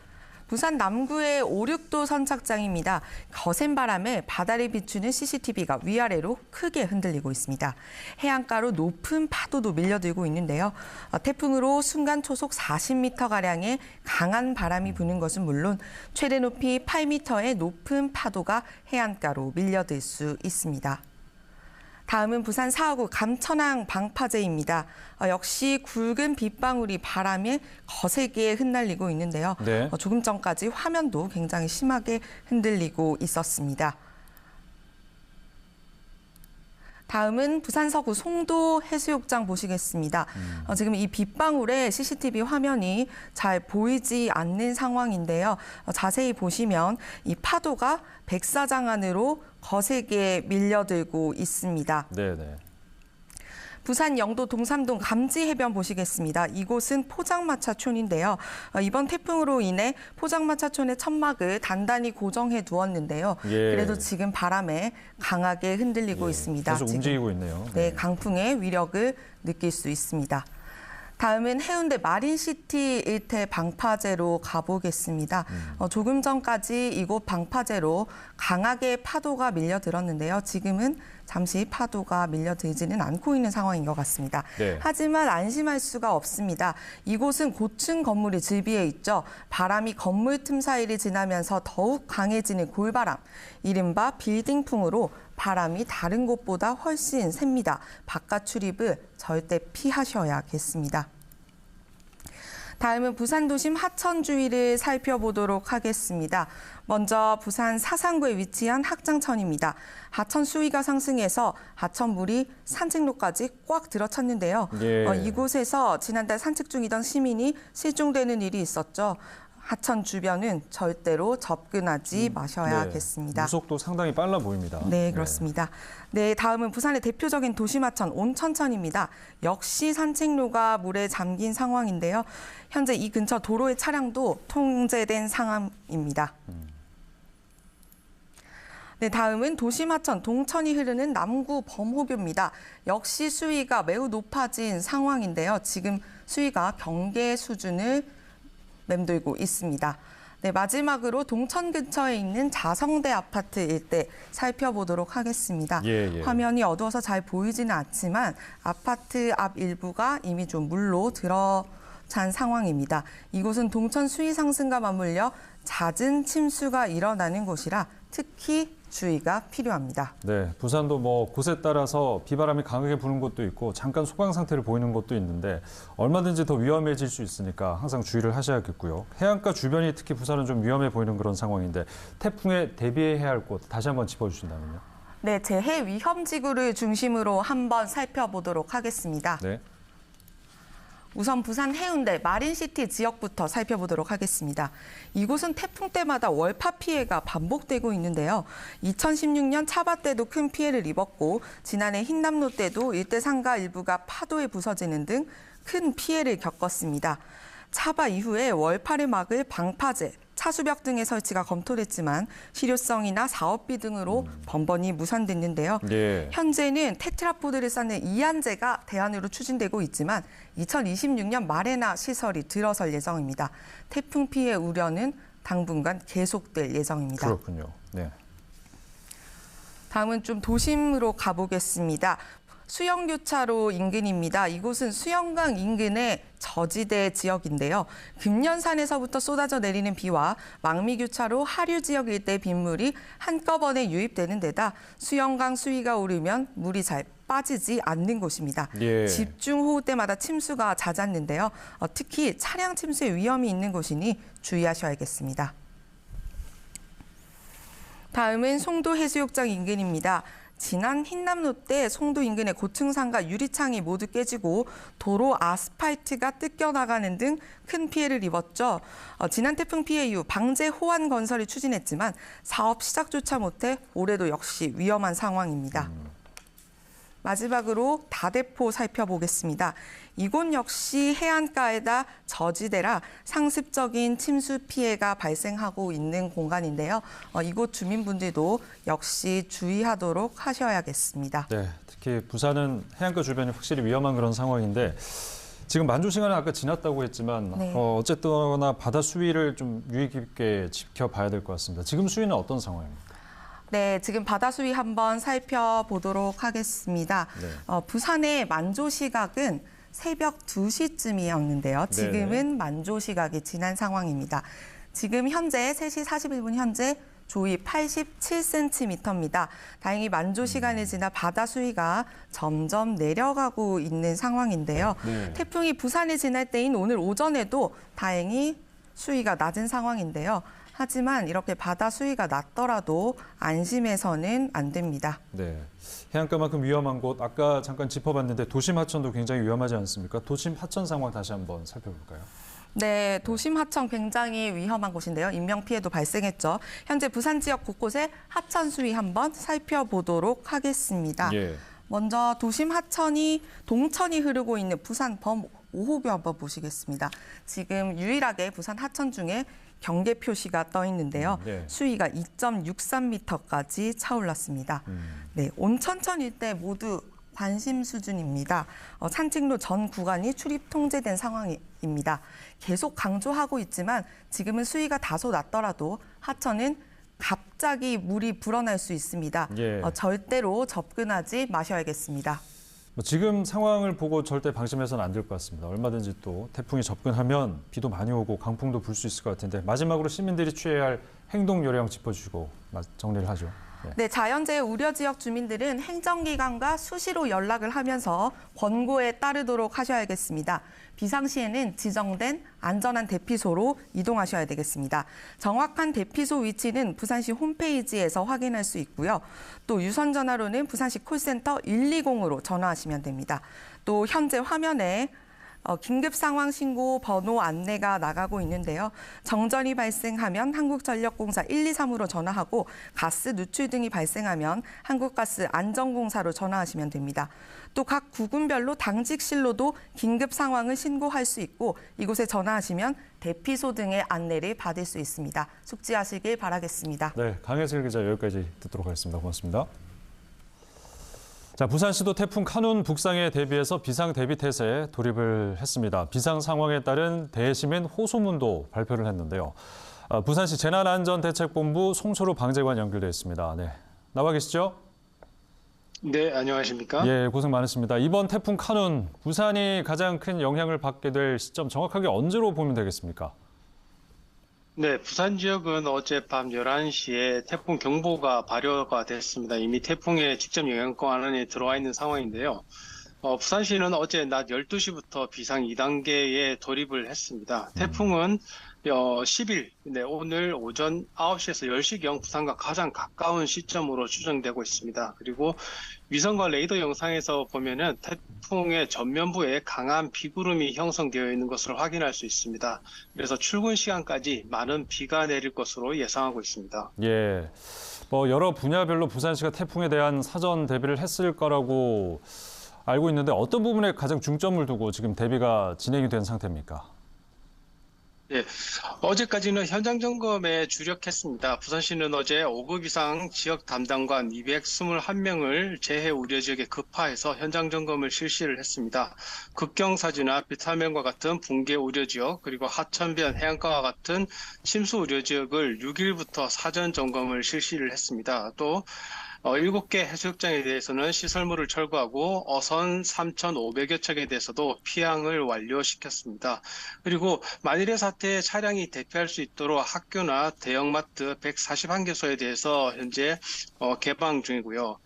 부산 남구의 5-6도 선착장입니다. 거센 바람에 바다를 비추는 CCTV가 위아래로 크게 흔들리고 있습니다. 해안가로 높은 파도도 밀려들고 있는데요. 태풍으로 순간 초속 40m가량의 강한 바람이 부는 것은 물론 최대 높이 8m의 높은 파도가 해안가로 밀려들 수 있습니다. 다음은 부산 4호구 감천항 방파제입니다. 역시 굵은 빗방울이 바람에 거세게 흩날리고 있는데요. 네. 조금 전까지 화면도 굉장히 심하게 흔들리고 있었습니다. 다음은 부산 서구 송도 해수욕장 보시겠습니다. 지금 이 빗방울에 CCTV 화면이 잘 보이지 않는 상황인데요. 자세히 보시면 이 파도가 백사장 안으로 거세게 밀려들고 있습니다. 네네. 부산 영도 동삼동 감지해변 보시겠습니다. 이곳은 포장마차촌인데요. 이번 태풍으로 인해 포장마차촌의 천막을 단단히 고정해 두었는데요. 예. 그래도 지금 바람에 강하게 흔들리고 있습니다. 계속 움직이고 있네요. 네, 강풍의 위력을 느낄 수 있습니다. 다음은 해운대 마린시티 일대 방파제로 가보겠습니다. 조금 전까지 이곳 방파제로 강하게 파도가 밀려들었는데요. 지금은 잠시 파도가 밀려들지는 않고 있는 상황인 것 같습니다. 네. 하지만 안심할 수가 없습니다. 이곳은 고층 건물이 즐비해 있죠. 바람이 건물 틈 사이를 지나면서 더욱 강해지는 골바람, 이른바 빌딩풍으로 바람이 다른 곳보다 훨씬 셉니다. 바깥 출입을 절대 피하셔야겠습니다. 다음은 부산 도심 하천 주위를 살펴보도록 하겠습니다. 먼저 부산 사상구에 위치한 학장천입니다. 하천 수위가 상승해서 하천물이 산책로까지 꽉 들어찼는데요. 예. 이곳에서 지난달 산책 중이던 시민이 실종되는 일이 있었죠. 하천 주변은 절대로 접근하지 마셔야겠습니다. 물속도 상당히 빨라 보입니다. 네, 그렇습니다. 네, 다음은 부산의 대표적인 도심하천 온천천입니다. 역시 산책로가 물에 잠긴 상황인데요. 현재 이 근처 도로의 차량도 통제된 상황입니다. 네, 다음은 도심하천 동천이 흐르는 남구 범호교입니다. 역시 수위가 매우 높아진 상황인데요. 지금 수위가 경계 수준을 맴돌고 있습니다. 네, 마지막으로 동천 근처에 있는 자성대 아파트 일대 살펴보도록 하겠습니다. 화면이 어두워서 잘 보이지는 않지만 아파트 앞 일부가 이미 좀 물로 들어찬 상황입니다. 이곳은 동천 수위 상승과 맞물려 잦은 침수가 일어나는 곳이라 특히 주의가 필요합니다. 네, 부산도 뭐 곳에 따라서 비바람이 강하게 부는 곳도 있고 잠깐 소강 상태를 보이는 곳도 있는데 얼마든지 더 위험해질 수 있으니까 항상 주의를 하셔야겠고요. 해안가 주변이 특히 부산은 좀 위험해 보이는 그런 상황인데 태풍에 대비해야 할 곳 다시 한번 짚어주신다면요. 네, 재해 위험 지구를 중심으로 한번 살펴보도록 하겠습니다. 네. 우선 부산 해운대 마린시티 지역부터 살펴보도록 하겠습니다. 이곳은 태풍 때마다 월파 피해가 반복되고 있는데요. 2016년 차바 때도 큰 피해를 입었고 지난해 흰남노 때도 일대 상가 일부가 파도에 부서지는 등 큰 피해를 겪었습니다. 차바 이후에 월파를 막을 방파제, 차수벽 등의 설치가 검토됐지만 실효성이나 사업비 등으로 번번이 무산됐는데요. 현재는 테트라포드를 쌓는 이안제가 대안으로 추진되고 있지만 2026년 말에나 시설이 들어설 예정입니다. 태풍 피해 우려는 당분간 계속될 예정입니다. 그렇군요. 네. 다음은 좀 도심으로 가보겠습니다. 수영교차로 인근입니다. 이곳은 수영강 인근의 저지대 지역인데요. 금년산에서부터 쏟아져 내리는 비와 망미교차로 하류 지역 일대 빗물이 한꺼번에 유입되는 데다 수영강 수위가 오르면 물이 잘 빠지지 않는 곳입니다. 집중호우 때마다 침수가 잦았는데요. 특히 차량 침수의 위험이 있는 곳이니 주의하셔야겠습니다. 다음은 송도 해수욕장 인근입니다. 지난 흰남노 때 송도 인근의 고층상가 유리창이 모두 깨지고 도로 아스팔트가 뜯겨나가는 등 큰 피해를 입었죠. 지난 태풍 피해 이후 방제 호환 건설을 추진했지만 사업 시작조차 못해 올해도 역시 위험한 상황입니다. 마지막으로 다대포 살펴보겠습니다. 이곳 역시 해안가에다 저지대라 상습적인 침수 피해가 발생하고 있는 공간인데요. 이곳 주민분들도 역시 주의하도록 하셔야겠습니다. 네, 특히 부산은 해안가 주변이 확실히 위험한 그런 상황인데 지금 만조 시간은 아까 지났다고 했지만 어쨌거나 바다 수위를 좀 유의 깊게 지켜봐야 될 것 같습니다. 지금 수위는 어떤 상황입니까? 네, 지금 바다 수위 한번 살펴보도록 하겠습니다. 부산의 만조 시각은 새벽 2시쯤이었는데요. 지금은 만조 시각이 지난 상황입니다. 지금 현재 3시 41분 현재 조위 87cm입니다. 다행히 만조 시간을 지나 바다 수위가 점점 내려가고 있는 상황인데요. 태풍이 부산을 지날 때인 오늘 오전에도 다행히 수위가 낮은 상황인데요. 하지만 이렇게 바다 수위가 낮더라도 안심해서는 안 됩니다. 네, 해안가만큼 위험한 곳 아까 잠깐 짚어봤는데 도심 하천도 굉장히 위험하지 않습니까? 도심 하천 상황 다시 한번 살펴볼까요? 네, 도심 하천 굉장히 위험한 곳인데요. 인명 피해도 발생했죠. 현재 부산 지역 곳곳에 하천 수위 한번 살펴보도록 하겠습니다. 먼저 도심 하천이 동천이 흐르고 있는 부산 범 5호교 한번 보시겠습니다. 지금 유일하게 부산 하천 중에 경계 표시가 떠 있는데요. 수위가 2.63m까지 차올랐습니다. 네, 온천천 일대 모두 관심 수준입니다. 산책로 전 구간이 출입 통제된 상황입니다. 계속 강조하고 있지만 지금은 수위가 다소 낮더라도 하천은 갑자기 물이 불어날 수 있습니다. 절대로 접근하지 마셔야겠습니다. 지금 상황을 보고 절대 방심해서는 안 될 것 같습니다. 얼마든지 또 태풍이 접근하면 비도 많이 오고 강풍도 불 수 있을 것 같은데 마지막으로 시민들이 취해야 할 행동 요령 짚어주시고 정리를 하죠. 네, 자연재해 우려 지역 주민들은 행정기관과 수시로 연락을 하면서 권고에 따르도록 하셔야겠습니다. 비상시에는 지정된 안전한 대피소로 이동하셔야 되겠습니다. 정확한 대피소 위치는 부산시 홈페이지에서 확인할 수 있고요. 또 유선 전화로는 부산시 콜센터 120으로 전화하시면 됩니다. 또 현재 화면에 긴급 상황 신고 번호 안내가 나가고 있는데요. 정전이 발생하면 한국전력공사 123으로 전화하고 가스 누출 등이 발생하면 한국가스 안전공사로 전화하시면 됩니다. 또 각 구군별로 당직실로도 긴급 상황을 신고할 수 있고 이곳에 전화하시면 대피소 등의 안내를 받을 수 있습니다. 숙지하시길 바라겠습니다. 네, 강혜슬 기자 여기까지 듣도록 하겠습니다. 고맙습니다. 자, 부산시도 태풍 카눈 북상에 대비해서 비상 대비 태세에 돌입을 했습니다. 비상 상황에 따른 대시민 호소문도 발표를 했는데요. 부산시 재난안전대책본부 송철우 방재관 연결돼 있습니다. 네, 나와 계시죠? 네, 안녕하십니까? 예, 고생 많으십니다. 이번 태풍 카눈, 부산이 가장 큰 영향을 받게 될 시점 정확하게 언제로 보면 되겠습니까? 네, 부산 지역은 어젯밤 11시에 태풍 경보가 발효가 됐습니다. 이미 태풍의 직접 영향권 안에 들어와 있는 상황인데요. 부산시는 어제 낮 12시부터 비상 2단계에 돌입을 했습니다. 태풍은 10일, 오늘 오전 9시에서 10시경 부산과 가장 가까운 시점으로 추정되고 있습니다. 그리고 위성과 레이더 영상에서 보면은 태풍의 전면부에 강한 비구름이 형성되어 있는 것을 확인할 수 있습니다. 그래서 출근 시간까지 많은 비가 내릴 것으로 예상하고 있습니다. 예, 여러 분야별로 부산시가 태풍에 대한 사전 대비를 했을 거라고 알고 있는데 어떤 부분에 가장 중점을 두고 지금 대비가 진행이 된 상태입니까? 네, 어제까지는 현장 점검에 주력했습니다. 부산시는 어제 5급 이상 지역 담당관 221명을 재해 우려 지역에 급파해서 현장 점검을 실시를 했습니다. 급경사지나 비타민과 같은 붕괴 우려 지역, 그리고 하천변, 해안가와 같은 침수 우려 지역을 6일부터 사전 점검을 실시를 했습니다. 또 7개 해수욕장에 대해서는 시설물을 철거하고 어선 3,500여 척에 대해서도 피항을 완료시켰습니다. 그리고 만일의 사태에 차량이 대피할 수 있도록 학교나 대형마트 141개소에 대해서 현재 개방 중이고요.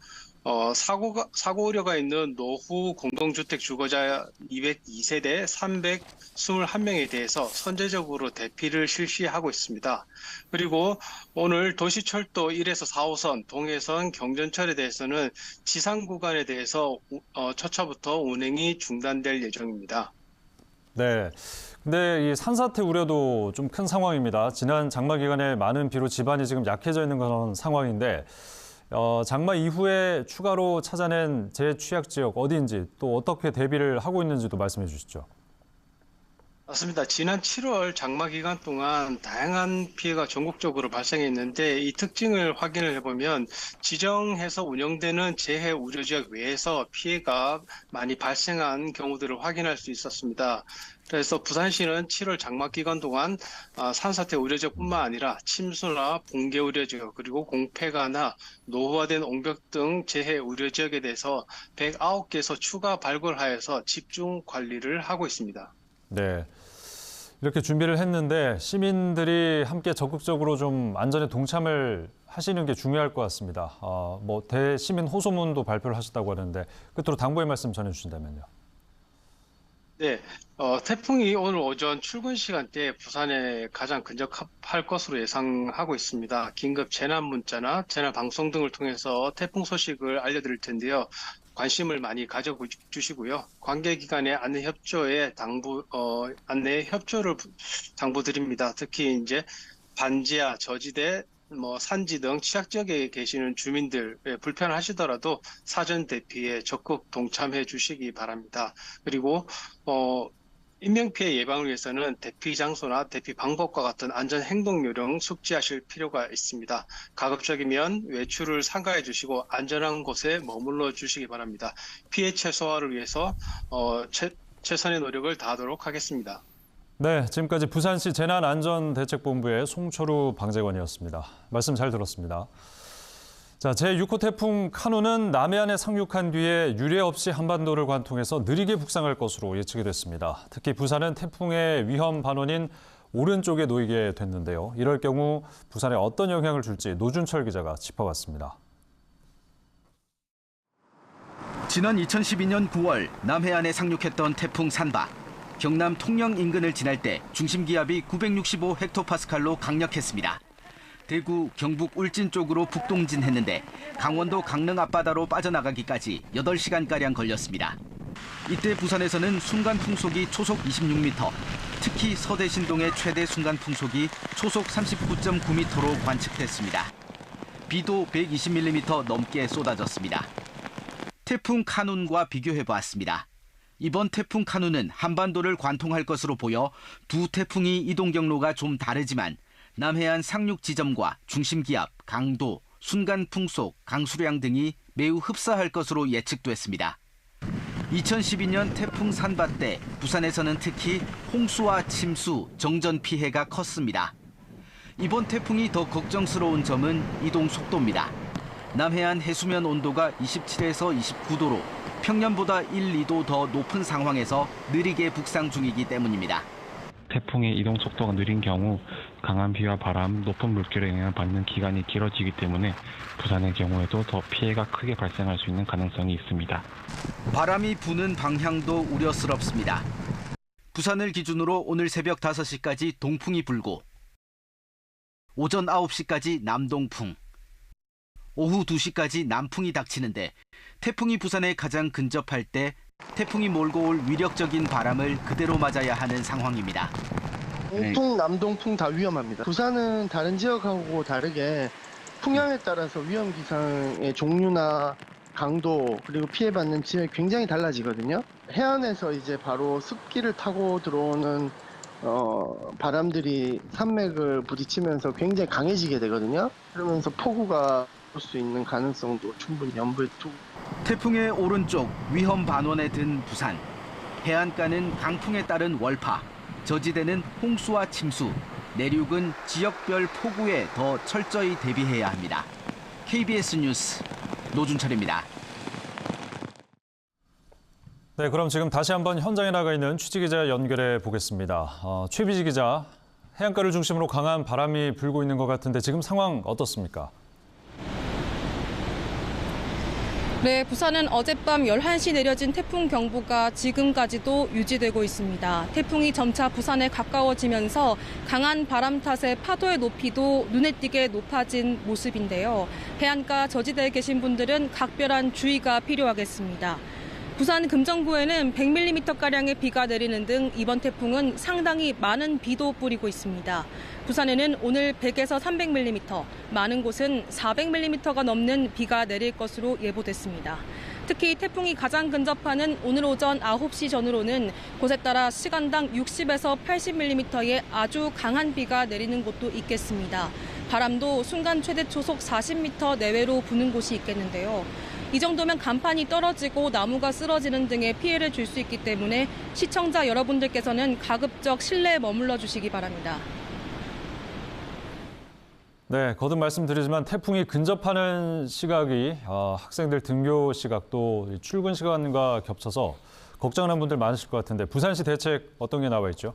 사고 우려가 있는 노후 공동주택 주거자 202세대 321명에 대해서 선제적으로 대피를 실시하고 있습니다. 그리고 오늘 도시철도 1에서 4호선, 동해선, 경전철에 대해서는 지상 구간에 대해서 첫차부터 운행이 중단될 예정입니다. 네. 근데 이 산사태 우려도 좀 큰 상황입니다. 지난 장마 기간에 많은 비로 지반이 지금 약해져 있는 그런 상황인데 장마 이후에 추가로 찾아낸 재취약 지역 어디인지 또 어떻게 대비를 하고 있는지도 말씀해 주시죠. 맞습니다. 지난 7월 장마 기간 동안 다양한 피해가 전국적으로 발생했는데 이 특징을 확인을 해보면 지정해서 운영되는 재해 우려 지역 외에서 피해가 많이 발생한 경우들을 확인할 수 있었습니다. 그래서 부산시는 7월 장마 기간 동안 산사태 우려 지역뿐만 아니라 침수나 붕괴 우려 지역, 그리고 공폐가나 노후화된 옹벽 등 재해 우려 지역에 대해서 109개소 추가 발굴하여서 집중 관리를 하고 있습니다. 네, 이렇게 준비를 했는데 시민들이 함께 적극적으로 좀 안전에 동참을 하시는 게 중요할 것 같습니다. 대시민 호소문도 발표를 하셨다고 하는데 끝으로 당부의 말씀 전해주신다면요. 네, 태풍이 오늘 오전 출근 시간대에 부산에 가장 근접할 것으로 예상하고 있습니다. 긴급 재난 문자나 재난 방송 등을 통해서 태풍 소식을 알려드릴 텐데요. 관심을 많이 가져주시고요. 관계기관의 안내 협조를 당부드립니다. 특히 이제 반지하, 저지대, 산지 등 취약 지역에 계시는 주민들 불편하시더라도 사전 대피에 적극 동참해 주시기 바랍니다. 그리고 인명피해 예방을 위해서는 대피 장소나 대피 방법과 같은 안전 행동 요령 숙지하실 필요가 있습니다. 가급적이면 외출을 삼가해 주시고 안전한 곳에 머물러 주시기 바랍니다. 피해 최소화를 위해서 최선의 노력을 다하도록 하겠습니다. 네, 지금까지 부산시 재난안전대책본부의 송철우 방재관이었습니다. 말씀 잘 들었습니다. 자, 제6호 태풍 카눈은 남해안에 상륙한 뒤에 유례 없이 한반도를 관통해서 느리게 북상할 것으로 예측이 됐습니다. 특히 부산은 태풍의 위험 반원인 오른쪽에 놓이게 됐는데요. 이럴 경우 부산에 어떤 영향을 줄지 노준철 기자가 짚어봤습니다. 지난 2012년 9월 남해안에 상륙했던 태풍 산바. 경남 통영 인근을 지날 때 중심기압이 965헥토파스칼로 강력했습니다. 대구, 경북 울진 쪽으로 북동진했는데 강원도 강릉 앞바다로 빠져나가기까지 8시간가량 걸렸습니다. 이때 부산에서는 순간 풍속이 초속 26m, 특히 서대신동의 최대 순간 풍속이 초속 39.9m로 관측됐습니다. 비도 120mm 넘게 쏟아졌습니다. 태풍 카눈과 비교해보았습니다. 이번 태풍 카눈은 한반도를 관통할 것으로 보여 두 태풍이 이동 경로가 좀 다르지만 남해안 상륙 지점과 중심기압, 강도, 순간 풍속, 강수량 등이 매우 흡사할 것으로 예측됐습니다. 2012년 태풍 산바 때 부산에서는 특히 홍수와 침수, 정전 피해가 컸습니다. 이번 태풍이 더 걱정스러운 점은 이동 속도입니다. 남해안 해수면 온도가 27에서 29도로 평년보다 1, 2도 더 높은 상황에서 느리게 북상 중이기 때문입니다. 태풍의 이동 속도가 느린 경우 강한 비와 바람, 높은 물결에 영향을 받는 기간이 길어지기 때문에 부산의 경우에도 더 피해가 크게 발생할 수 있는 가능성이 있습니다. 바람이 부는 방향도 우려스럽습니다. 부산을 기준으로 오늘 새벽 5시까지 동풍이 불고 오전 9시까지 남동풍, 오후 2시까지 남풍이 닥치는데 태풍이 부산에 가장 근접할 때 태풍이 몰고 올 위력적인 바람을 그대로 맞아야 하는 상황입니다. 동풍, 남동풍 다 위험합니다. 부산은 다른 지역하고 다르게 풍향에 따라서 위험 기상의 종류나 강도 그리고 피해받는 지역이 굉장히 달라지거든요. 해안에서 이제 바로 습기를 타고 들어오는 바람들이 산맥을 부딪히면서 굉장히 강해지게 되거든요. 그러면서 폭우가 올 수 있는 가능성도 충분히 염두에 두고. 태풍의 오른쪽 위험 반원에 든 부산. 해안가는 강풍에 따른 월파, 저지대는 홍수와 침수, 내륙은 지역별 폭우에 더 철저히 대비해야 합니다. KBS 뉴스 노준철입니다. 네, 그럼 지금 다시 한번 현장에 나가 있는 취재 기자 연결해 보겠습니다. 최비지 기자, 해안가를 중심으로 강한 바람이 불고 있는 것 같은데 지금 상황 어떻습니까? 네, 부산은 어젯밤 11시 내려진 태풍 경보가 지금까지도 유지되고 있습니다. 태풍이 점차 부산에 가까워지면서 강한 바람 탓에 파도의 높이도 눈에 띄게 높아진 모습인데요. 해안가 저지대에 계신 분들은 각별한 주의가 필요하겠습니다. 부산 금정구에는 100mm가량의 비가 내리는 등 이번 태풍은 상당히 많은 비도 뿌리고 있습니다. 부산에는 오늘 100에서 300mm, 많은 곳은 400mm가 넘는 비가 내릴 것으로 예보됐습니다. 특히 태풍이 가장 근접하는 오늘 오전 9시 전후로는 곳에 따라 시간당 60에서 80mm의 아주 강한 비가 내리는 곳도 있겠습니다. 바람도 순간 최대 초속 40m 내외로 부는 곳이 있겠는데요. 이 정도면 간판이 떨어지고 나무가 쓰러지는 등의 피해를 줄 수 있기 때문에 시청자 여러분들께서는 가급적 실내에 머물러 주시기 바랍니다. 네, 거듭 말씀드리지만 태풍이 근접하는 시각이 학생들 등교 시각도 출근 시간과 겹쳐서 걱정하는 분들 많으실 것 같은데 부산시 대책 어떤 게 나와 있죠?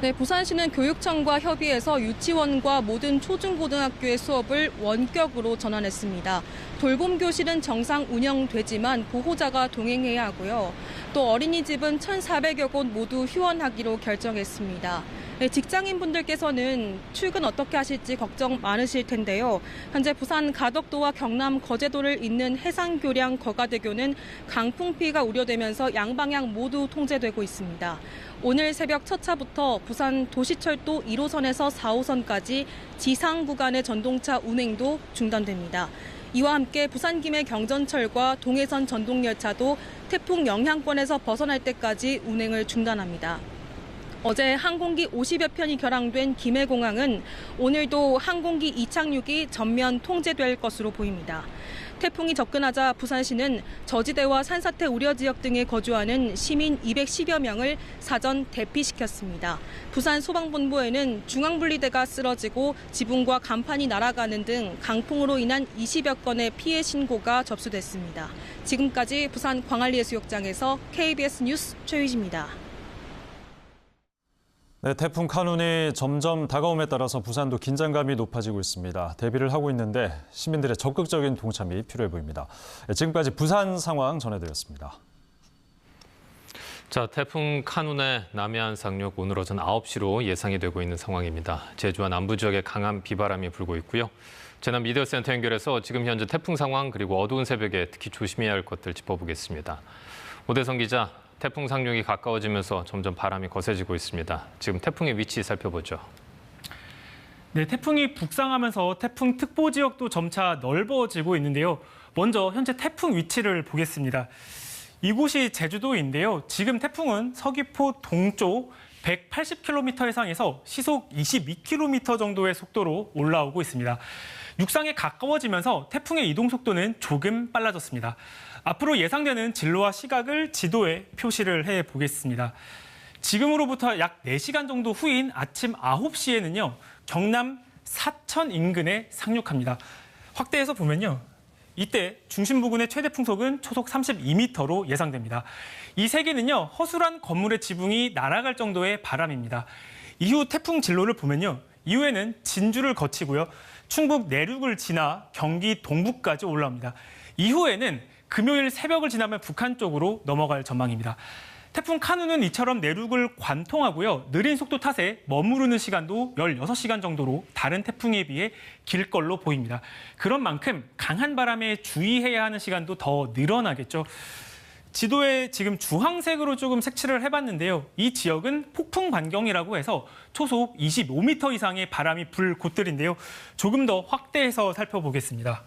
네, 부산시는 교육청과 협의해서 유치원과 모든 초중고등학교의 수업을 원격으로 전환했습니다. 돌봄 교실은 정상 운영되지만 보호자가 동행해야 하고요. 또 어린이집은 1,400여 곳 모두 휴원하기로 결정했습니다. 네, 직장인분들께서는 출근 어떻게 하실지 걱정 많으실 텐데요. 현재 부산 가덕도와 경남 거제도를 잇는 해상교량 거가대교는 강풍 피해가 우려되면서 양방향 모두 통제되고 있습니다. 오늘 새벽 첫 차부터 부산 도시철도 1호선에서 4호선까지 지상 구간의 전동차 운행도 중단됩니다. 이와 함께 부산 김해 경전철과 동해선 전동열차도 태풍 영향권에서 벗어날 때까지 운행을 중단합니다. 어제 항공기 50여 편이 결항된 김해공항은 오늘도 항공기 이착륙이 전면 통제될 것으로 보입니다. 태풍이 접근하자 부산시는 저지대와 산사태 우려 지역 등에 거주하는 시민 210여 명을 사전 대피시켰습니다. 부산 소방본부에는 중앙분리대가 쓰러지고 지붕과 간판이 날아가는 등 강풍으로 인한 20여 건의 피해 신고가 접수됐습니다. 지금까지 부산 광안리해수욕장에서 KBS 뉴스 최유지입니다. 네, 태풍 카눈이 점점 다가옴에 따라서 부산도 긴장감이 높아지고 있습니다. 대비를 하고 있는데 시민들의 적극적인 동참이 필요해 보입니다. 지금까지 부산 상황 전해드렸습니다. 자, 태풍 카눈의 남해안 상륙 오늘 오전 9시로 예상이 되고 있는 상황입니다. 제주와 남부 지역에 강한 비바람이 불고 있고요. 재난 미디어센터 연결해서 지금 현재 태풍 상황 그리고 어두운 새벽에 특히 조심해야 할 것들 짚어보겠습니다. 오대성 기자. 태풍 상륙이 가까워지면서 점점 바람이 거세지고 있습니다. 지금 태풍의 위치 살펴보죠. 네, 태풍이 북상하면서 태풍 특보 지역도 점차 넓어지고 있는데요. 먼저 현재 태풍 위치를 보겠습니다. 이곳이 제주도인데요. 지금 태풍은 서귀포 동쪽 180km 해상에서 시속 22km 정도의 속도로 올라오고 있습니다. 육상에 가까워지면서 태풍의 이동 속도는 조금 빨라졌습니다. 앞으로 예상되는 진로와 시각을 지도에 표시를 해보겠습니다. 지금으로부터 약 4시간 정도 후인 아침 9시에는요. 경남 사천 인근에 상륙합니다. 확대해서 보면요. 이때 중심 부근의 최대 풍속은 초속 32m로 예상됩니다. 이 세기는요. 허술한 건물의 지붕이 날아갈 정도의 바람입니다. 이후 태풍 진로를 보면요. 이후에는 진주를 거치고요. 충북 내륙을 지나 경기 동부까지 올라옵니다. 이후에는 금요일 새벽을 지나면 북한 쪽으로 넘어갈 전망입니다. 태풍 카누는 이처럼 내륙을 관통하고요. 느린 속도 탓에 머무르는 시간도 16시간 정도로 다른 태풍에 비해 길 걸로 보입니다. 그런 만큼 강한 바람에 주의해야 하는 시간도 더 늘어나겠죠. 지도에 지금 주황색으로 조금 색칠을 해봤는데요. 이 지역은 폭풍 반경이라고 해서 초속 25m 이상의 바람이 불 곳들인데요. 조금 더 확대해서 살펴보겠습니다.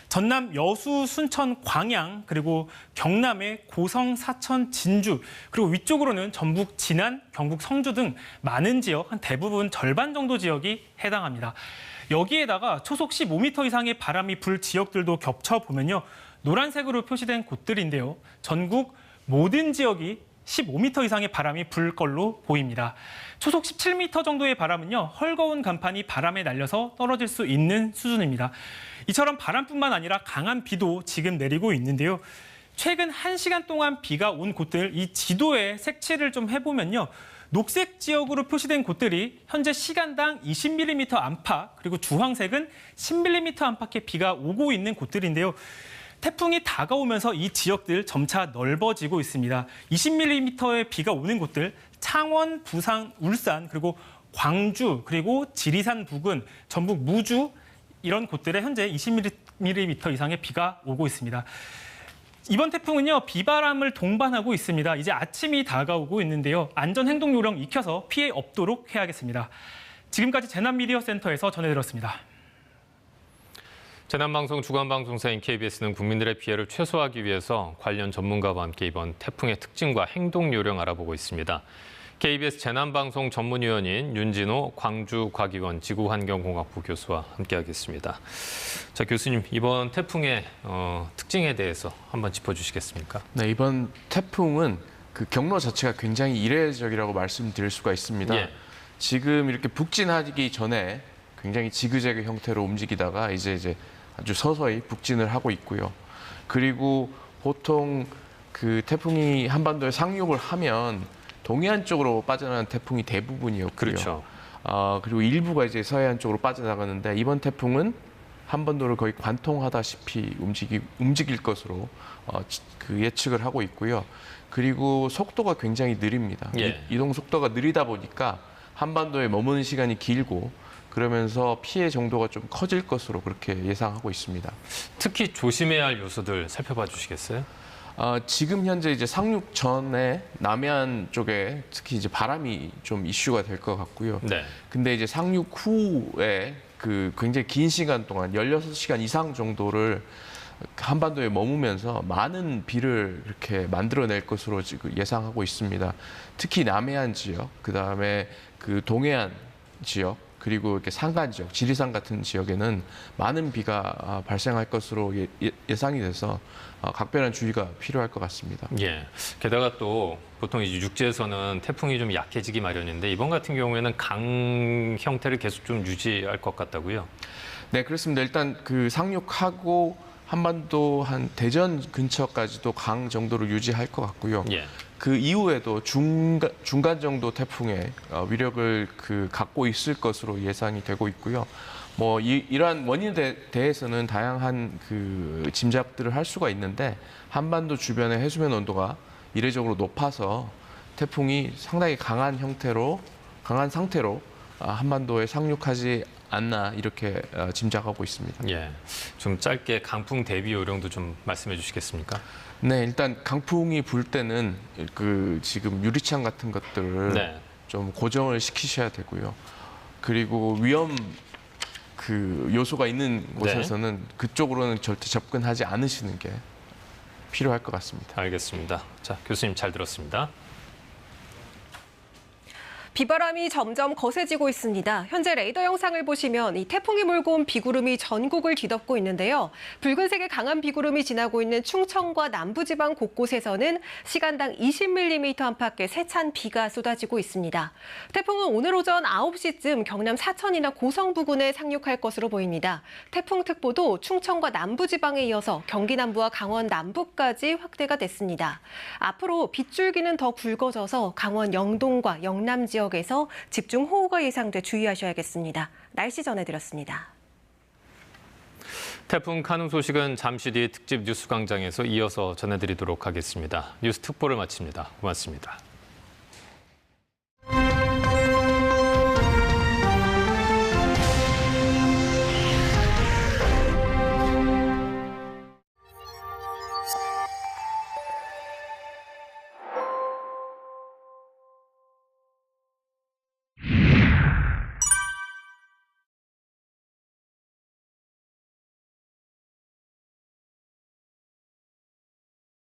전남 여수, 순천, 광양, 그리고 경남의 고성, 사천, 진주, 그리고 위쪽으로는 전북, 진안, 경북 성주 등 많은 지역, 한 대부분 절반 정도 지역이 해당합니다. 여기에다가 초속 15m 이상의 바람이 불 지역들도 겹쳐보면요. 노란색으로 표시된 곳들인데요. 전국 모든 지역이 15m 이상의 바람이 불 걸로 보입니다. 초속 17m 정도의 바람은요. 헐거운 간판이 바람에 날려서 떨어질 수 있는 수준입니다. 이처럼 바람뿐만 아니라 강한 비도 지금 내리고 있는데요. 최근 1시간 동안 비가 온 곳들 이 지도에 색칠을 좀 해보면요. 녹색 지역으로 표시된 곳들이 현재 시간당 20mm 안팎 그리고 주황색은 10mm 안팎의 비가 오고 있는 곳들인데요. 태풍이 다가오면서 이 지역들 점차 넓어지고 있습니다. 20mm의 비가 오는 곳들 창원, 부산, 울산 그리고 광주 그리고 지리산 부근, 전북 무주 이런 곳들에 현재 20mm 이상의 비가 오고 있습니다. 이번 태풍은요, 비바람을 동반하고 있습니다. 이제 아침이 다가오고 있는데요. 안전행동요령 익혀서 피해 없도록 해야겠습니다. 지금까지 재난미디어센터에서 전해드렸습니다. 재난방송 주간방송사인 KBS는 국민들의 피해를 최소화하기 위해서 관련 전문가와 함께 이번 태풍의 특징과 행동요령 알아보고 있습니다. KBS 재난방송 전문위원인 윤진호 광주과기원 지구환경공학부 교수와 함께하겠습니다. 자, 교수님, 이번 태풍의 특징에 대해서 한번 짚어주시겠습니까? 네, 이번 태풍은 그 경로 자체가 굉장히 이례적이라고 말씀드릴 수가 있습니다. 예. 지금 이렇게 북진하기 전에 굉장히 지그재그 형태로 움직이다가 이제 아주 서서히 북진을 하고 있고요. 그리고 보통 그 태풍이 한반도에 상륙을 하면 동해안 쪽으로 빠져나가는 태풍이 대부분이었고요. 그렇죠. 그리고 일부가 이제 서해안 쪽으로 빠져나가는데 이번 태풍은 한반도를 거의 관통하다시피 움직일 것으로 그 예측을 하고 있고요. 그리고 속도가 굉장히 느립니다. 예. 이동 속도가 느리다 보니까 한반도에 머무는 시간이 길고 그러면서 피해 정도가 좀 커질 것으로 그렇게 예상하고 있습니다. 특히 조심해야 할 요소들 살펴봐 주시겠어요? 지금 현재 이제 상륙 전에 남해안 쪽에 특히 이제 바람이 좀 이슈가 될 것 같고요. 네. 근데 이제 상륙 후에 그 굉장히 긴 시간 동안 16시간 이상 정도를 한반도에 머무면서 많은 비를 이렇게 만들어낼 것으로 지금 예상하고 있습니다. 특히 남해안 지역, 그다음에 그 동해안 지역, 그리고 이렇게 산간 지역, 지리산 같은 지역에는 많은 비가 발생할 것으로 예상이 돼서 각별한 주의가 필요할 것 같습니다. 예. 게다가 또 보통 이제 육지에서는 태풍이 좀 약해지기 마련인데 이번 같은 경우에는 강 형태를 계속 좀 유지할 것 같다고요? 네, 그렇습니다. 일단 그 상륙하고 한반도 한 대전 근처까지도 강 정도로 유지할 것 같고요. 예. 그 이후에도 중간 정도 태풍의 위력을 갖고 있을 것으로 예상이 되고 있고요. 뭐 이러한 원인에 대해서는 다양한 그 짐작들을 할 수가 있는데 한반도 주변의 해수면 온도가 이례적으로 높아서 태풍이 상당히 강한 상태로 한반도에 상륙하지 않나 이렇게 짐작하고 있습니다. 예. 좀 짧게 강풍 대비 요령도 좀 말씀해 주시겠습니까? 네, 일단 강풍이 불 때는 그 지금 유리창 같은 것들을 네. 좀 고정을 시키셔야 되고요. 그리고 위험 그 요소가 있는 곳에서는 그쪽으로는 절대 접근하지 않으시는 게 필요할 것 같습니다. 알겠습니다. 자, 교수님 잘 들었습니다. 비바람이 점점 거세지고 있습니다. 현재 레이더 영상을 보시면 이 태풍이 몰고 온 비구름이 전국을 뒤덮고 있는데요. 붉은색의 강한 비구름이 지나고 있는 충청과 남부지방 곳곳에서는 시간당 20mm 안팎의 세찬 비가 쏟아지고 있습니다. 태풍은 오늘 오전 9시쯤 경남 사천이나 고성 부근에 상륙할 것으로 보입니다. 태풍특보도 충청과 남부지방에 이어서 경기 남부와 강원 남부까지 확대가 됐습니다. 앞으로 빗줄기는 더 굵어져서 강원 영동과 영남 지역에서 집중호우가 예상돼 주의하셔야겠습니다. 날씨 전해드렸습니다. 태풍 카눈 소식은 잠시 뒤 특집 뉴스 광장에서 이어서 전해드리도록 하겠습니다. 뉴스 특보를 마칩니다. 고맙습니다.